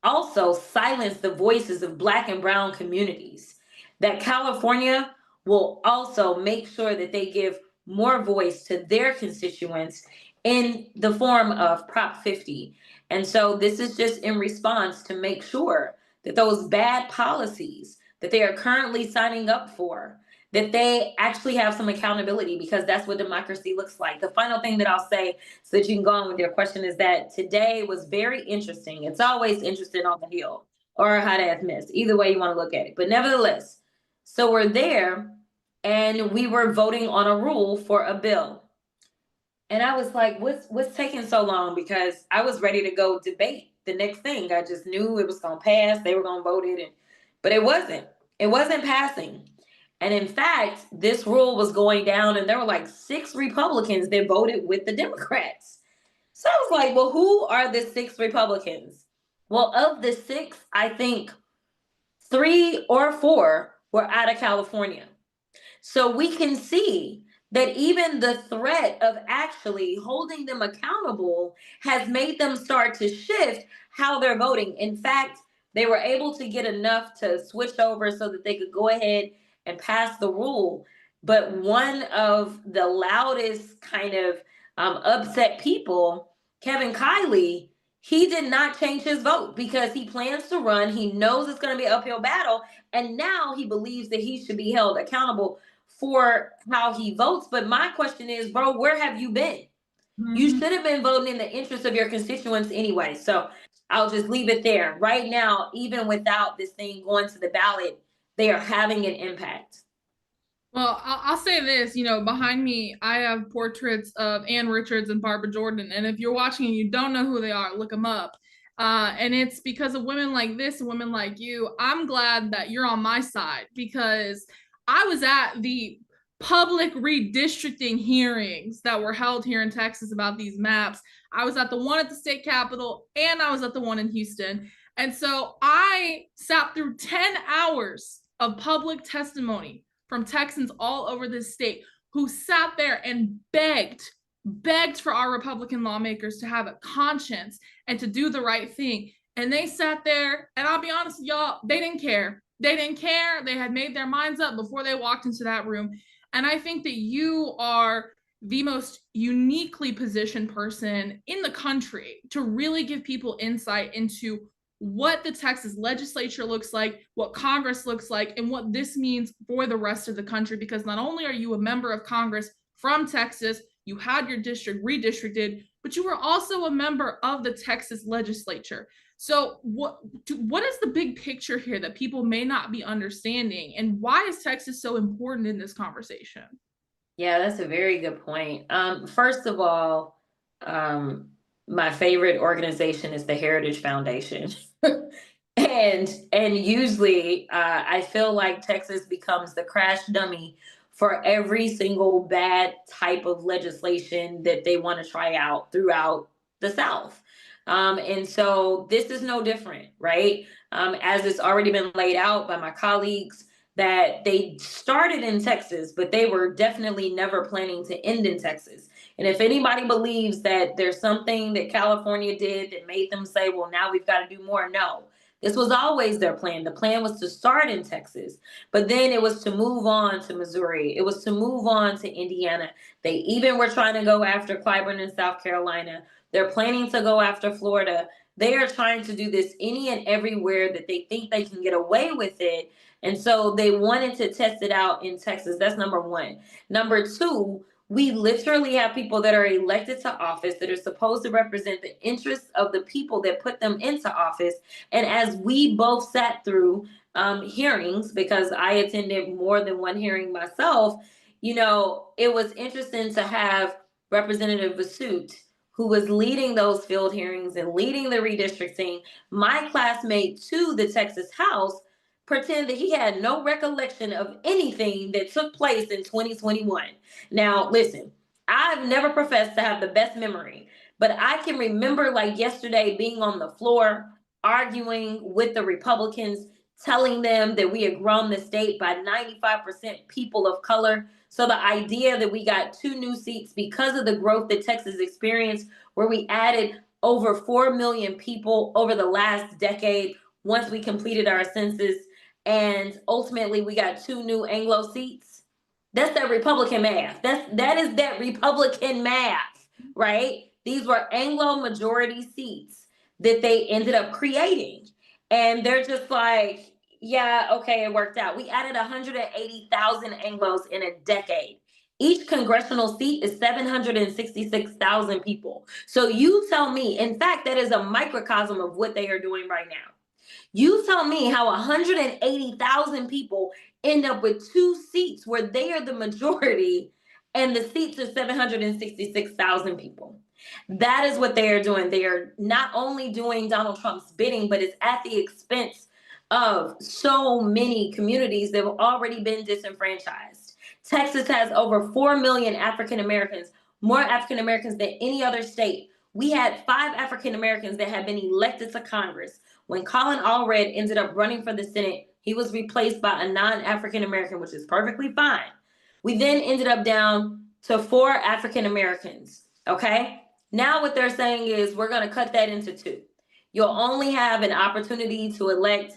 also silence the voices of Black and brown communities, that California will also make sure that they give more voice to their constituents in the form of Prop 50. And so this is just in response to make sure that those bad policies that they are currently signing up for, that they actually have some accountability, because that's what democracy looks like. The final thing that I'll say, so that you can go on with your question, is that today was very interesting. It's always interesting on the Hill or a hot ass mess, either way you want to look at it. But nevertheless, so we're there and we were voting on a rule for a bill. And I was like, what's taking so long? Because I was ready to go debate the next thing. I just knew it was going to pass. They were going to vote it. But it wasn't. It wasn't passing. And in fact, this rule was going down and there were like 6 Republicans that voted with the Democrats. So I was like, well, who are the 6 Republicans? Well, of the 6, I think 3 or 4 were out of California. So we can see that even the threat of actually holding them accountable has made them start to shift how they're voting. In fact, they were able to get enough to switch over so that they could go ahead and pass the rule. But one of the loudest kind of upset people, Kevin Kiley, he did not change his vote because he plans to run. He knows it's going to be an uphill battle. And now he believes that he should be held accountable for how he votes. But my question is, bro, where have you been? You should have been voting in the interest of your constituents anyway. So I'll just leave it there. Right now, even without this thing going to the ballot, they are having an impact. Well, I'll say this, you know, behind me, I have portraits of Ann Richards and Barbara Jordan. And if you're watching and you don't know who they are, look them up. And it's because of women like this and women like you. I'm glad that you're on my side, because I was at the public redistricting hearings that were held here in Texas about these maps. I was at the one at the state capitol and I was at the one in Houston. And so I sat through 10 hours of public testimony from Texans all over this state who sat there and begged for our Republican lawmakers to have a conscience and to do the right thing. And they sat there, and I'll be honest with y'all, they didn't care. They didn't care. They had made their minds up before they walked into that room. And I think that you are the most uniquely positioned person in the country to really give people insight into what the Texas legislature looks like, what Congress looks like, and what this means for the rest of the country. Because not only are you a member of Congress from Texas, you had your district redistricted, but you were also a member of the Texas legislature. So what is the big picture here that people may not be understanding, and why is Texas so important in this conversation? Yeah, that's a very good point. First of all, my favorite organization is the Heritage Foundation. And usually I feel like Texas becomes the crash dummy for every single bad type of legislation that they want to try out throughout the South. And so this is no different, right? As it's already been laid out by my colleagues, that they started in Texas, but they were definitely never planning to end in Texas. And if anybody believes that there's something that California did that made them say, well, now we've got to do more, no. This was always their plan. The plan was to start in Texas, but then it was to move on to Missouri. It was to move on to Indiana. They even were trying to go after Clyburn in South Carolina. They're planning to go after Florida. They are trying to do this any and everywhere that they think they can get away with it. And so they wanted to test it out in Texas. That's number one. Number two, we literally have people that are elected to office that are supposed to represent the interests of the people that put them into office. And as we both sat through hearings, because I attended more than one hearing myself, you know, it was interesting to have Representative Vasut, who was leading those field hearings and leading the redistricting, my classmate to the Texas House, pretend that he had no recollection of anything that took place in 2021. Now, listen, I've never professed to have the best memory, but I can remember like yesterday being on the floor, arguing with the Republicans, telling them that we had grown the state by 95% people of color. So the idea that we got 2 new seats because of the growth that Texas experienced, where we added over 4 million people over the last decade once we completed our census, and ultimately we got 2 new Anglo seats. That's that Republican math. That is that Republican math, right? These were Anglo majority seats that they ended up creating. And they're just like, yeah, okay, it worked out. We added 180,000 Anglos in a decade. Each congressional seat is 766,000 people. So you tell me, in fact, that is a microcosm of what they are doing right now. You tell me how 180,000 people end up with 2 seats where they are the majority and the seats are 766,000 people. That is what they are doing. They are not only doing Donald Trump's bidding, but it's at the expense of so many communities that have already been disenfranchised. Texas has over 4 million African Americans, more African Americans than any other state. We had 5 African Americans that had been elected to Congress. When Colin Allred ended up running for the Senate, he was replaced by a non-African American, which is perfectly fine. We then ended up down to 4 African Americans, okay? Now what they're saying is we're gonna cut that into 2. You'll only have an opportunity to elect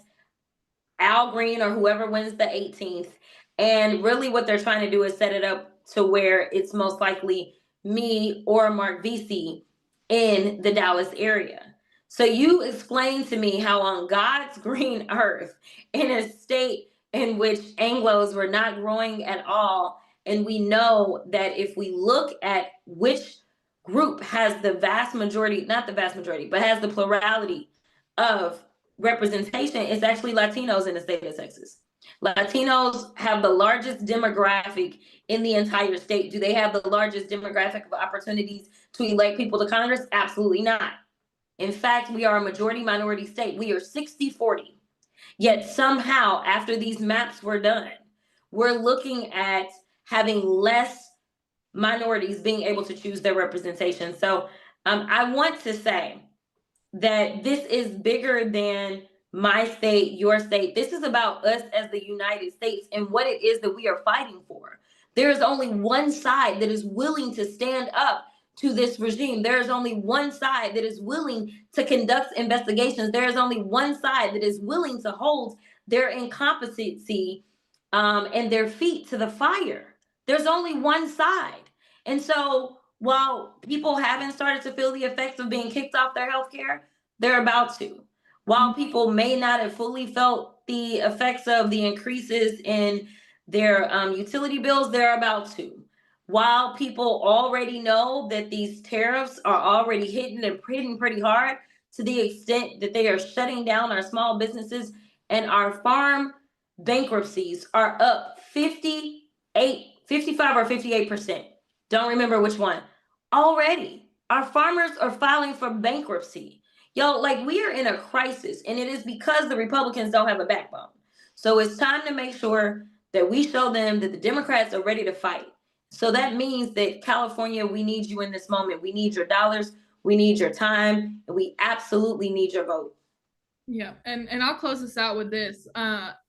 Al Green or whoever wins the 18th. And really what they're trying to do is set it up to where it's most likely me or Mark Vesey in the Dallas area. So you explain to me how on God's green earth, in a state in which Anglos were not growing at all, and we know that if we look at which group has the vast majority, not the vast majority, but has the plurality of representation, it's actually Latinos in the state of Texas. Latinos have the largest demographic in the entire state. Do they have the largest demographic of opportunities to elect people to Congress? Absolutely not. In fact, we are a majority minority state. We are 60-40. Yet somehow, after these maps were done, we're looking at having less minorities being able to choose their representation. So I want to say that this is bigger than my state, your state. This is about us as the United States and what it is that we are fighting for. There is only one side that is willing to stand up to this regime. There is only one side that is willing to conduct investigations. There is only one side that is willing to hold their incompetency and their feet to the fire. There's only one side. And so while people haven't started to feel the effects of being kicked off their health care, they're about to. While people may not have fully felt the effects of the increases in their utility bills, they're about to. While people already know that these tariffs are already hitting pretty hard, to the extent that they are shutting down our small businesses, and our farm bankruptcies are up 55 or 58%. Don't remember which one. Already, our farmers are filing for bankruptcy. Yo, like, we are in a crisis, and it is because the Republicans don't have a backbone. So it's time to make sure that we show them that the Democrats are ready to fight. So that means that California, we need you in this moment. We need your dollars, we need your time, and we absolutely need your vote. Yeah, and I'll close this out with this.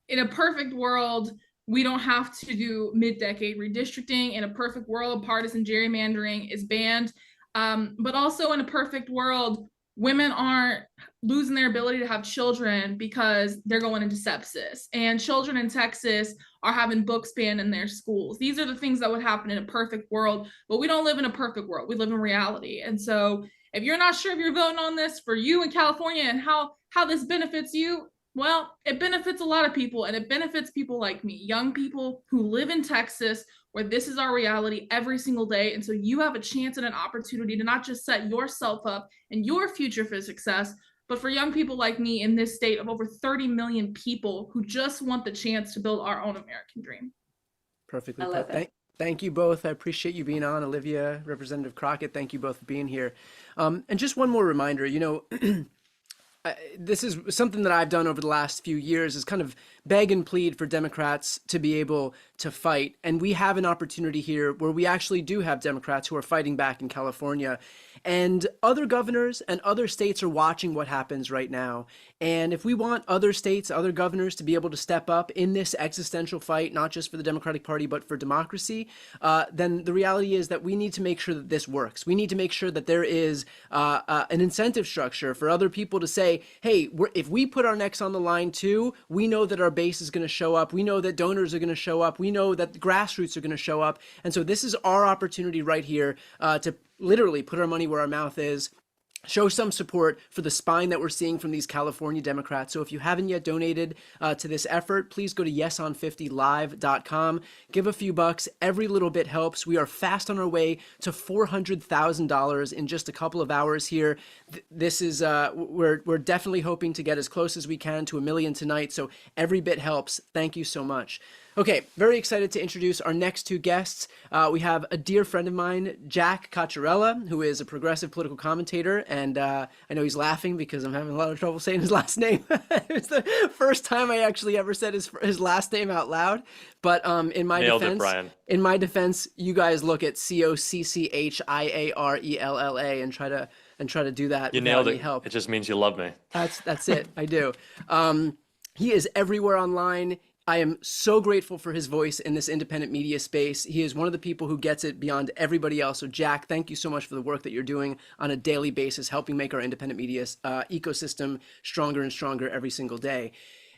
In a perfect world, we don't have to do mid-decade redistricting. In a perfect world, partisan gerrymandering is banned. But also in a perfect world, women aren't losing their ability to have children because they're going into sepsis. And children in Texas are having books banned in their schools. These are the things that would happen in a perfect world, but we don't live in a perfect world. We live in reality. And so if you're not sure if you're voting on this for you in California and how this benefits you, well, it benefits a lot of people, and it benefits people like me, young people who live in Texas, where this is our reality every single day. And so you have a chance and an opportunity to not just set yourself up and your future for success, but for young people like me in this state of over 30 million people who just want the chance to build our own American dream. Perfectly put. Thank you both. I appreciate you being on. Olivia, Representative Crockett, thank you both for being here. And just one more reminder, this is something that I've done over the last few years, is kind of beg and plead for Democrats to be able to fight. And we have an opportunity here where we actually do have Democrats who are fighting back in California. And other governors and other states are watching what happens right now. And if we want other states, other governors to be able to step up in this existential fight, not just for the Democratic Party, but for democracy, then the reality is that we need to make sure that this works. We need to make sure that there is an incentive structure for other people to say, hey, if we put our necks on the line too, we know that our base is going to show up. We know that donors are going to show up. We know that the grassroots are going to show up. And so this is our opportunity right here to literally put our money where our mouth is, show some support for the spine that we're seeing from these California Democrats. So if you haven't yet donated to this effort, please go to yeson50live.com. Give a few bucks. Every little bit helps. We are fast on our way to $400,000 in just a couple of hours here. This is we're definitely hoping to get as close as we can to $1 million tonight. So every bit helps. Thank you so much. Okay, very excited to introduce our next two guests. We have a dear friend of mine, Jack Cocciarella, who is a progressive political commentator, and I know he's laughing because I'm having a lot of trouble saying his last name. It's the first time I actually ever said his last name out loud. But in my Nailed defense, it, Brian. In my defense, you guys look at Cocchiarella and try to do that. You without nailed any it. help. It just means you love me. That's it. I do. He is everywhere online. I am so grateful for his voice in this independent media space. He is one of the people who gets it beyond everybody else. So Jack, thank you so much for the work that you're doing on a daily basis, helping make our independent media ecosystem stronger and stronger every single day.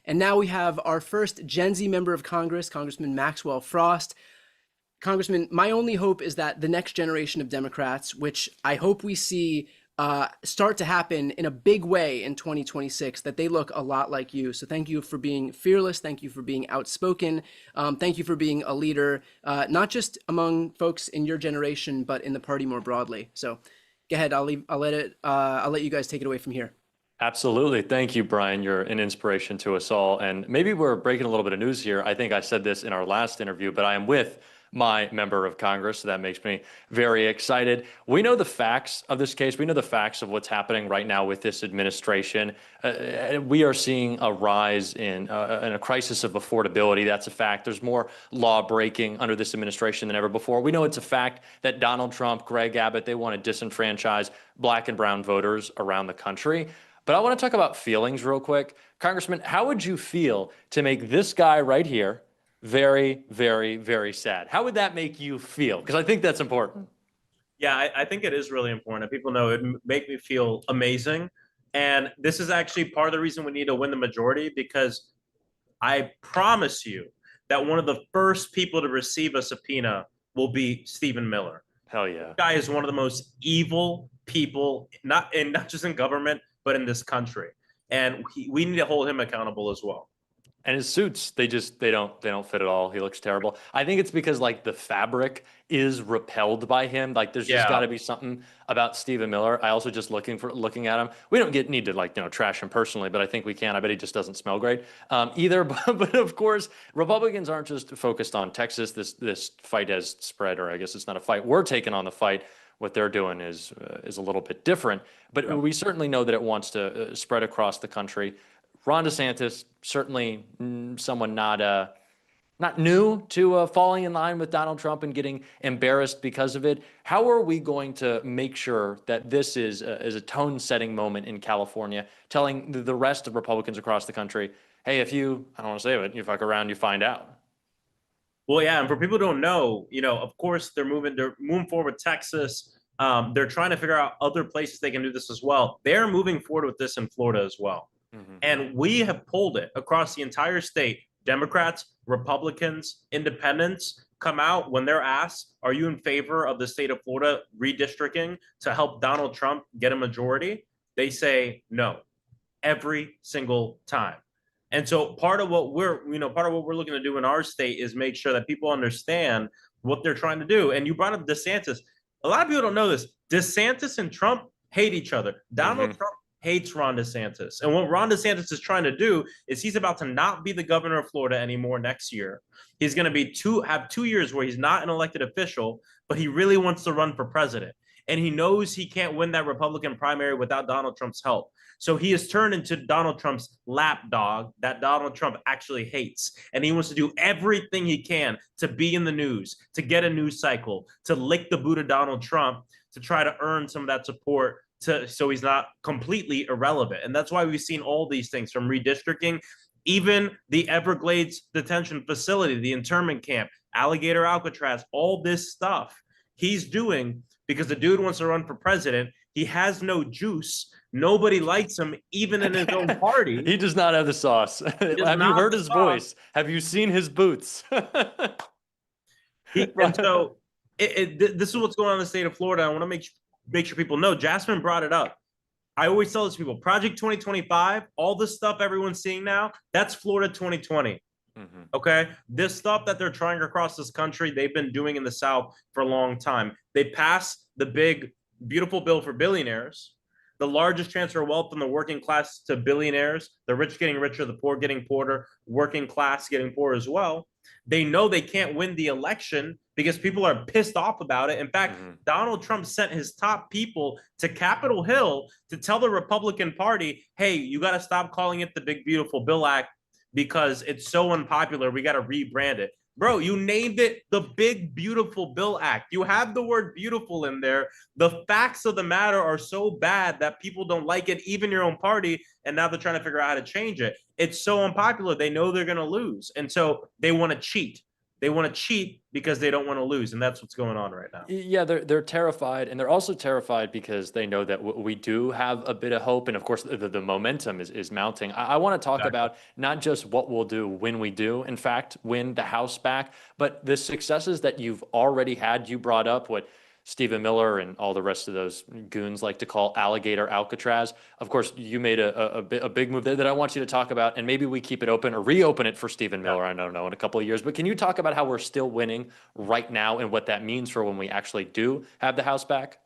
And now we have our first Gen Z member of Congress, Congressman Maxwell Frost. Congressman, my only hope is that the next generation of Democrats, which I hope we see start to happen in a big way in 2026, that they look a lot like you. So thank you for being fearless. Thank you for being outspoken. Thank you for being a leader, not just among folks in your generation, but in the party more broadly. So go ahead. I'll let you guys take it away from here. Absolutely. Thank you, Brian. You're an inspiration to us all. And maybe we're breaking a little bit of news here. I think I said this in our last interview, but I am with my member of Congress. So that makes me very excited. We know the facts of this case. We know the facts of what's happening right now with this administration. We are seeing a rise in a crisis of affordability. That's a fact. There's more law breaking under this administration than ever before. We know it's a fact that Donald Trump, Greg Abbott, they want to disenfranchise Black and brown voters around the country. But I want to talk about feelings real quick. Congressman, how would you feel to make this guy right here very, very, very sad? How would that make you feel? Because I think that's important. Yeah, I think it is really important. People know it make me feel amazing. And this is actually part of the reason we need to win the majority, because I promise you that one of the first people to receive a subpoena will be Stephen Miller. Hell yeah. This guy is one of the most evil people, not just in government, but in this country. And we need to hold him accountable as well. And his suits, they don't fit at all. He looks terrible. I think it's because like the fabric is repelled by him. Like there's just got to be something about Stephen Miller. I also just looking at him. We don't need to like, trash him personally, but I think we can. I bet he just doesn't smell great either. But of course, Republicans aren't just focused on Texas. This fight has spread, or I guess it's not a fight. We're taking on the fight. What they're doing is a little bit different, but we certainly know that it wants to spread across the country. Ron DeSantis, certainly someone not new to falling in line with Donald Trump and getting embarrassed because of it. How are we going to make sure that this is a tone-setting moment in California, telling the rest of Republicans across the country, hey, if you, I don't want to say it, you fuck around, you find out? Well, yeah, and for people who don't know, of course, they're moving forward with Texas. They're trying to figure out other places they can do this as well. They're moving forward with this in Florida as well. And we have polled it across the entire state. Democrats, Republicans, independents come out when they're asked, are you in favor of the state of Florida redistricting to help Donald Trump get a majority? They say no, every single time. And so part of what we're looking to do in our state is make sure that people understand what they're trying to do. And you brought up DeSantis. A lot of people don't know this. DeSantis and Trump hate each other. Donald Trump hates Ron DeSantis. And what Ron DeSantis is trying to do is he's about to not be the governor of Florida anymore next year. He's going to have 2 years where he's not an elected official, but he really wants to run for president. And he knows he can't win that Republican primary without Donald Trump's help. So he has turned into Donald Trump's lapdog that Donald Trump actually hates. And he wants to do everything he can to be in the news, to get a news cycle, to lick the boot of Donald Trump, to try to earn some of that support so he's not completely irrelevant. And that's why we've seen all these things from redistricting, even the Everglades detention facility, the internment camp, Alligator Alcatraz, all this stuff he's doing because the dude wants to run for president. He has no juice. Nobody likes him, even in his own party. He does not have the sauce. Have you heard his voice? Have you seen his boots? And so this is what's going on in the state of Florida. I want to make sure people know. Jasmine brought it up. I always tell this to people, Project 2025, all this stuff everyone's seeing now, that's Florida 2020. Okay. This stuff that they're trying across this country, they've been doing in the South for a long time. They passed the big, beautiful bill for billionaires, the largest transfer of wealth from the working class to billionaires, the rich getting richer, the poor getting poorer, working class getting poor as well. They know they can't win the election because people are pissed off about it. In fact, Donald Trump sent his top people to Capitol Hill to tell the Republican Party, hey, you got to stop calling it the Big Beautiful Bill Act because it's so unpopular. We got to rebrand it. Bro, you named it the Big Beautiful Bill Act. You have the word beautiful in there. The facts of the matter are so bad that people don't like it, even your own party. And now they're trying to figure out how to change it. It's so unpopular. They know they're going to lose. And so they want to cheat. They want to cheat because they don't want to lose. And that's what's going on right now. Yeah, they're terrified. And they're also terrified because they know that we do have a bit of hope. And of course, the momentum is mounting. I want to talk about not just what we'll do when we do, in fact, win the House back, but the successes that you've already had. You brought up what Stephen Miller and all the rest of those goons like to call Alligator Alcatraz. Of course, you made a big move there that I want you to talk about, and maybe we keep it open or reopen it for Stephen Miller, I don't know, in a couple of years. But can you talk about how we're still winning right now and what that means for when we actually do have the House back?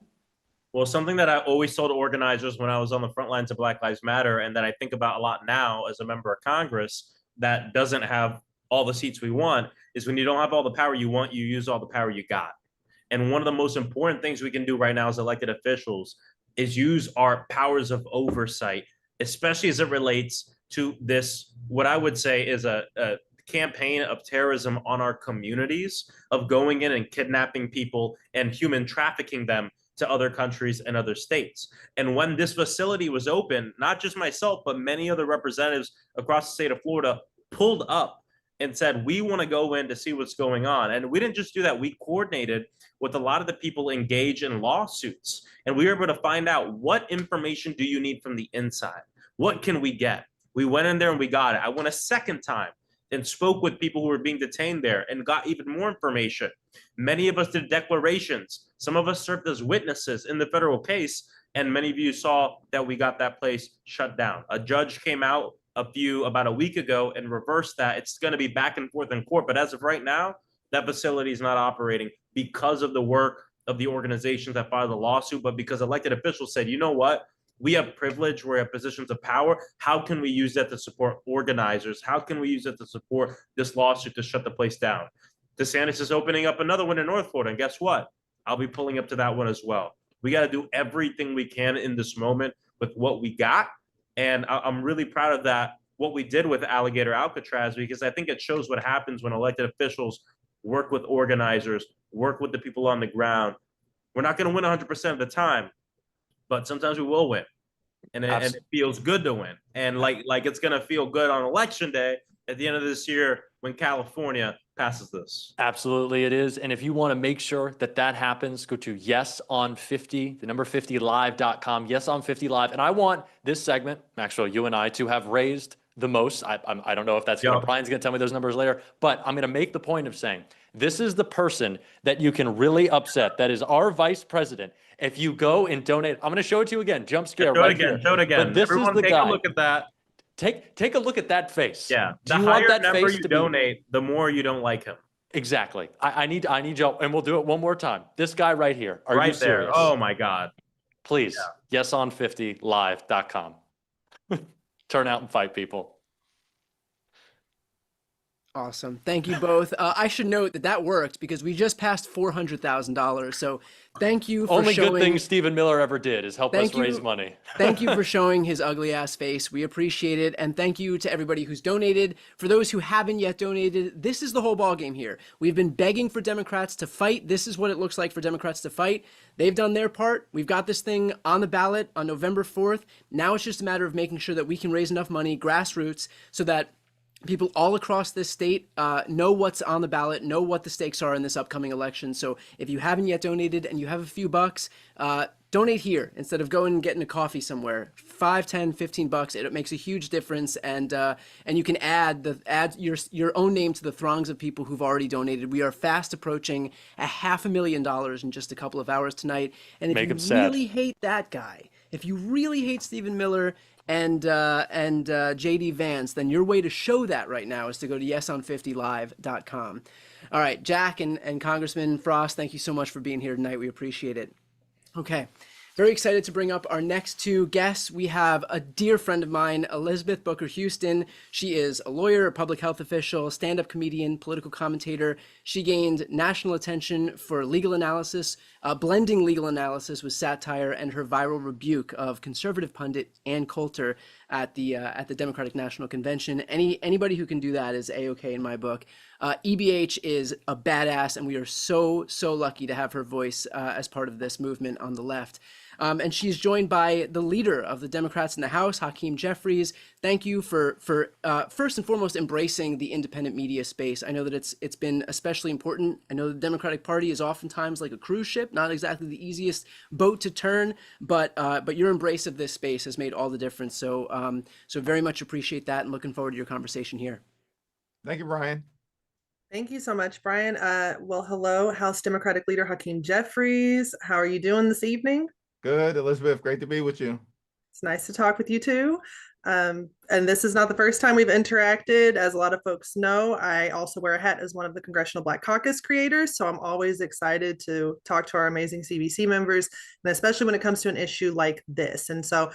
Well, something that I always told organizers when I was on the front lines of Black Lives Matter, and that I think about a lot now as a member of Congress that doesn't have all the seats we want, is when you don't have all the power you want, you use all the power you got. And one of the most important things we can do right now as elected officials is use our powers of oversight, especially as it relates to this, what I would say is a campaign of terrorism on our communities, of going in and kidnapping people and human trafficking them to other countries and other states. And when this facility was open, not just myself, but many other representatives across the state of Florida pulled up and said, we want to go in to see what's going on. And we didn't just do that. We coordinated with a lot of the people engaged in lawsuits. And we were able to find out, what information do you need from the inside? What can we get? We went in there and we got it. I went a second time and spoke with people who were being detained there and got even more information. Many of us did declarations. Some of us served as witnesses in the federal case. And many of you saw that we got that place shut down. A judge came out about a week ago and reverse that. It's going to be back and forth in court. But as of right now, that facility is not operating because of the work of the organizations that filed the lawsuit, but because elected officials said, you know what? We have privilege, we're at positions of power. How can we use that to support organizers? How can we use it to support this lawsuit to shut the place down? DeSantis is opening up another one in North Florida. And guess what? I'll be pulling up to that one as well. We got to do everything we can in this moment with what we got. And I'm really proud of that, what we did with Alligator Alcatraz, because I think it shows what happens when elected officials work with organizers, work with the people on the ground. We're not going to win 100% of the time, but sometimes we will win. And it feels good to win. And like it's going to feel good on election day at the end of this year when California passes this. Absolutely it is. And if you want to make sure that that happens, go to yeson50, the number 50live.com, yeson50live. And I want this segment, Maxwell, you and I, to have raised the most. I don't know if that's Brian's going to tell me those numbers later, but I'm going to make the point of saying this is the person that you can really upset. That is our vice president. If you go and donate, I'm going to show it to you again. Jump scare right here. Show it again. But this Everyone is the take guy. a look at that. Take a look at that face. Yeah. Do The you want higher that number face you to donate, the more you don't like him. Exactly. I need y'all, and we'll do it one more time. This guy right here. Are you serious? Oh my God. Please, yeson50live.com. Turn out and fight, people. Awesome. Thank you both. I should note that worked because we just passed $400,000. So thank you for Only showing... good thing Stephen Miller ever did is help us raise money. Thank you for showing his ugly ass face. We appreciate it. And thank you to everybody who's donated. For those who haven't yet donated, this is the whole ballgame here. We've been begging for Democrats to fight. This is what it looks like for Democrats to fight. They've done their part. We've got this thing on the ballot on November 4th. Now it's just a matter of making sure that we can raise enough money, grassroots, so that people all across this state know what's on the ballot, know what the stakes are in this upcoming election. So if you haven't yet donated and you have a few bucks, donate here instead of going and getting a coffee somewhere. 5, 10, 15 bucks. It makes a huge difference. And you can add your own name to the throngs of people who've already donated. We are fast approaching $500,000 in just a couple of hours tonight. And if you really hate that guy, if you really hate Stephen Miller and JD Vance, then your way to show that right now is to go to yeson50live.com. All right, Jack and Congressman Frost, thank you so much for being here tonight. We appreciate it. Okay, very excited to bring up our next two guests. We have a dear friend of mine, Elizabeth Booker Houston. She is a lawyer, a public health official, stand-up comedian, political commentator. She gained national attention for legal analysis, blending legal analysis with satire, and her viral rebuke of conservative pundit Ann Coulter at the Democratic National Convention. Anybody who can do that is A-OK in my book. EBH is a badass, and we are so lucky to have her voice as part of this movement on the left. And she's joined by the leader of the Democrats in the House, Hakeem Jeffries. Thank you for first and foremost embracing the independent media space. I know that it's been especially important. I know the Democratic Party is oftentimes like a cruise ship, not exactly the easiest boat to turn, but your embrace of this space has made all the difference. So very much appreciate that, and looking forward to your conversation here. Thank you, Brian. Thank you so much, Brian. Well, hello, House Democratic Leader Hakeem Jeffries. How are you doing this evening? Good, Elizabeth. Great to be with you. It's nice to talk with you too. And this is not the first time we've interacted. As a lot of folks know, I also wear a hat as one of the Congressional Black Caucus creators. So I'm always excited to talk to our amazing CBC members, and especially when it comes to an issue like this. And so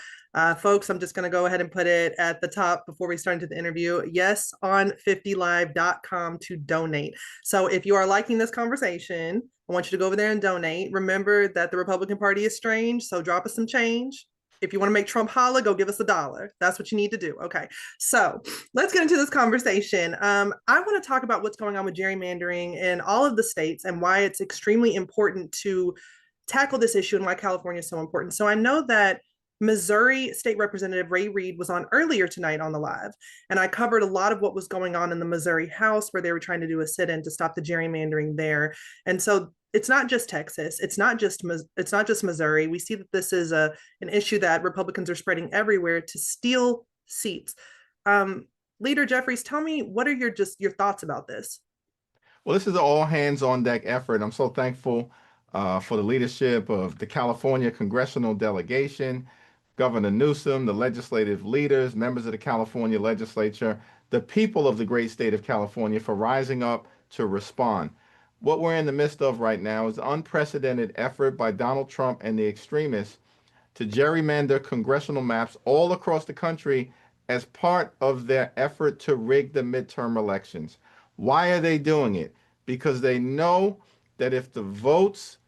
folks, I'm just going to go ahead and put it at the top before we start into the interview. Yeson50live.com to donate. So if you are liking this conversation, I want you to go over there and donate. Remember that the Republican Party is strange, so drop us some change. If you want to make Trump holla, go give us $1. That's what you need to do. Okay, so let's get into this conversation. I want to talk about what's going on with gerrymandering in all of the states and why it's extremely important to tackle this issue and why California is so important. So I know that Missouri State Representative Ray Reid was on earlier tonight on the live, and I covered a lot of what was going on in the Missouri House, where they were trying to do a sit-in to stop the gerrymandering there. And so it's not just Texas, it's not just Missouri. We see that this is an issue that Republicans are spreading everywhere to steal seats. Leader Jeffries, tell me, what are your thoughts about this? Well, this is an all hands on deck effort. I'm so thankful for the leadership of the California Congressional delegation. Governor Newsom, the legislative leaders, members of the California legislature, the people of the great state of California for rising up to respond. What we're in the midst of right now is an unprecedented effort by Donald Trump and the extremists to gerrymander congressional maps all across the country as part of their effort to rig the midterm elections. Why are they doing it? Because they know that if the votes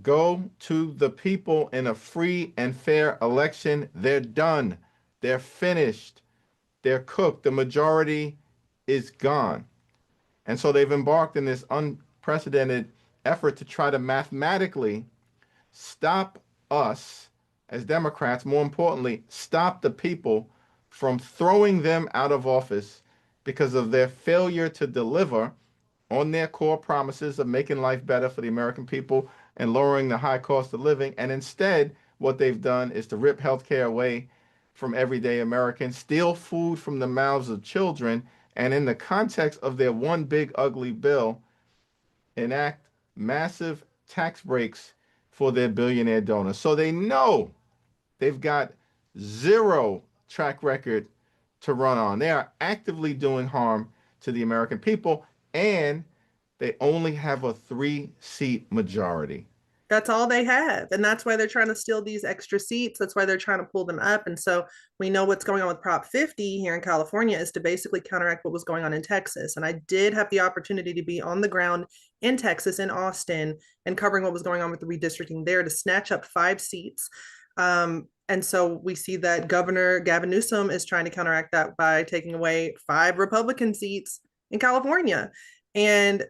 go to the people in a free and fair election, they're done. They're finished. They're cooked. The majority is gone. And so they've embarked in this unprecedented effort to try to mathematically stop us as Democrats, more importantly, stop the people from throwing them out of office because of their failure to deliver on their core promises of making life better for the American people and lowering the high cost of living. And instead, what they've done is to rip healthcare away from everyday Americans, steal food from the mouths of children, and in the context of their one big ugly bill, enact massive tax breaks for their billionaire donors. So they know they've got zero track record to run on. They are actively doing harm to the American people, and they only have a 3-seat majority. That's all they have. And that's why they're trying to steal these extra seats. That's why they're trying to pull them up. And so we know what's going on with Prop 50 here in California is to basically counteract what was going on in Texas. And I did have the opportunity to be on the ground in Texas, in Austin, and covering what was going on with the redistricting there to snatch up 5 seats. And so we see that Governor Gavin Newsom is trying to counteract that by taking away 5 Republican seats in California. And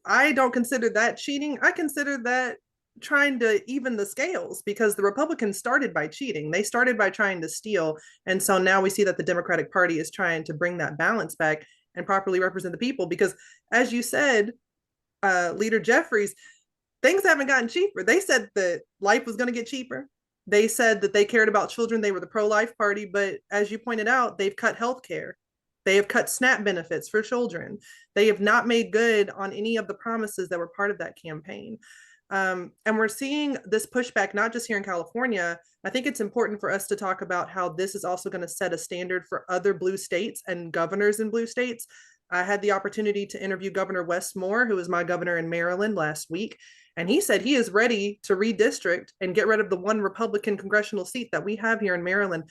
I don't consider that cheating. I consider that trying to even the scales, because the Republicans started by cheating. They started by trying to steal. And so now we see that the Democratic Party is trying to bring that balance back and properly represent the people. Because as you said, Leader Jeffries, things haven't gotten cheaper. They said that life was going to get cheaper. They said that they cared about children. They were the pro-life party. But as you pointed out, they've cut health care. They have cut SNAP benefits for children. They have not made good on any of the promises that were part of that campaign. And we're seeing this pushback, not just here in California. I think it's important for us to talk about how this is also going to set a standard for other blue states and governors in blue states. I had the opportunity to interview Governor Wes Moore, who was my governor in Maryland last week. And he said he is ready to redistrict and get rid of the 1 Republican congressional seat that we have here in Maryland.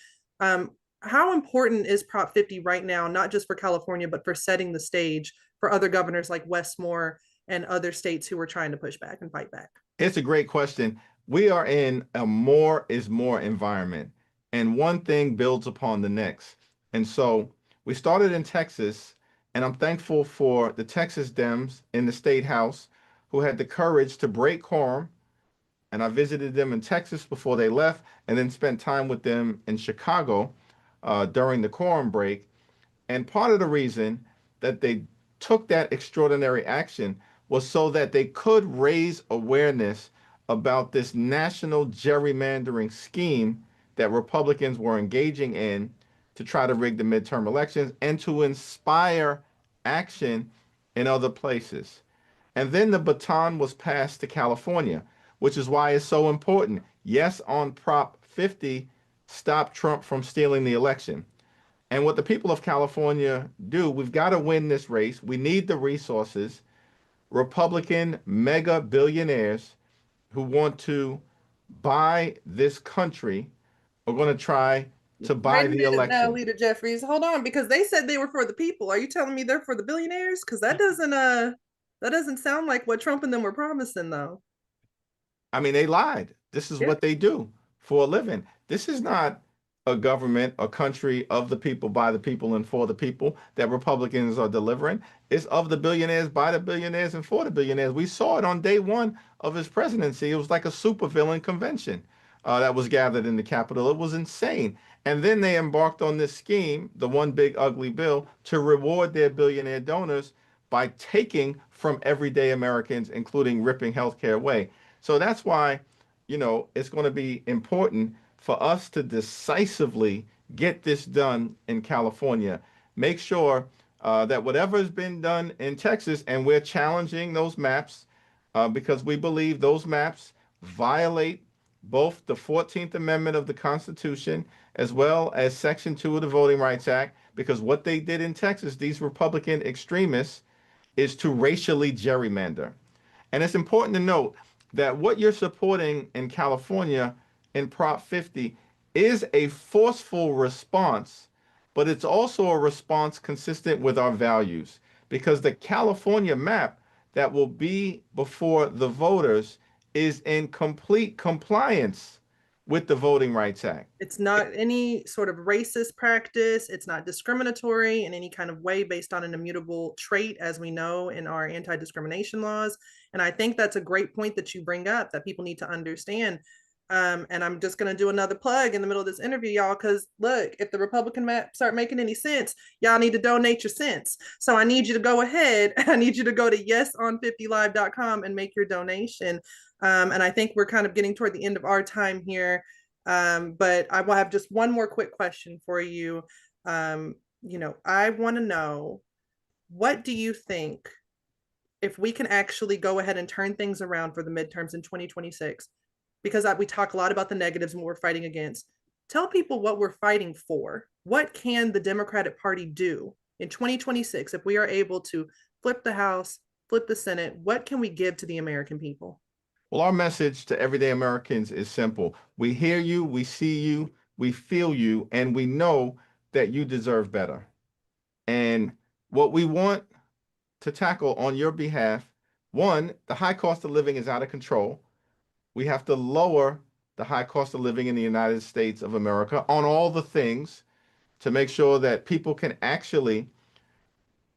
How important is Prop 50 right now, not just for California, but for setting the stage for other governors like Wes Moore and other states who are trying to push back and fight back? It's a great question. We are in a more is more environment, and one thing builds upon the next. And so we started in Texas, and I'm thankful for the Texas Dems in the state house who had the courage to break quorum. And I visited them in Texas before they left, and then spent time with them in Chicago during the quorum break. And part of the reason that they took that extraordinary action was so that they could raise awareness about this national gerrymandering scheme that Republicans were engaging in to try to rig the midterm elections and to inspire action in other places. And then the baton was passed to California, which is why it's so important. Yes, on Prop 50, stop Trump from stealing the election. And what the people of California do, we've got to win this race. We need the resources. Republican mega billionaires who want to buy this country are going to try to buy the election. Now, Leader Jeffries, hold on, because they said they were for the people. Are you telling me they're for the billionaires? Because that doesn't sound like what Trump and them were promising, though. I mean, they lied. This is what they do for a living. This is not a government, a country of the people, by the people, and for the people that Republicans are delivering. It's of the billionaires, by the billionaires, and for the billionaires. We saw it on day 1 of his presidency. It was like a supervillain convention that was gathered in the Capitol. It was insane. And then they embarked on this scheme, the one big ugly bill, to reward their billionaire donors by taking from everyday Americans, including ripping healthcare away. So that's why, it's going to be important for us to decisively get this done in California. Make sure that whatever has been done in Texas, and we're challenging those maps because we believe those maps violate both the 14th Amendment of the Constitution as well as Section 2 of the Voting Rights Act, because what they did in Texas, these Republican extremists, is to racially gerrymander. And it's important to note that what you're supporting in California in Prop 50 is a forceful response, but it's also a response consistent with our values, because the California map that will be before the voters is in complete compliance with the Voting Rights Act. It's not any sort of racist practice. It's not discriminatory in any kind of way based on an immutable trait, as we know in our anti-discrimination laws. And I think that's a great point that you bring up that people need to understand. And I'm just going to do another plug in the middle of this interview, y'all, because look, if the Republican map start making any sense, y'all need to donate your cents. So I need you to go ahead. I need you to go to yeson50live.com and make your donation. And I think we're kind of getting toward the end of our time here. But I will have just one more quick question for you. I want to know, what do you think, if we can actually go ahead and turn things around for the midterms in 2026? Because we talk a lot about the negatives and what we're fighting against. Tell people what we're fighting for. What can the Democratic Party do in 2026 if we are able to flip the House, flip the Senate? What can we give to the American people? Well, our message to everyday Americans is simple. We hear you, we see you, we feel you, and we know that you deserve better. And what we want to tackle on your behalf, one, the high cost of living is out of control. We have to lower the high cost of living in the United States of America on all the things to make sure that people can actually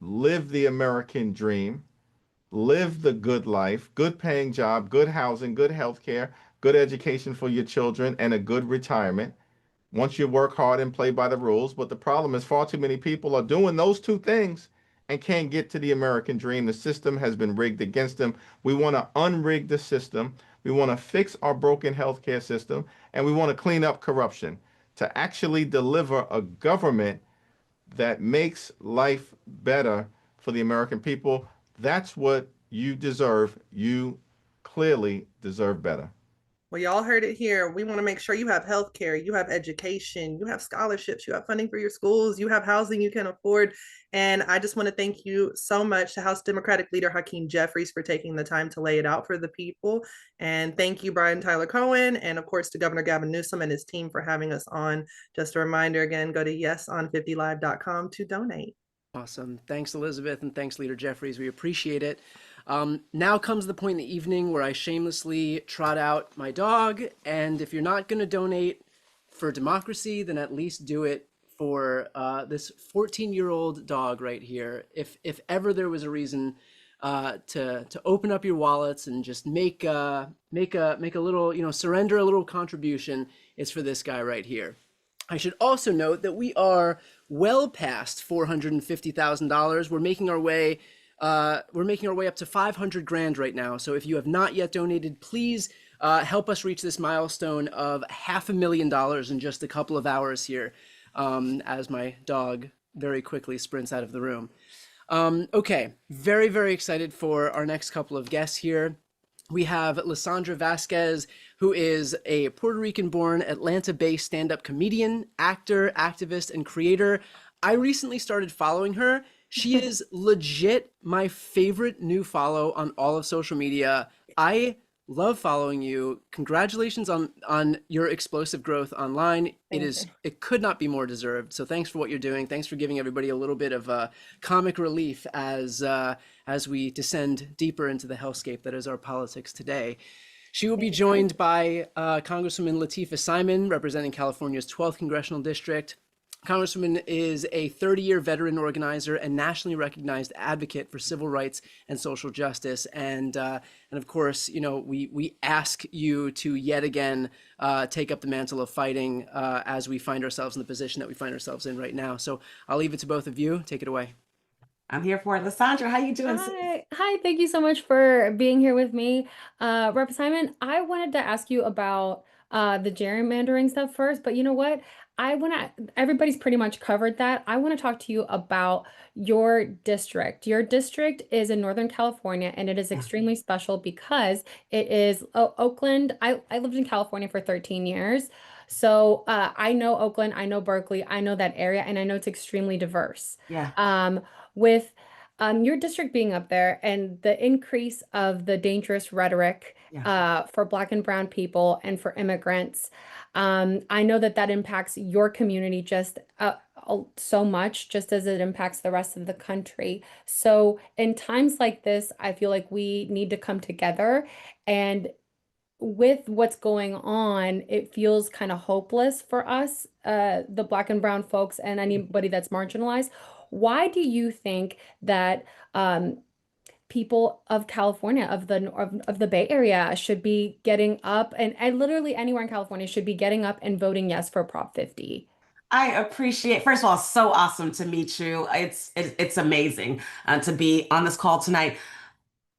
live the American dream, live the good life, good paying job, good housing, good health care, good education for your children, and a good retirement once you work hard and play by the rules. But the problem is far too many people are doing those two things and can't get to the American dream. The system has been rigged against them. We want to unrig the system. We want to fix our broken healthcare system, and we want to clean up corruption to actually deliver a government that makes life better for the American people. That's what you deserve. You clearly deserve better. Well, y'all heard it here. We want to make sure you have health care, you have education, you have scholarships, you have funding for your schools, you have housing you can afford. And I just want to thank you so much to House Democratic Leader Hakeem Jeffries for taking the time to lay it out for the people. And thank you, Brian Tyler Cohen, and of course to Governor Gavin Newsom and his team for having us on. Just a reminder again, go to yeson50live.com to donate. Awesome. Thanks, Elizabeth, and thanks, Leader Jeffries. We appreciate it. Now comes the point in the evening where I shamelessly trot out my dog. And if you're not going to donate for democracy, then at least do it for this 14-year-old dog right here. If ever there was a reason to open up your wallets and just make a little, surrender a little contribution, it's for this guy right here. I should also note that we are well past $450,000. We're making our way up to 500 grand right now. So if you have not yet donated, please help us reach this milestone of $500,000 in just a couple of hours here, as my dog very quickly sprints out of the room. Okay, very, very excited for our next couple of guests here. We have Lysandra Vasquez, who is a Puerto Rican-born, Atlanta-based stand-up comedian, actor, activist, and creator. I recently started following her. She is legit my favorite new follow on all of social media. I love following you. Congratulations on your explosive growth online. It could not be more deserved. So thanks for what you're doing. Thanks for giving everybody a little bit of comic relief as we descend deeper into the hellscape that is our politics today. She will be joined by Congresswoman Latifah Simon, representing California's 12th Congressional District. Congresswoman is a 30-year veteran organizer and nationally recognized advocate for civil rights and social justice. And of course, we ask you to yet again take up the mantle of fighting as we find ourselves in the position that we find ourselves in right now. So I'll leave it to both of you. Take it away. I'm here for it. Lysandra, how you doing? Hi, thank you so much for being here with me. Rep. Simon, I wanted to ask you about the gerrymandering stuff first, but you know what? Everybody's pretty much covered that. I want to talk to you about your district. Your district is in Northern California, and it is extremely special because it is Oakland. I lived in California for 13 years. So I know Oakland, I know Berkeley, I know that area, and I know it's extremely diverse. Yeah. With your district being up there and the increase of the dangerous rhetoric for Black and Brown people and for immigrants, I know that that impacts your community just so much, just as it impacts the rest of the country. So in times like this, I feel like we need to come together, and with what's going on, it feels kind of hopeless for us, the Black and Brown folks and anybody that's marginalized. Why do you think that people of California, of the Bay Area, should be getting up, and literally anywhere in California should be getting up and voting yes for Prop 50? I appreciate, first of all, it's so awesome to meet you. It's amazing to be on this call tonight.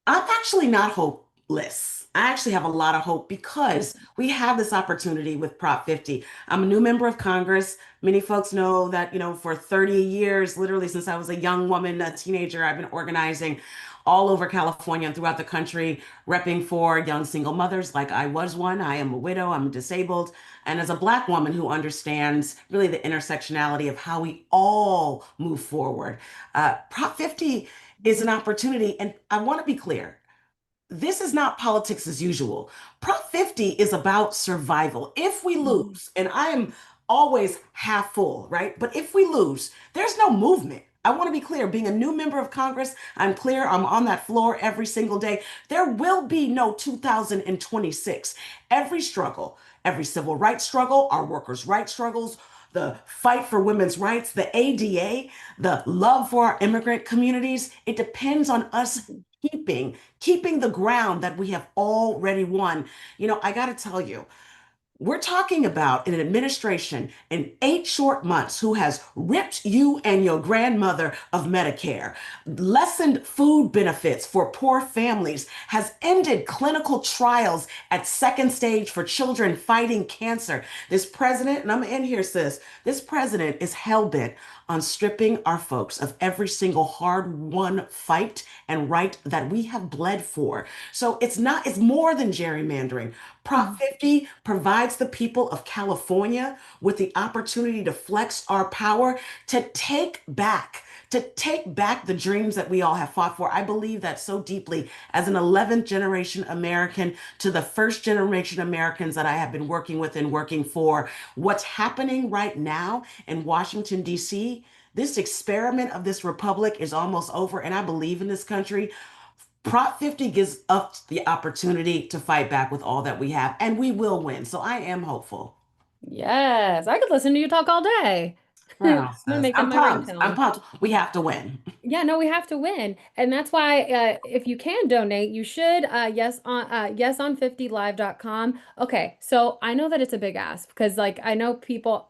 I'm actually not hopeless. I actually have a lot of hope because we have this opportunity with Prop 50. I'm a new member of Congress. Many folks know that, for 30 years, literally since I was a young woman, a teenager, I've been organizing all over California and throughout the country, repping for young single mothers like I was one. I am a widow, I'm disabled. And as a Black woman who understands really the intersectionality of how we all move forward, Prop 50 is an opportunity. And I want to be clear. This is not politics as usual. Prop 50 is about survival. If we lose, and I am always half full, right? But if we lose, there's no movement. I want to be clear, being a new member of Congress, I'm clear, I'm on that floor every single day. There will be no 2026. Every struggle, every civil rights struggle, our workers' rights struggles, the fight for women's rights, the ADA, the love for our immigrant communities, it depends on us keeping the ground that we have already won. I got to tell you, we're talking about an administration in 8 short months who has ripped you and your grandmother of Medicare, lessened food benefits for poor families, has ended clinical trials at second stage for children fighting cancer. This president, and I'm in here, sis, this president is hell-bent on stripping our folks of every single hard-won fight and right that we have bled for. So it's more than gerrymandering. Prop 50 provides the people of California with the opportunity to flex our power, to take back the dreams that we all have fought for. I believe that so deeply as an 11th generation American to the first generation Americans that I have been working with and working for. What's happening right now in Washington, D.C., this experiment of this republic is almost over, and I believe in this country. Prop 50 gives us the opportunity to fight back with all that we have, and we will win. So I am hopeful. Yes, I could listen to you talk all day. Wow, I'm gonna make that I'm my pumped. ringtone. I'm pumped. We have to win. Yeah, no, we have to win. And that's why if you can donate, you should yeson50live.com. Okay, so I know that it's a big ask because I know people,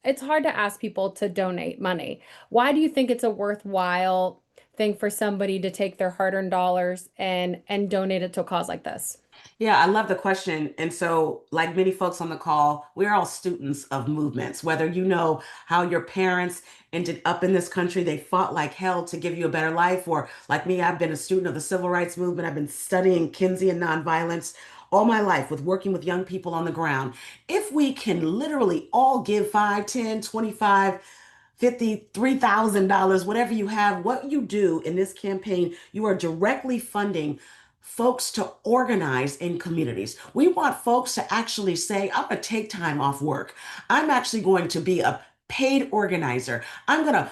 it's hard to ask people to donate money. Why do you think it's a worthwhile thing for somebody to take their hard-earned dollars and donate it to a cause like this? Yeah, I love the question. And so, like many folks on the call, we're all students of movements. Whether you know how your parents ended up in this country, they fought like hell to give you a better life, or like me, I've been a student of the civil rights movement. I've been studying Keynesian nonviolence all my life with working with young people on the ground. If we can literally all give 5, 10, 25, $50, $3,000, whatever you have, what you do in this campaign, you are directly funding folks to organize in communities. We want folks to actually say, I'm going to take time off work. I'm actually going to be a paid organizer. I'm going to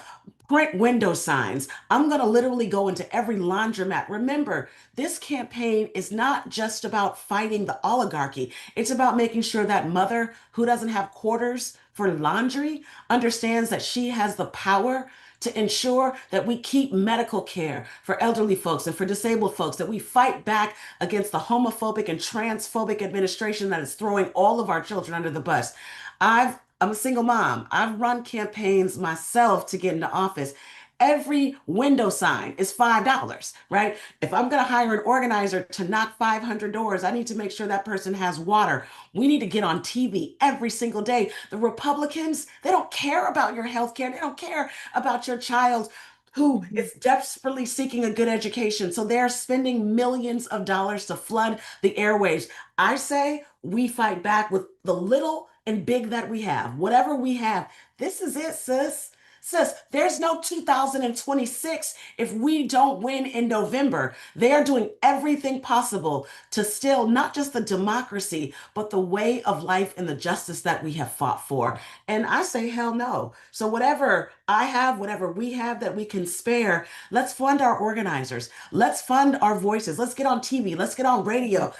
print window signs. I'm going to literally go into every laundromat. Remember, this campaign is not just about fighting the oligarchy. It's about making sure that mother who doesn't have quarters for laundry understands that she has the power to ensure that we keep medical care for elderly folks and for disabled folks, that we fight back against the homophobic and transphobic administration that is throwing all of our children under the bus. I'm a single mom. I've run campaigns myself to get into office. Every window sign is $5, right? If I'm going to hire an organizer to knock 500 doors, I need to make sure that person has water. We need to get on TV every single day. The Republicans, they don't care about your health care. They don't care about your child who is desperately seeking a good education. So they're spending millions of dollars to flood the airwaves. I say we fight back with the little and big that we have. Whatever we have, this is it, sis. Sis, there's no 2026 if we don't win in November. They are doing everything possible to still not just the democracy, but the way of life and the justice that we have fought for. And I say, hell no. So whatever I have, whatever we have that we can spare, let's fund our organizers. Let's fund our voices. Let's get on TV. Let's get on radio.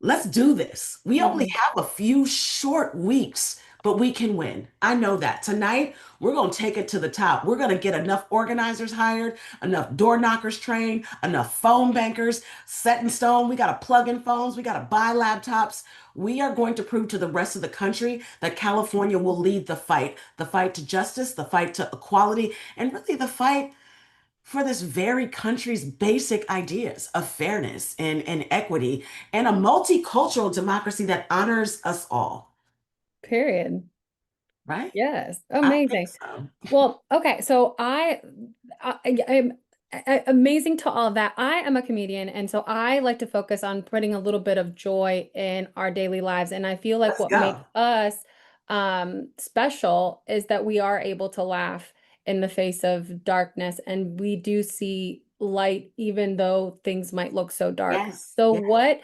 Let's do this. We only have a few short weeks, but we can win. I know that. Tonight, we're going to take it to the top. We're going to get enough organizers hired, enough door knockers trained, enough phone bankers set in stone. We got to plug in phones. We got to buy laptops. We are going to prove to the rest of the country that California will lead the fight to justice, the fight to equality, and really the fight for this very country's basic ideas of fairness and equity and a multicultural democracy that honors us all. Period. Right? Yes. I Amazing. think so. Well, okay. So I'm amazing to all of that. I am a comedian, and so I like to focus on putting a little bit of joy in our daily lives. And I feel like Let's what go. makes us special is that we are able to laugh in the face of darkness, and we do see light even though things might look so dark. Yes. So yes. what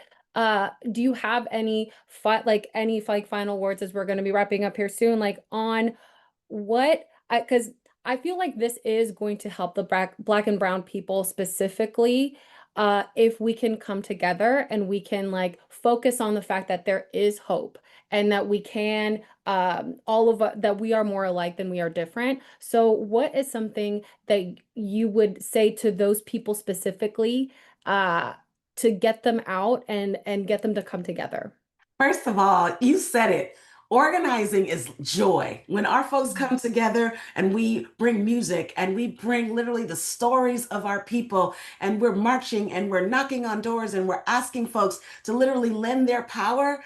do you have any final words as we're going to be wrapping up here soon, like on what, because I feel like this is going to help the black and brown people specifically, if we can come together and we can like focus on the fact that there is hope and that we can that we are more alike than we are different. So what is something that you would say to those people specifically to get them out and get them to come together? First of all, you said it. Organizing is joy. When our folks come together and we bring music and we bring literally the stories of our people and we're marching and we're knocking on doors and we're asking folks to literally lend their power,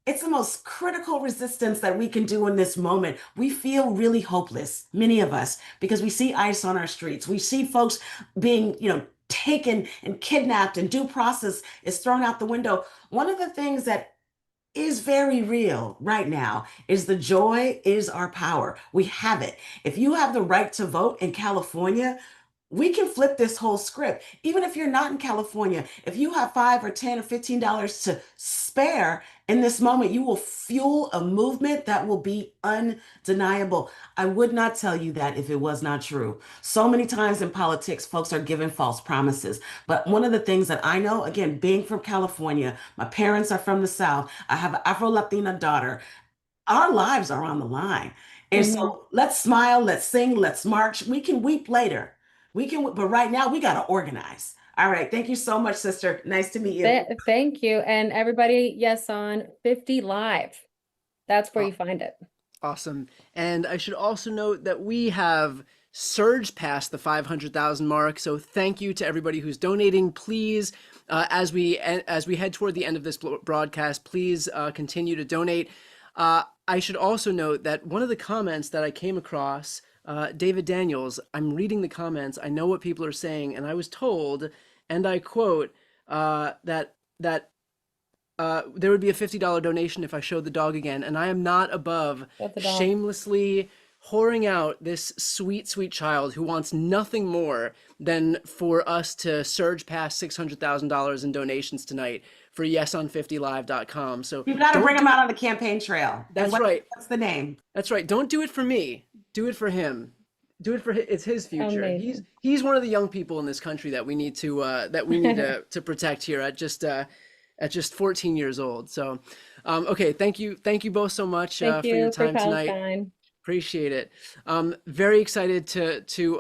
it's the most critical resistance that we can do in this moment. We feel really hopeless, many of us, because we see ICE on our streets. We see folks being, taken and kidnapped, and due process is thrown out the window. One of the things that is very real right now is the joy is our power. We have it. If you have the right to vote in California, we can flip this whole script. Even if you're not in California, if you have $5 or $10 or $15 to spare in this moment, you will fuel a movement that will be undeniable. I would not tell you that if it was not true. So many times in politics, folks are given false promises. But one of the things that I know, again, being from California, my parents are from the South, I have an Afro-Latina daughter, our lives are on the line. And so let's smile, let's sing, let's march. We can weep later. But right now we got to organize. All right. Thank you so much, sister. Nice to meet you. Thank you. And everybody, yes, on 50 Live. That's where you find it. Awesome. And I should also note that we have surged past the 500,000 mark. So thank you to everybody who's donating. Please, as we head toward the end of this broadcast, please continue to donate. I should also note that one of the comments that I came across, David Daniels, I'm reading the comments. I know what people are saying, and I was told, and I quote, that there would be a $50 donation if I showed the dog again, and I am not above shamelessly whoring out this sweet, sweet child who wants nothing more than for us to surge past $600,000 in donations tonight for yeson50live.com. So you got to bring him out on the campaign trail. That's right. What's the name? That's right. Don't do it for me. Do it for him. Do it for it's his future. Amazing. He's one of the young people in this country that we need to to protect here at just 14 years old. So, okay. Thank you both so much for your time tonight. Appreciate it. Very excited to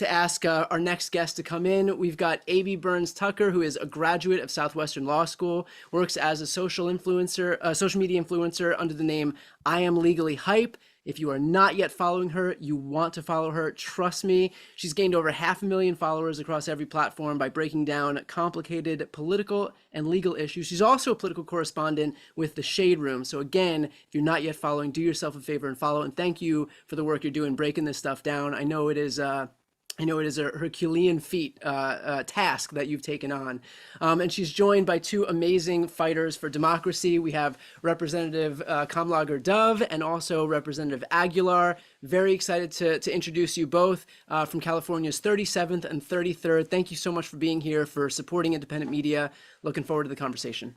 ask our next guest to come in. We've got A.B. Burns Tucker, who is a graduate of Southwestern Law School, works as a social media influencer under the name I Am Legally Hype. If you are not yet following her, you want to follow her. Trust me, she's gained over 500,000 followers across every platform by breaking down complicated political and legal issues. She's also a political correspondent with The Shade Room. So again, if you're not yet following, do yourself a favor and follow. And thank you for the work you're doing breaking this stuff down. I know it is a Herculean feat task that you've taken on. And she's joined by two amazing fighters for democracy. We have Representative Kamlager Dove and also Representative Aguilar. Very excited to introduce you both from California's 37th and 33rd. Thank you so much for being here, for supporting independent media. Looking forward to the conversation.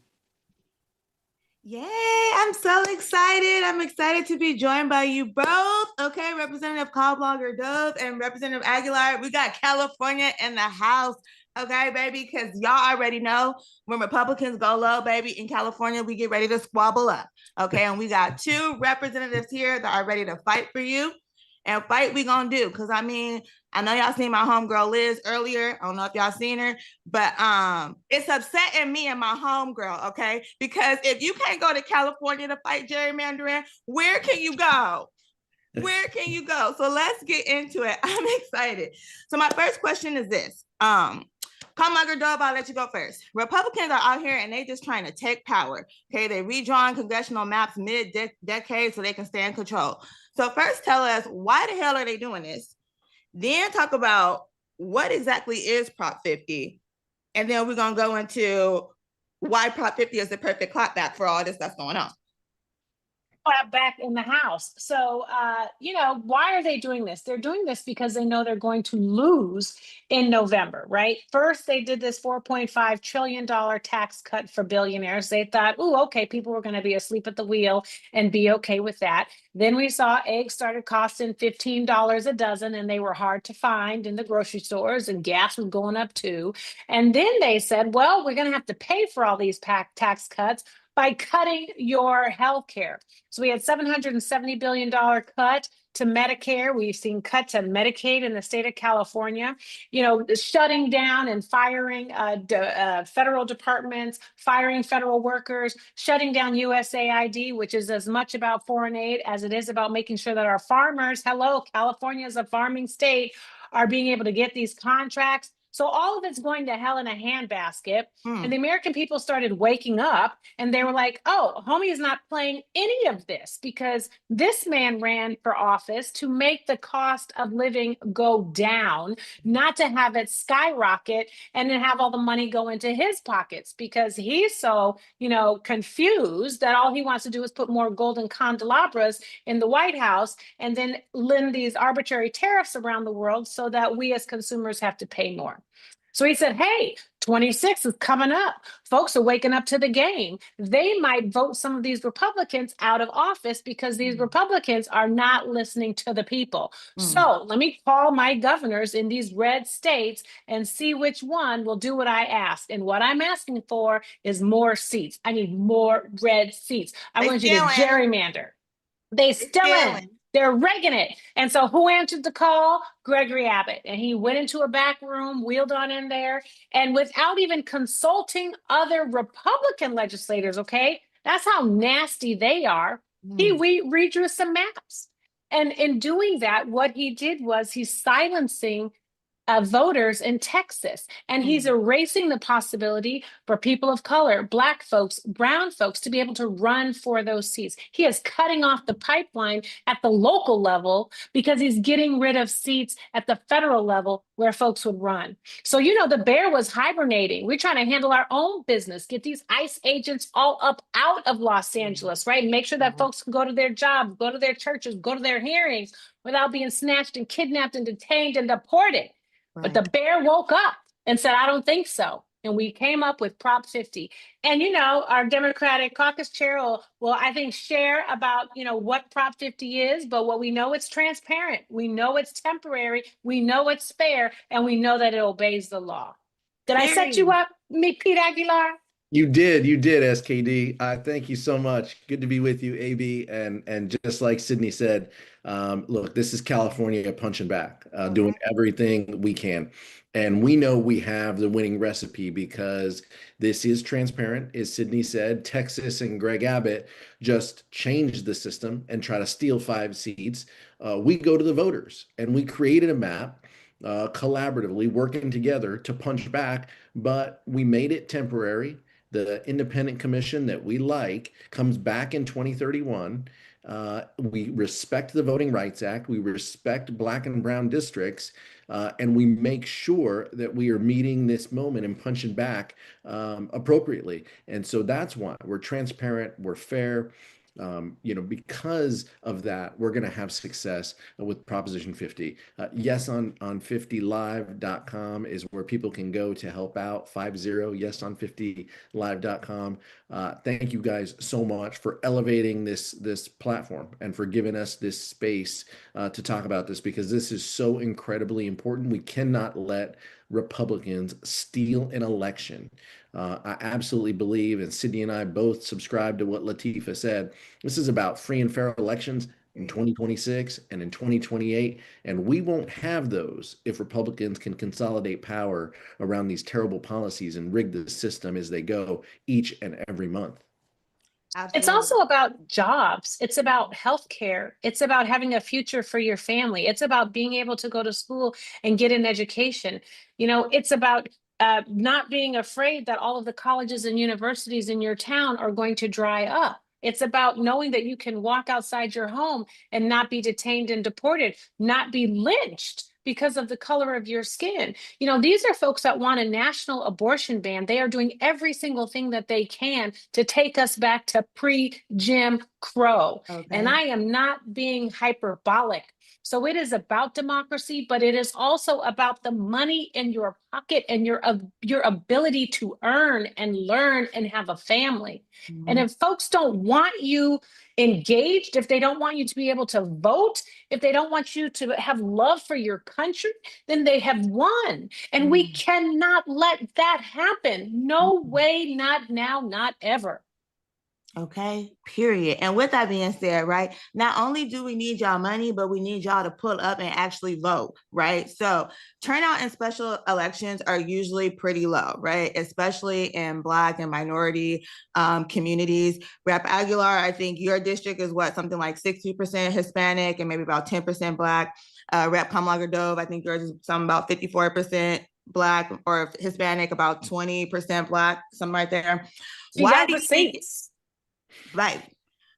Yay, I'm so excited. I'm excited to be joined by you both. Okay, Representative Kamlager Dove and Representative Aguilar. We got California in the house. Okay, baby, because y'all already know when Republicans go low, baby, in California, we get ready to squabble up. Okay, and we got two representatives here that are ready to fight for you. And fight we gonna do, because I mean, I know y'all seen my homegirl Liz earlier. I don't know if y'all seen her, but it's upsetting me and my homegirl, okay? Because if you can't go to California to fight gerrymandering, where can you go? Where can you go? So let's get into it. I'm excited. So my first question is this. Kamlager Dove, I'll let you go first. Republicans are out here and they just trying to take power. Okay, they redrawing congressional maps mid-decade so they can stay in control. So first tell us, why the hell are they doing this? Then talk about what exactly is Prop 50. And then we're gonna go into why Prop 50 is the perfect clapback for all this that's going on. Back in the House. So, why are they doing this? They're doing this because they know they're going to lose in November, right? First, they did this $4.5 trillion tax cut for billionaires. They thought, oh, okay, people were going to be asleep at the wheel and be okay with that. Then we saw eggs started costing $15 a dozen and they were hard to find in the grocery stores, and gas was going up too. And then they said, well, we're going to have to pay for all these tax cuts by cutting your health care. So we had $770 billion cut to Medicare. We've seen cuts to Medicaid in the state of California, shutting down and firing federal departments, firing federal workers, shutting down USAID, which is as much about foreign aid as it is about making sure that our farmers, California is a farming state, are being able to get these contracts. So all of it's going to hell in a handbasket. And the American people started waking up and they were like, oh, homie is not playing any of this, because this man ran for office to make the cost of living go down, not to have it skyrocket and then have all the money go into his pockets, because he's so, confused that all he wants to do is put more golden candelabras in the White House and then lend these arbitrary tariffs around the world so that we as consumers have to pay more. So he said, hey, 26 is coming up. Folks are waking up to the game. They might vote some of these Republicans out of office because these Republicans are not listening to the people. So let me call my governors in these red states and see which one will do what I ask. And what I'm asking for is more seats. I need more red seats. I want you to gerrymander. They still in. They're rigging it. And so who answered the call? Gregory Abbott. And he went into a back room, wheeled on in there, and without even consulting other Republican legislators, okay? That's how nasty they are. He redrew some maps. And in doing that, what he did was he's silencing voters in Texas. And he's erasing the possibility for people of color, Black folks, brown folks to be able to run for those seats. He is cutting off the pipeline at the local level because he's getting rid of seats at the federal level where folks would run. So, the bear was hibernating. We're trying to handle our own business, get these ICE agents all up out of Los Angeles, right? Make sure that folks can go to their jobs, go to their churches, go to their hearings without being snatched and kidnapped and detained and deported. But the bear woke up and said, I don't think so. And we came up with Prop 50. And, our Democratic caucus chair will, I think, share about, what Prop 50 is. But what we know, it's transparent. We know it's temporary. We know it's fair. And we know that it obeys the law. Did I set you up, Pete Aguilar? You did, SKD. Thank you so much. Good to be with you, AB. And just like Sydney said, look, this is California punching back, doing everything we can. And we know we have the winning recipe because this is transparent. As Sydney said, Texas and Greg Abbott just changed the system and try to steal 5 seats. We go to the voters and we created a map collaboratively working together to punch back, but we made it temporary. The independent commission that we like comes back in 2031. We respect the Voting Rights Act. We respect Black and brown districts. And we make sure that we are meeting this moment and punching back appropriately. And so that's why we're transparent, we're fair. Because of that, we're going to have success with Proposition 50. Yes on 50live.com is where people can go to help out. 50 yeson50live.com. Thank you guys so much for elevating this platform and for giving us this space to talk about this, because this is so incredibly important. We cannot let Republicans steal an election. I absolutely believe, and Sydney and I both subscribe to what Latifah said, this is about free and fair elections in 2026 and in 2028. And we won't have those if Republicans can consolidate power around these terrible policies and rig the system as they go each and every month. It's also about jobs. It's about healthcare. It's about having a future for your family. It's about being able to go to school and get an education. It's about not being afraid that all of the colleges and universities in your town are going to dry up. It's about knowing that you can walk outside your home and not be detained and deported, not be lynched because of the color of your skin. These are folks that want a national abortion ban. They are doing every single thing that they can to take us back to pre-Jim Crow. Okay. And I am not being hyperbolic. So it is about democracy, but it is also about the money in your pocket and your ability to earn and learn and have a family. And if folks don't want you engaged, if they don't want you to be able to vote, if they don't want you to have love for your country, then they have won. And we cannot let that happen. No way, not now, not ever. Okay, period. And with that being said, right, not only do we need y'all money, but we need y'all to pull up and actually vote, right? So turnout in special elections are usually pretty low, right? Especially in Black and minority communities. Rep. Aguilar, I think your district is something like 60% Hispanic and maybe about 10% Black. Rep. Kamlager Dove, I think yours is something about 54% Black or Hispanic, about 20% Black, something right there. Why do you think Right.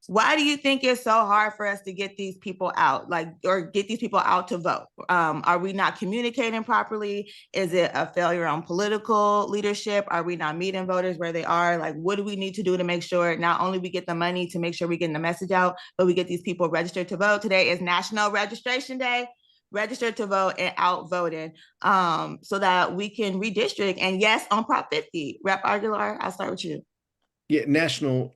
Why do you think it's so hard for us to get these people out, or get these people out to vote? Are we not communicating properly? Is it a failure on political leadership? Are we not meeting voters where they are? What do we need to do to make sure not only we get the money to make sure we're getting the message out, but we get these people registered to vote? Today is National Registration Day. Register to vote and out voting so that we can redistrict. And yes, on Prop 50, Rep. Aguilar, I'll start with you. Yeah, National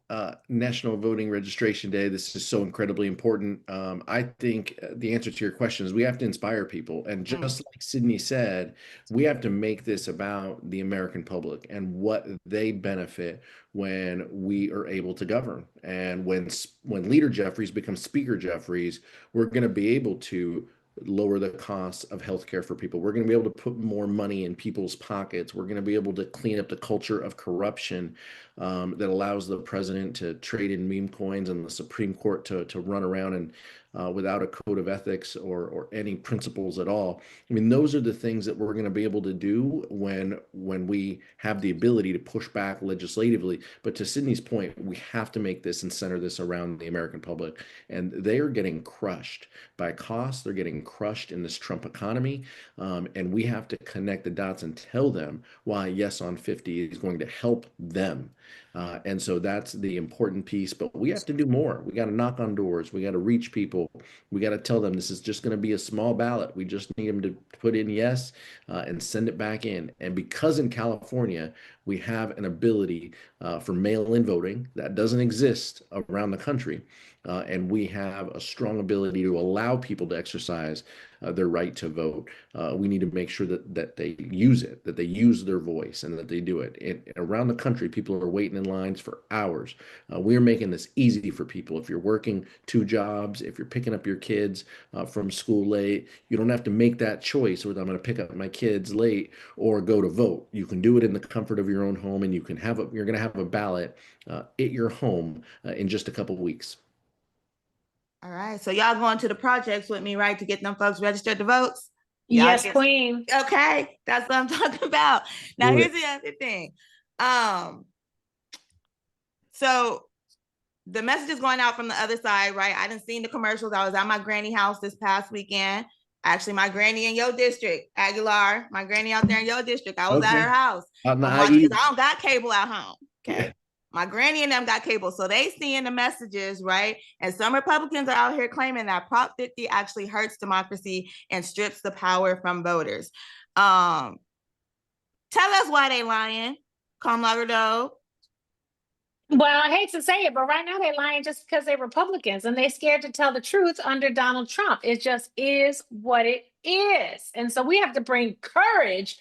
Voting Registration Day. This is so incredibly important. I think the answer to your question is we have to inspire people. And just like Sydney said, we have to make this about the American public and what they benefit when we are able to govern. And when Leader Jeffries becomes Speaker Jeffries, we're going to be able to lower the costs of healthcare for people. We're going to be able to put more money in people's pockets. We're going to be able to clean up the culture of corruption that allows the president to trade in meme coins and the Supreme Court to run around and without a code of ethics or any principles at all. I mean, those are the things that we're going to be able to do when we have the ability to push back legislatively. But to Sydney's point, we have to make this and center this around the American public. And they are getting crushed by costs. They're getting crushed in this Trump economy. And we have to connect the dots and tell them why Yes on 50 is going to help them. And so that's the important piece, but we have to do more. We got to knock on doors. We got to reach people. We got to tell them this is just going to be a small ballot. We just need them to put in yes and send it back in. And because in California, we have an ability for mail-in voting that doesn't exist around the country. and we have a strong ability to allow people to exercise their right to vote. We need to make sure that they use it, that they use their voice, and that they do it. Around the country, people are waiting in lines for hours. We're making this easy for people. If you're working 2 jobs, if you're picking up your kids from school late, you don't have to make that choice whether I'm going to pick up my kids late or go to vote. You can do it in the comfort of your own home, and you're going to have a ballot at your home in just a couple of weeks. All right, so y'all going to the projects with me, right, to get them folks registered to vote? Yes, queen. Okay, that's what I'm talking about. Now, Do here's the other thing. So the message is going out from the other side, right? I didn't see the commercials. I was at my granny house this past weekend. Actually, my granny in your district, Aguilar, my granny out there in your district. I was at her house. Because I don't got cable at home. Okay. Yeah. My granny and them got cable, so they seeing the messages, right? And some Republicans are out here claiming that Prop 50 actually hurts democracy and strips the power from voters. Tell us why they lying, Kamala. Well, I hate to say it, but right now they're lying just because they're Republicans and they're scared to tell the truth under Donald Trump. It just is what it is. And so we have to bring courage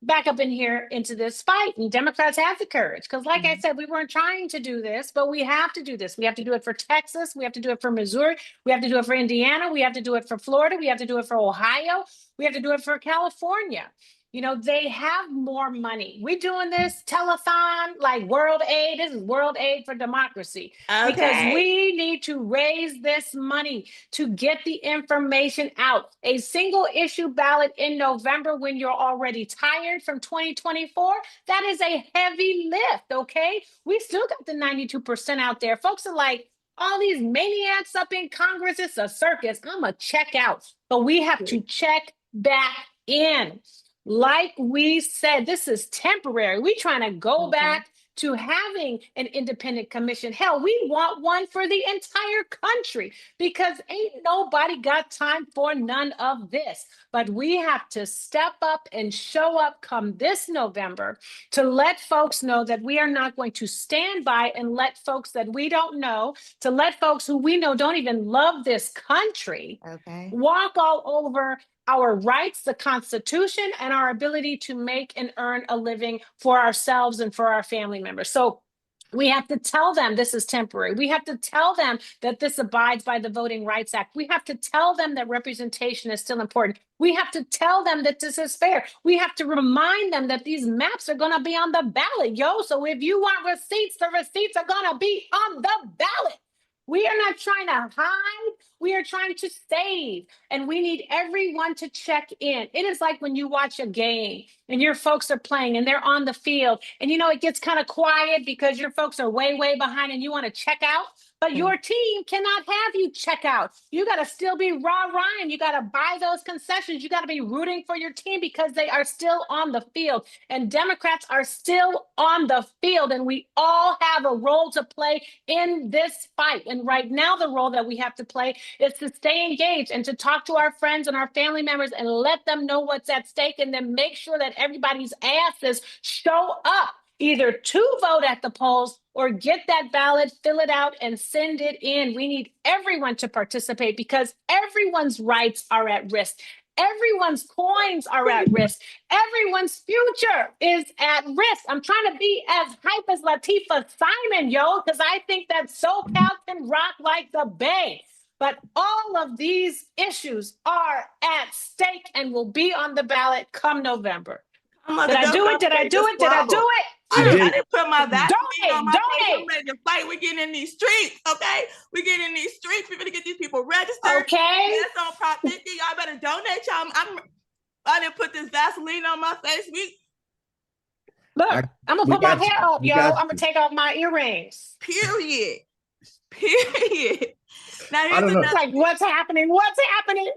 back up in here into this fight, and Democrats have the courage because, like I said, we weren't trying to do this, but we have to do this. We have to do it for Texas. We have to do it for Missouri. We have to do it for Indiana. We have to do it for Florida. We have to do it for Ohio. We have to do it for California. You know, they have more money. We're doing this telethon like World Aid. This is World Aid for Democracy. Okay. Because we need to raise this money to get the information out. A single issue ballot in November when you're already tired from 2024, that is a heavy lift, okay? We still got the 92% out there. Folks are like, all these maniacs up in Congress, it's a circus. I'm a check out. But we have to check back in. Like we said, this is temporary. We're trying to go back to having an independent commission. Hell, we want one for the entire country because ain't nobody got time for none of this. But we have to step up and show up come this November to let folks know that we are not going to stand by and let folks that we don't know, to let folks who we know don't even love this country, walk all over our rights, the Constitution, and our ability to make and earn a living for ourselves and for our family members. So we have to tell them this is temporary. We have to tell them that this abides by the Voting Rights Act. We have to tell them that representation is still important. We have to tell them that this is fair. We have to remind them that these maps are going to be on the ballot, yo. So if you want receipts, the receipts are going to be on the ballot. We are not trying to hide. We are trying to save. And we need everyone to check in. It is like when you watch a game and your folks are playing and they're on the field. And, you know, it gets kind of quiet because your folks are way, way behind and you want to check out. But your team cannot have you check out. You got to still be rah-rahing. You got to buy those concessions. You got to be rooting for your team because they are still on the field. And Democrats are still on the field. And we all have a role to play in this fight. And right now, the role that we have to play is to stay engaged and to talk to our friends and our family members and let them know what's at stake and then make sure that everybody's asses show up either to vote at the polls or get that ballot, fill it out, and send it in. We need everyone to participate because everyone's rights are at risk. Everyone's coins are at risk. Everyone's future is at risk. I'm trying to be as hype as Latifah Simon, yo, because I think that SoCal can rock like the Bay. But all of these issues are at stake and will be on the ballot come November. Did I do it? Did I do it? Did I do it? I didn't put my vaccine on my face. I'm ready to fight. We're getting in these streets, okay? We're getting in these streets. We're gonna get these people registered. Okay. That's on Prop 50. Y'all better donate. I didn't put this Vaseline on my face. Look, I'm gonna put my hair up, yo. I'm gonna take off my earrings. Period. Now I don't know. Like, what's happening? What's happening?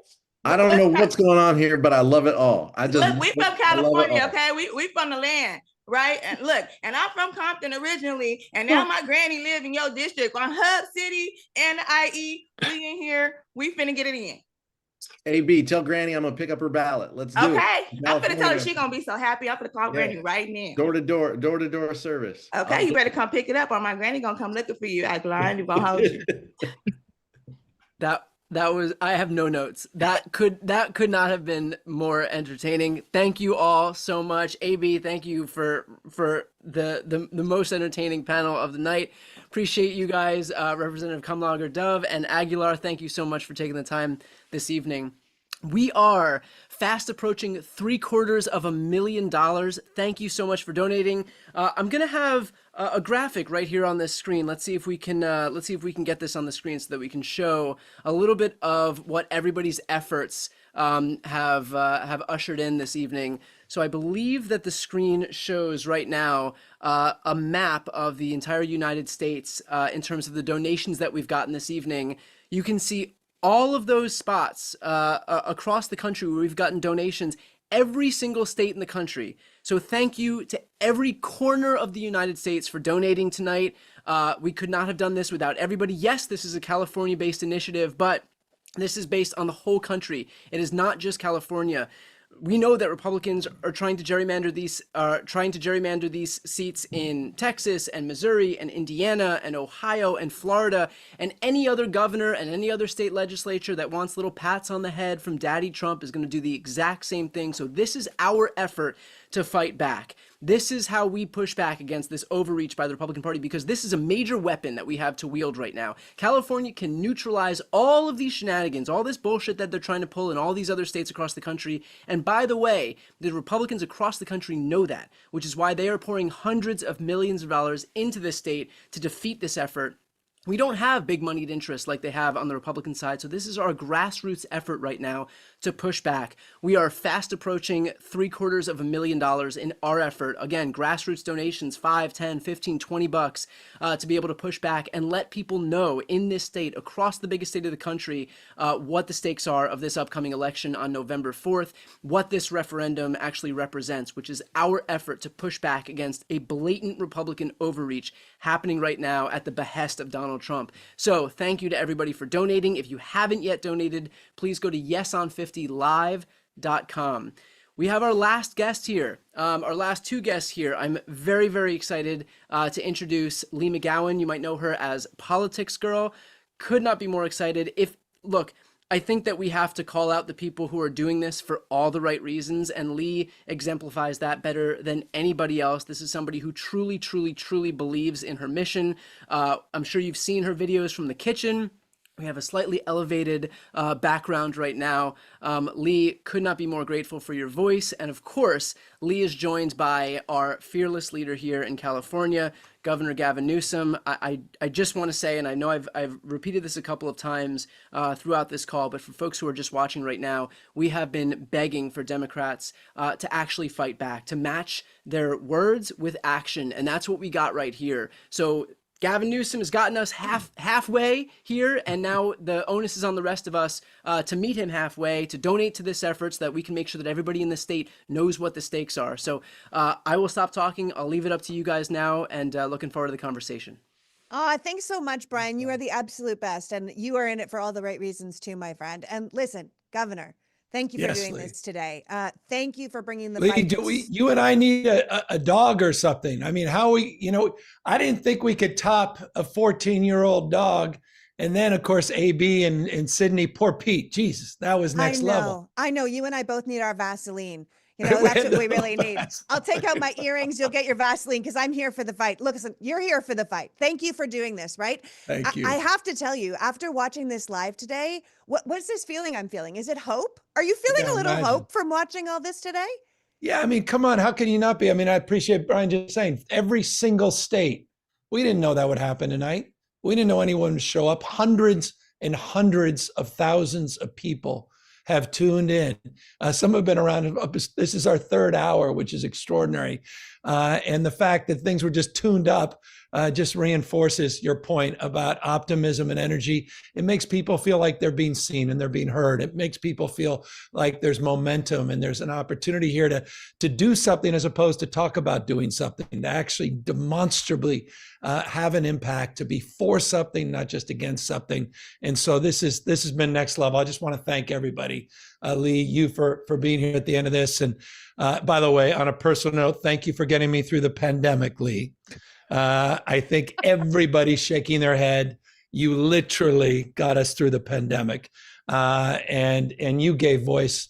I don't know what's going on here, but I love it all. Look, we from California, okay? We from the land, right? And look, and I'm from Compton originally, and now my granny live in your district on Hub City and IE. We in here. We finna get it in. AB, tell Granny I'm gonna pick up her ballot. Let's do it. Okay, I'm gonna tell her she's gonna be so happy. I'm gonna call Granny right now. Door to door service. Okay, you better come pick it up, or my granny gonna come looking for you. Aguilar, and gonna hold you. That was, I have no notes. That could not have been more entertaining. Thank you all so much. AB, thank you for the most entertaining panel of the night. Appreciate you guys, Representative Kamlager-Dove and Aguilar. Thank you so much for taking the time this evening. We are fast approaching $750,000. Thank you so much for donating. I'm gonna have a graphic right here on this screen. Let's see if we can get this on the screen so that we can show a little bit of what everybody's efforts have ushered in this evening. So I believe that the screen shows right now a map of the entire United States in terms of the donations that we've gotten this evening. You can see all of those spots across the country where we've gotten donations, every single state in the country. So thank you to every corner of the United States for donating tonight. We could not have done this without everybody. Yes, this is a California-based initiative, but this is based on the whole country. It is not just California. We know that Republicans are trying to gerrymander these seats in Texas and Missouri and Indiana and Ohio and Florida, and any other governor and any other state legislature that wants little pats on the head from Daddy Trump is going to do the exact same thing. So this is our effort to fight back. This is how we push back against this overreach by the Republican Party, because this is a major weapon that we have to wield right now. California can neutralize all of these shenanigans, all this bullshit that they're trying to pull in all these other states across the country. And by the way, the Republicans across the country know that, which is why they are pouring hundreds of millions of dollars into this state to defeat this effort. We don't have big moneyed interests like they have on the Republican side, so this is our grassroots effort right now to push back. We are fast approaching $750,000 in our effort. Again, grassroots donations, 5, 10, 15, 20 bucks to be able to push back and let people know in this state, across the biggest state of the country, what the stakes are of this upcoming election on November 4th, what this referendum actually represents, which is our effort to push back against a blatant Republican overreach happening right now at the behest of Donald Trump. So thank you to everybody for donating. If you haven't yet donated, please go to yeson50live.com. We have our last guest here, our last two guests here. I'm very, very excited to introduce Lee McGowan. You might know her as Politics Girl. Could not be more excited. Look, I think that we have to call out the people who are doing this for all the right reasons, and Lee exemplifies that better than anybody else. This is somebody who truly, truly, truly believes in her mission. I'm sure you've seen her videos from the kitchen. We have a slightly elevated background right now. Lee, could not be more grateful for your voice. And of course, Lee is joined by our fearless leader here in California, Governor Gavin Newsom. I just want to say, and I know I've repeated this a couple of times throughout this call, but for folks who are just watching right now, we have been begging for Democrats to actually fight back, to match their words with action. And that's what we got right here. So Gavin Newsom has gotten us halfway here, and now the onus is on the rest of us to meet him halfway, to donate to this effort so that we can make sure that everybody in the state knows what the stakes are. So I will stop talking. I'll leave it up to you guys now, and looking forward to the conversation. Oh, thanks so much, Brian. You are the absolute best, and you are in it for all the right reasons too, my friend. And listen, Governor, thank you for doing this today. Thank you for bringing the fight. You and I need a dog or something. I mean, I didn't think we could top a 14-year-old dog. And then, of course, AB and Sydney, poor Pete. Jesus, that was next level. I know. You and I both need our Vaseline. You know, that's what we really need. I'll take out my earrings. You'll get your Vaseline because I'm here for the fight. Look, listen, you're here for the fight. Thank you for doing this, right? Thank you. I have to tell you, after watching this live today, what's this feeling I'm feeling? Is it hope? Are you feeling a little hope from watching all this today? Yeah, I mean, come on. How can you not be? I mean, I appreciate Brian just saying every single state. We didn't know that would happen tonight. We didn't know anyone would show up. Hundreds and hundreds of thousands of people have tuned in. Some have been around. This is our third hour, which is extraordinary. And the fact that things were just tuned up just reinforces your point about optimism and energy. It makes people feel like they're being seen and they're being heard. It makes people feel like there's momentum and there's an opportunity here to do something as opposed to talk about doing something, to actually demonstrably have an impact, to be for something, not just against something. And so this has been next level. I just want to thank everybody. Lee, you for being here at the end of this. And by the way, on a personal note, thank you for getting me through the pandemic, Lee. I think everybody's shaking their head. You literally got us through the pandemic, and you gave voice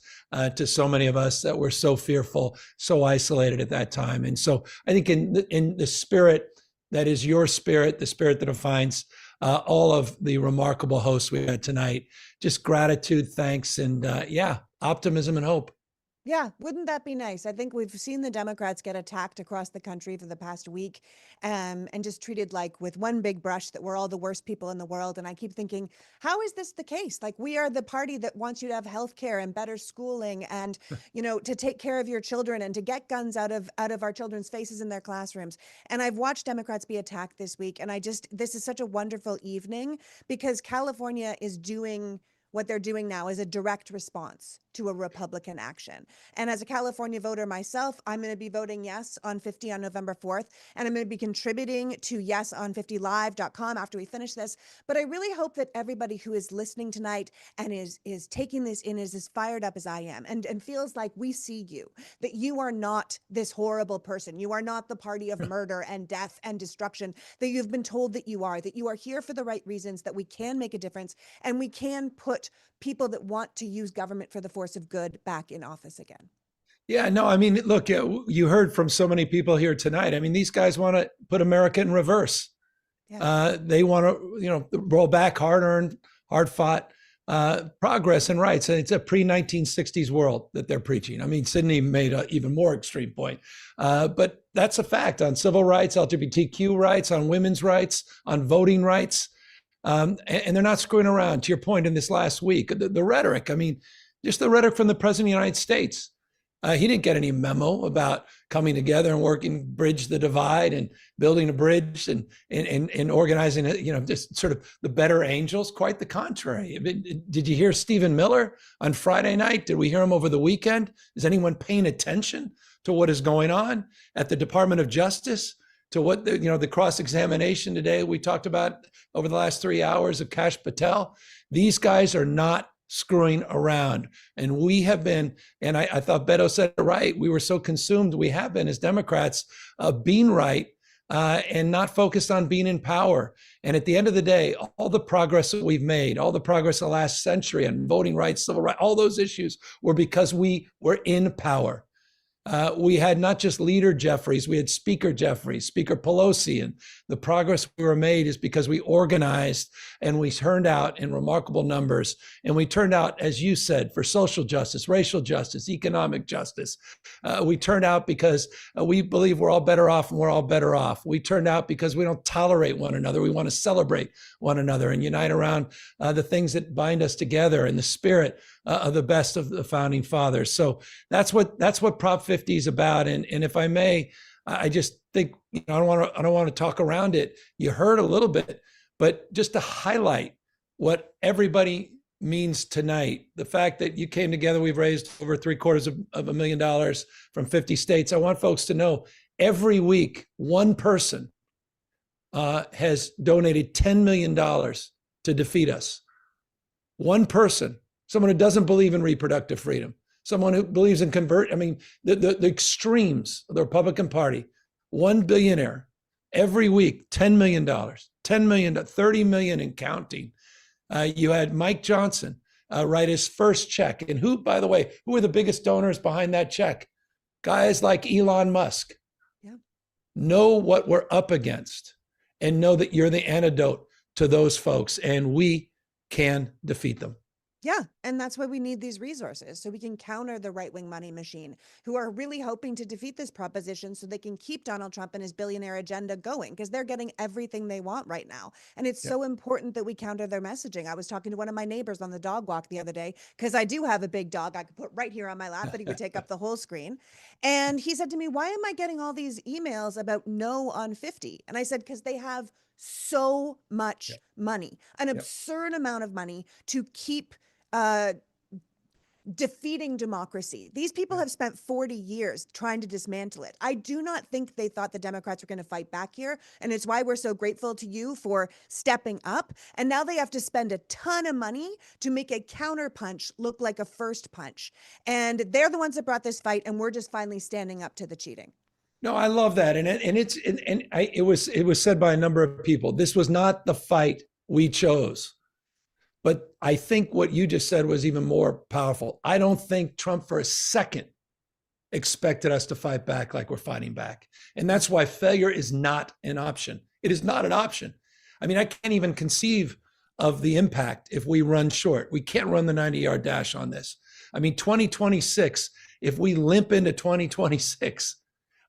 to so many of us that were so fearful, so isolated at that time. And so I think in the spirit that is your spirit, the spirit that defines all of the remarkable hosts we had tonight, just gratitude, thanks, and optimism and hope. Yeah, wouldn't that be nice? I think we've seen the Democrats get attacked across the country for the past week, and just treated like with one big brush that we're all the worst people in the world. And I keep thinking, how is this the case? Like, we are the party that wants you to have health care and better schooling and, to take care of your children and to get guns out of our children's faces in their classrooms. And I've watched Democrats be attacked this week. And this is such a wonderful evening because California is doing what they're doing now is a direct response to a Republican action. And as a California voter myself, I'm going to be voting yes on 50 on November 4th. And I'm going to be contributing to yeson50live.com after we finish this. But I really hope that everybody who is listening tonight and is taking this in is as fired up as I am and feels like we see you, that you are not this horrible person. You are not the party of murder and death and destruction that you've been told that you are here for the right reasons, that we can make a difference and we can put people that want to use government for the force of good back in office again. Yeah, no, I mean, look, you heard from so many people here tonight. I mean, these guys want to put America in reverse. Yeah. They want to, roll back hard-earned, hard-fought progress and rights. And it's a pre-1960s world that they're preaching. I mean, Sydney made an even more extreme point. But that's a fact on civil rights, LGBTQ rights, on women's rights, on voting rights. And they're not screwing around. To your point in this last week, the rhetoric, I mean, just the rhetoric from the president of the United States. He didn't get any memo about coming together and working, bridge the divide and building a bridge and organizing it, just sort of the better angels. Quite the contrary. I mean, did you hear Stephen Miller on Friday night? Did we hear him over the weekend? Is anyone paying attention to what is going on at the Department of Justice? To what the cross-examination today we talked about over the last 3 hours of Kash Patel. These guys are not screwing around. And we have been, and I thought Beto said it right, we were so consumed, we have been as Democrats, being right and not focused on being in power. And at the end of the day, all the progress that we've made, all the progress of the last century on voting rights, civil rights, all those issues were because we were in power. We had not just leader Jeffries, we had speaker Jeffries, Speaker Pelosi, and the progress we were made is because we organized and we turned out in remarkable numbers. And we turned out, as you said, for social justice, racial justice, economic justice. We turned out because we believe we're all better off and we're all better off. We turned out because we don't tolerate one another. We want to celebrate one another and unite around the things that bind us together in the spirit of the best of the founding fathers. So that's what Prop 50 is about. And if I may, I just think I don't want to talk around it. You heard a little bit, but just to highlight what everybody means tonight, the fact that you came together, we've raised over $750,000 from 50 states. I want folks to know every week, one person has donated $10 million to defeat us. One person. Someone who doesn't believe in reproductive freedom, someone who believes in the extremes of the Republican Party, one billionaire every week, $10 million, $10 million, $30 million and counting. You had Mike Johnson write his first check. And who, by the way, who are the biggest donors behind that check? Guys like Elon Musk. Yeah. Know what we're up against and know that you're the antidote to those folks and we can defeat them. Yeah, and that's why we need these resources, so we can counter the right-wing money machine, who are really hoping to defeat this proposition so they can keep Donald Trump and his billionaire agenda going, because they're getting everything they want right now. And it's so important that we counter their messaging. I was talking to one of my neighbors on the dog walk the other day, because I do have a big dog I could put right here on my lap, but he would take up the whole screen. And he said to me, why am I getting all these emails about no on 50? And I said, because they have so much money, an absurd amount of money to keep defeating democracy. These people have spent 40 years trying to dismantle it. I do not think they thought the Democrats were going to fight back here. And it's why we're so grateful to you for stepping up. And now they have to spend a ton of money to make a counter punch look like a first punch. And they're the ones that brought this fight. And we're just finally standing up to the cheating. No, I love that. And it was said by a number of people. This was not the fight we chose. But I think what you just said was even more powerful. I don't think Trump for a second expected us to fight back like we're fighting back. And that's why failure is not an option. It is not an option. I mean, I can't even conceive of the impact if we run short. We can't run the 90-yard dash on this. I mean, 2026, if we limp into 2026,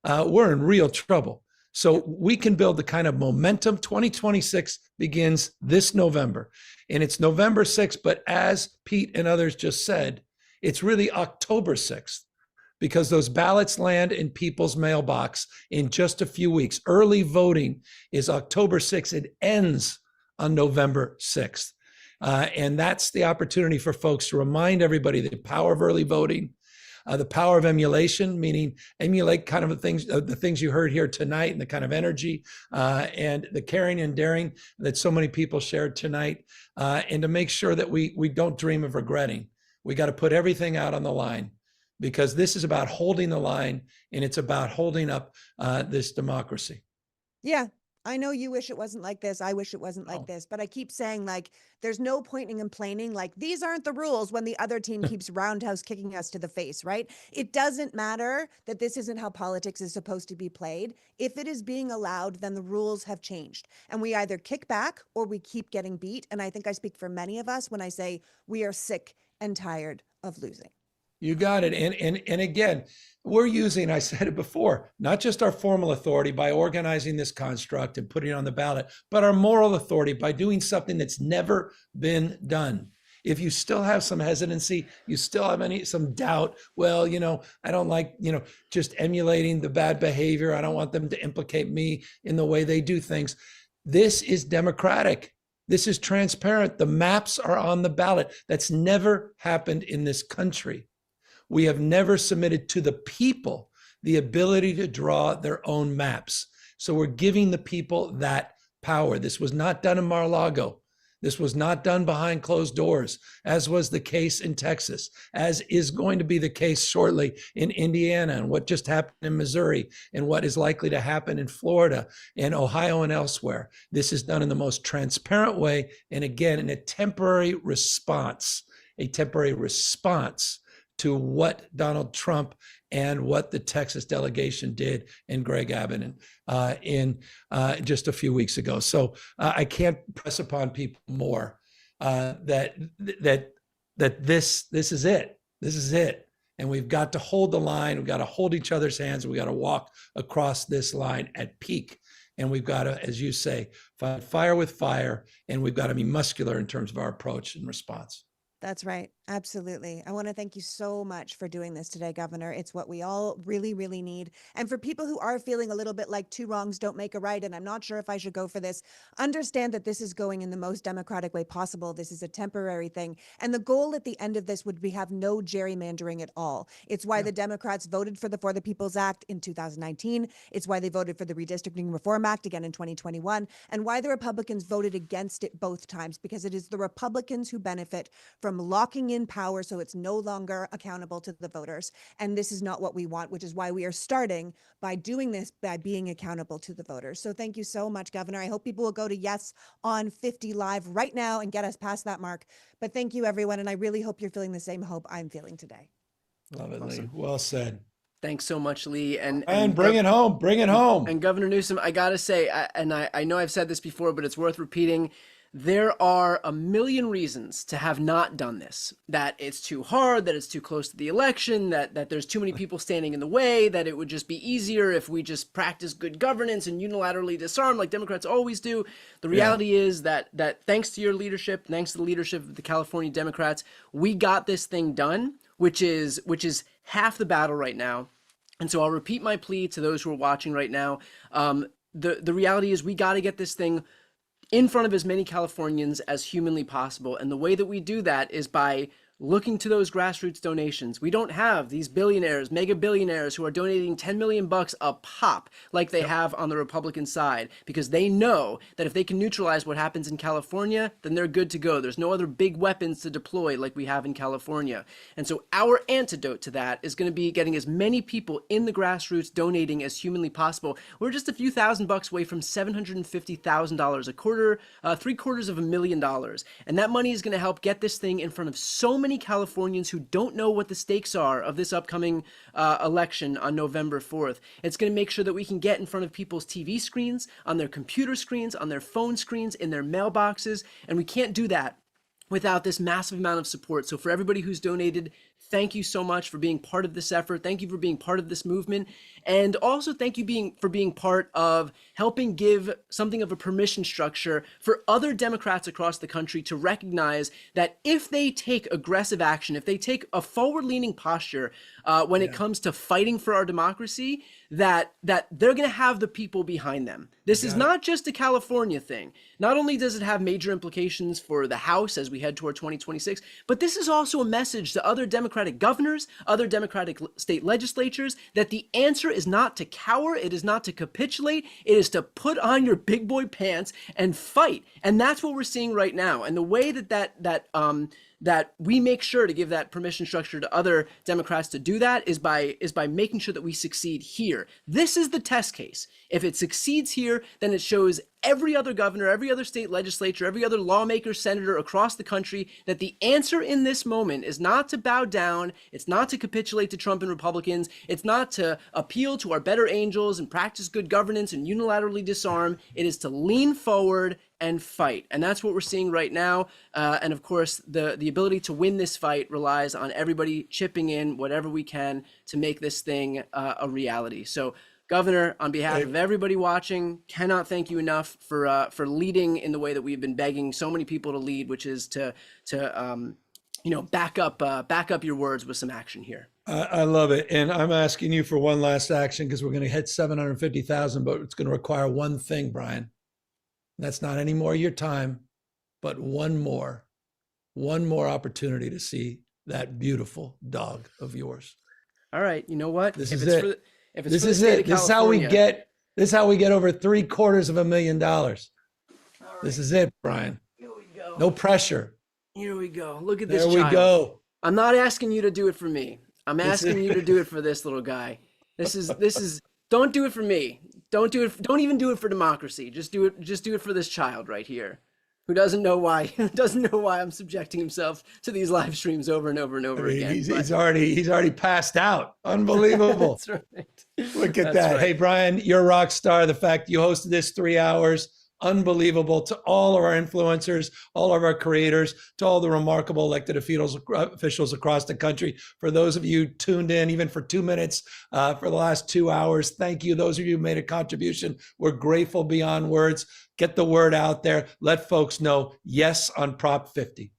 we're in real trouble. So we can build the kind of momentum. 2026 begins this November, and it's November 6th. But as Pete and others just said, it's really October 6th, because those ballots land in people's mailbox in just a few weeks. Early voting is October 6th. It ends on November 6th. And that's the opportunity for folks to remind everybody the power of early voting, the power of emulation, meaning emulate kind of the things you heard here tonight, and the kind of energy and the caring and daring that so many people shared tonight, and to make sure that we don't dream of regretting. We got to put everything out on the line, because this is about holding the line, and it's about holding up this democracy. Yeah, I know you wish it wasn't like this. I wish it wasn't like this, but I keep saying, like, there's no point in complaining like these aren't the rules when the other team keeps roundhouse kicking us to the face, right? It doesn't matter that this isn't how politics is supposed to be played. If it is being allowed, then the rules have changed, and we either kick back or we keep getting beat. And I think I speak for many of us when I say we are sick and tired of losing. You got it. And again, we're using, I said it before, not just our formal authority by organizing this construct and putting it on the ballot, but our moral authority by doing something that's never been done. If you still have some hesitancy, you still have some doubt, well, I don't like, just emulating the bad behavior. I don't want them to implicate me in the way they do things. This is democratic. This is transparent. The maps are on the ballot. That's never happened in this country. We have never submitted to the people the ability to draw their own maps. So we're giving the people that power. This was not done in Mar-a-Lago. This was not done behind closed doors, as was the case in Texas, as is going to be the case shortly in Indiana, and what just happened in Missouri, and what is likely to happen in Florida and Ohio and elsewhere. This is done in the most transparent way, and again, in a temporary response to what Donald Trump and what the Texas delegation did and Greg Abbott in just a few weeks ago. So I can't press upon people more that this is it. This is it. And we've got to hold the line. We've got to hold each other's hands. We've got to walk across this line at peak. And we've got to, as you say, fight fire with fire. And we've got to be muscular in terms of our approach and response. That's right. Absolutely. I want to thank you so much for doing this today, Governor. It's what we all really, really need. And for people who are feeling a little bit like two wrongs don't make a right, and I'm not sure if I should go for this, understand that this is going in the most democratic way possible. This is a temporary thing. And the goal at the end of this would be have no gerrymandering at all. It's why the Democrats voted for the For the People's Act in 2019. It's why they voted for the Redistricting Reform Act again in 2021, and why the Republicans voted against it both times, because it is the Republicans who benefit from locking in power so it's no longer accountable to the voters. And this is not what we want, which is why we are starting by doing this, by being accountable to the voters. So thank you so much, Governor. I hope people will go to Yes on 50 Live right now and get us past that mark. But thank you, everyone. And I really hope you're feeling the same hope I'm feeling today. Love it, Lee. Well said. Thanks so much, Lee. And bring it home. Bring it home. And Governor Newsom, I got to say, I know I've said this before, but it's worth repeating. There are a million reasons to have not done this, that it's too hard, that it's too close to the election, that there's too many people standing in the way, that it would just be easier if we just practice good governance and unilaterally disarm like Democrats always do. The reality is that thanks to your leadership, thanks to the leadership of the California Democrats, we got this thing done, which is half the battle right now. And so I'll repeat my plea to those who are watching right now. The reality is we got to get this thing in front of as many Californians as humanly possible. And the way that we do that is by looking to those grassroots donations. We don't have these billionaires, mega billionaires who are donating 10 million bucks a pop like they have on the Republican side, because they know that if they can neutralize what happens in California, then they're good to go. There's no other big weapons to deploy like we have in California. And so our antidote to that is going to be getting as many people in the grassroots donating as humanly possible. We're just a few $1,000 away from $750,000 a quarter, $750,000. And that money is going to help get this thing in front of so many Californians who don't know what the stakes are of this upcoming election on November 4th. It's going to make sure that we can get in front of people's TV screens, on their computer screens, on their phone screens, in their mailboxes, and we can't do that without this massive amount of support. So for everybody who's donated, thank you so much for being part of this effort. Thank you for being part of this movement. And also thank you for being part of helping give something of a permission structure for other Democrats across the country to recognize that if they take aggressive action, if they take a forward-leaning posture when it comes to fighting for our democracy, that they're going to have the people behind them. This is not just a California thing. Not only does it have major implications for the House as we head toward 2026, but this is also a message to other Democratic governors, other Democratic state legislatures, that the answer is not to cower, it is not to capitulate, it is to put on your big boy pants and fight. And that's what we're seeing right now. And the way that we make sure to give that permission structure to other Democrats to do that is by making sure that we succeed here. This is the test case. If it succeeds here, then it shows every other governor, every other state legislature, every other lawmaker, senator across the country that the answer in this moment is not to bow down, it's not to capitulate to Trump and Republicans, it's not to appeal to our better angels and practice good governance and unilaterally disarm, it is to lean forward and fight. And that's what we're seeing right now. And of course, the ability to win this fight relies on everybody chipping in whatever we can to make this thing a reality. So Governor, on behalf of everybody watching, cannot thank you enough for leading in the way that we've been begging so many people to lead, which is to back up your words with some action here. I love it. And I'm asking you for one last action because we're going to hit 750,000, but it's going to require one thing, Brian. That's not any more of your time, but one more opportunity to see that beautiful dog of yours. All right. You know what? This is it. This is how we get over $750,000. This is it, Brian. Here we go. No pressure. Here we go. Look at this There we child. go. I'm not asking you to do it for me. I'm asking you to do it for this little guy. This is don't do it for me. Don't even do it for democracy. Just do it for this child right here, who doesn't know why I'm subjecting himself to these live streams over and over and over again. He's already passed out. Unbelievable. That's right. Look at That's that. right. Hey, Brian, you're a rock star. The fact you hosted this 3 hours, unbelievable. To all of our influencers, all of our creators, to all the remarkable elected officials across the country. For those of you tuned in, even for 2 minutes for the last 2 hours, thank you. Those of you who made a contribution, we're grateful beyond words. Get the word out there. Let folks know yes on Prop 50.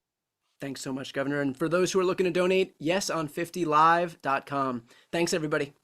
Thanks so much, Governor. And for those who are looking to donate, yeson50live.com. Thanks, everybody.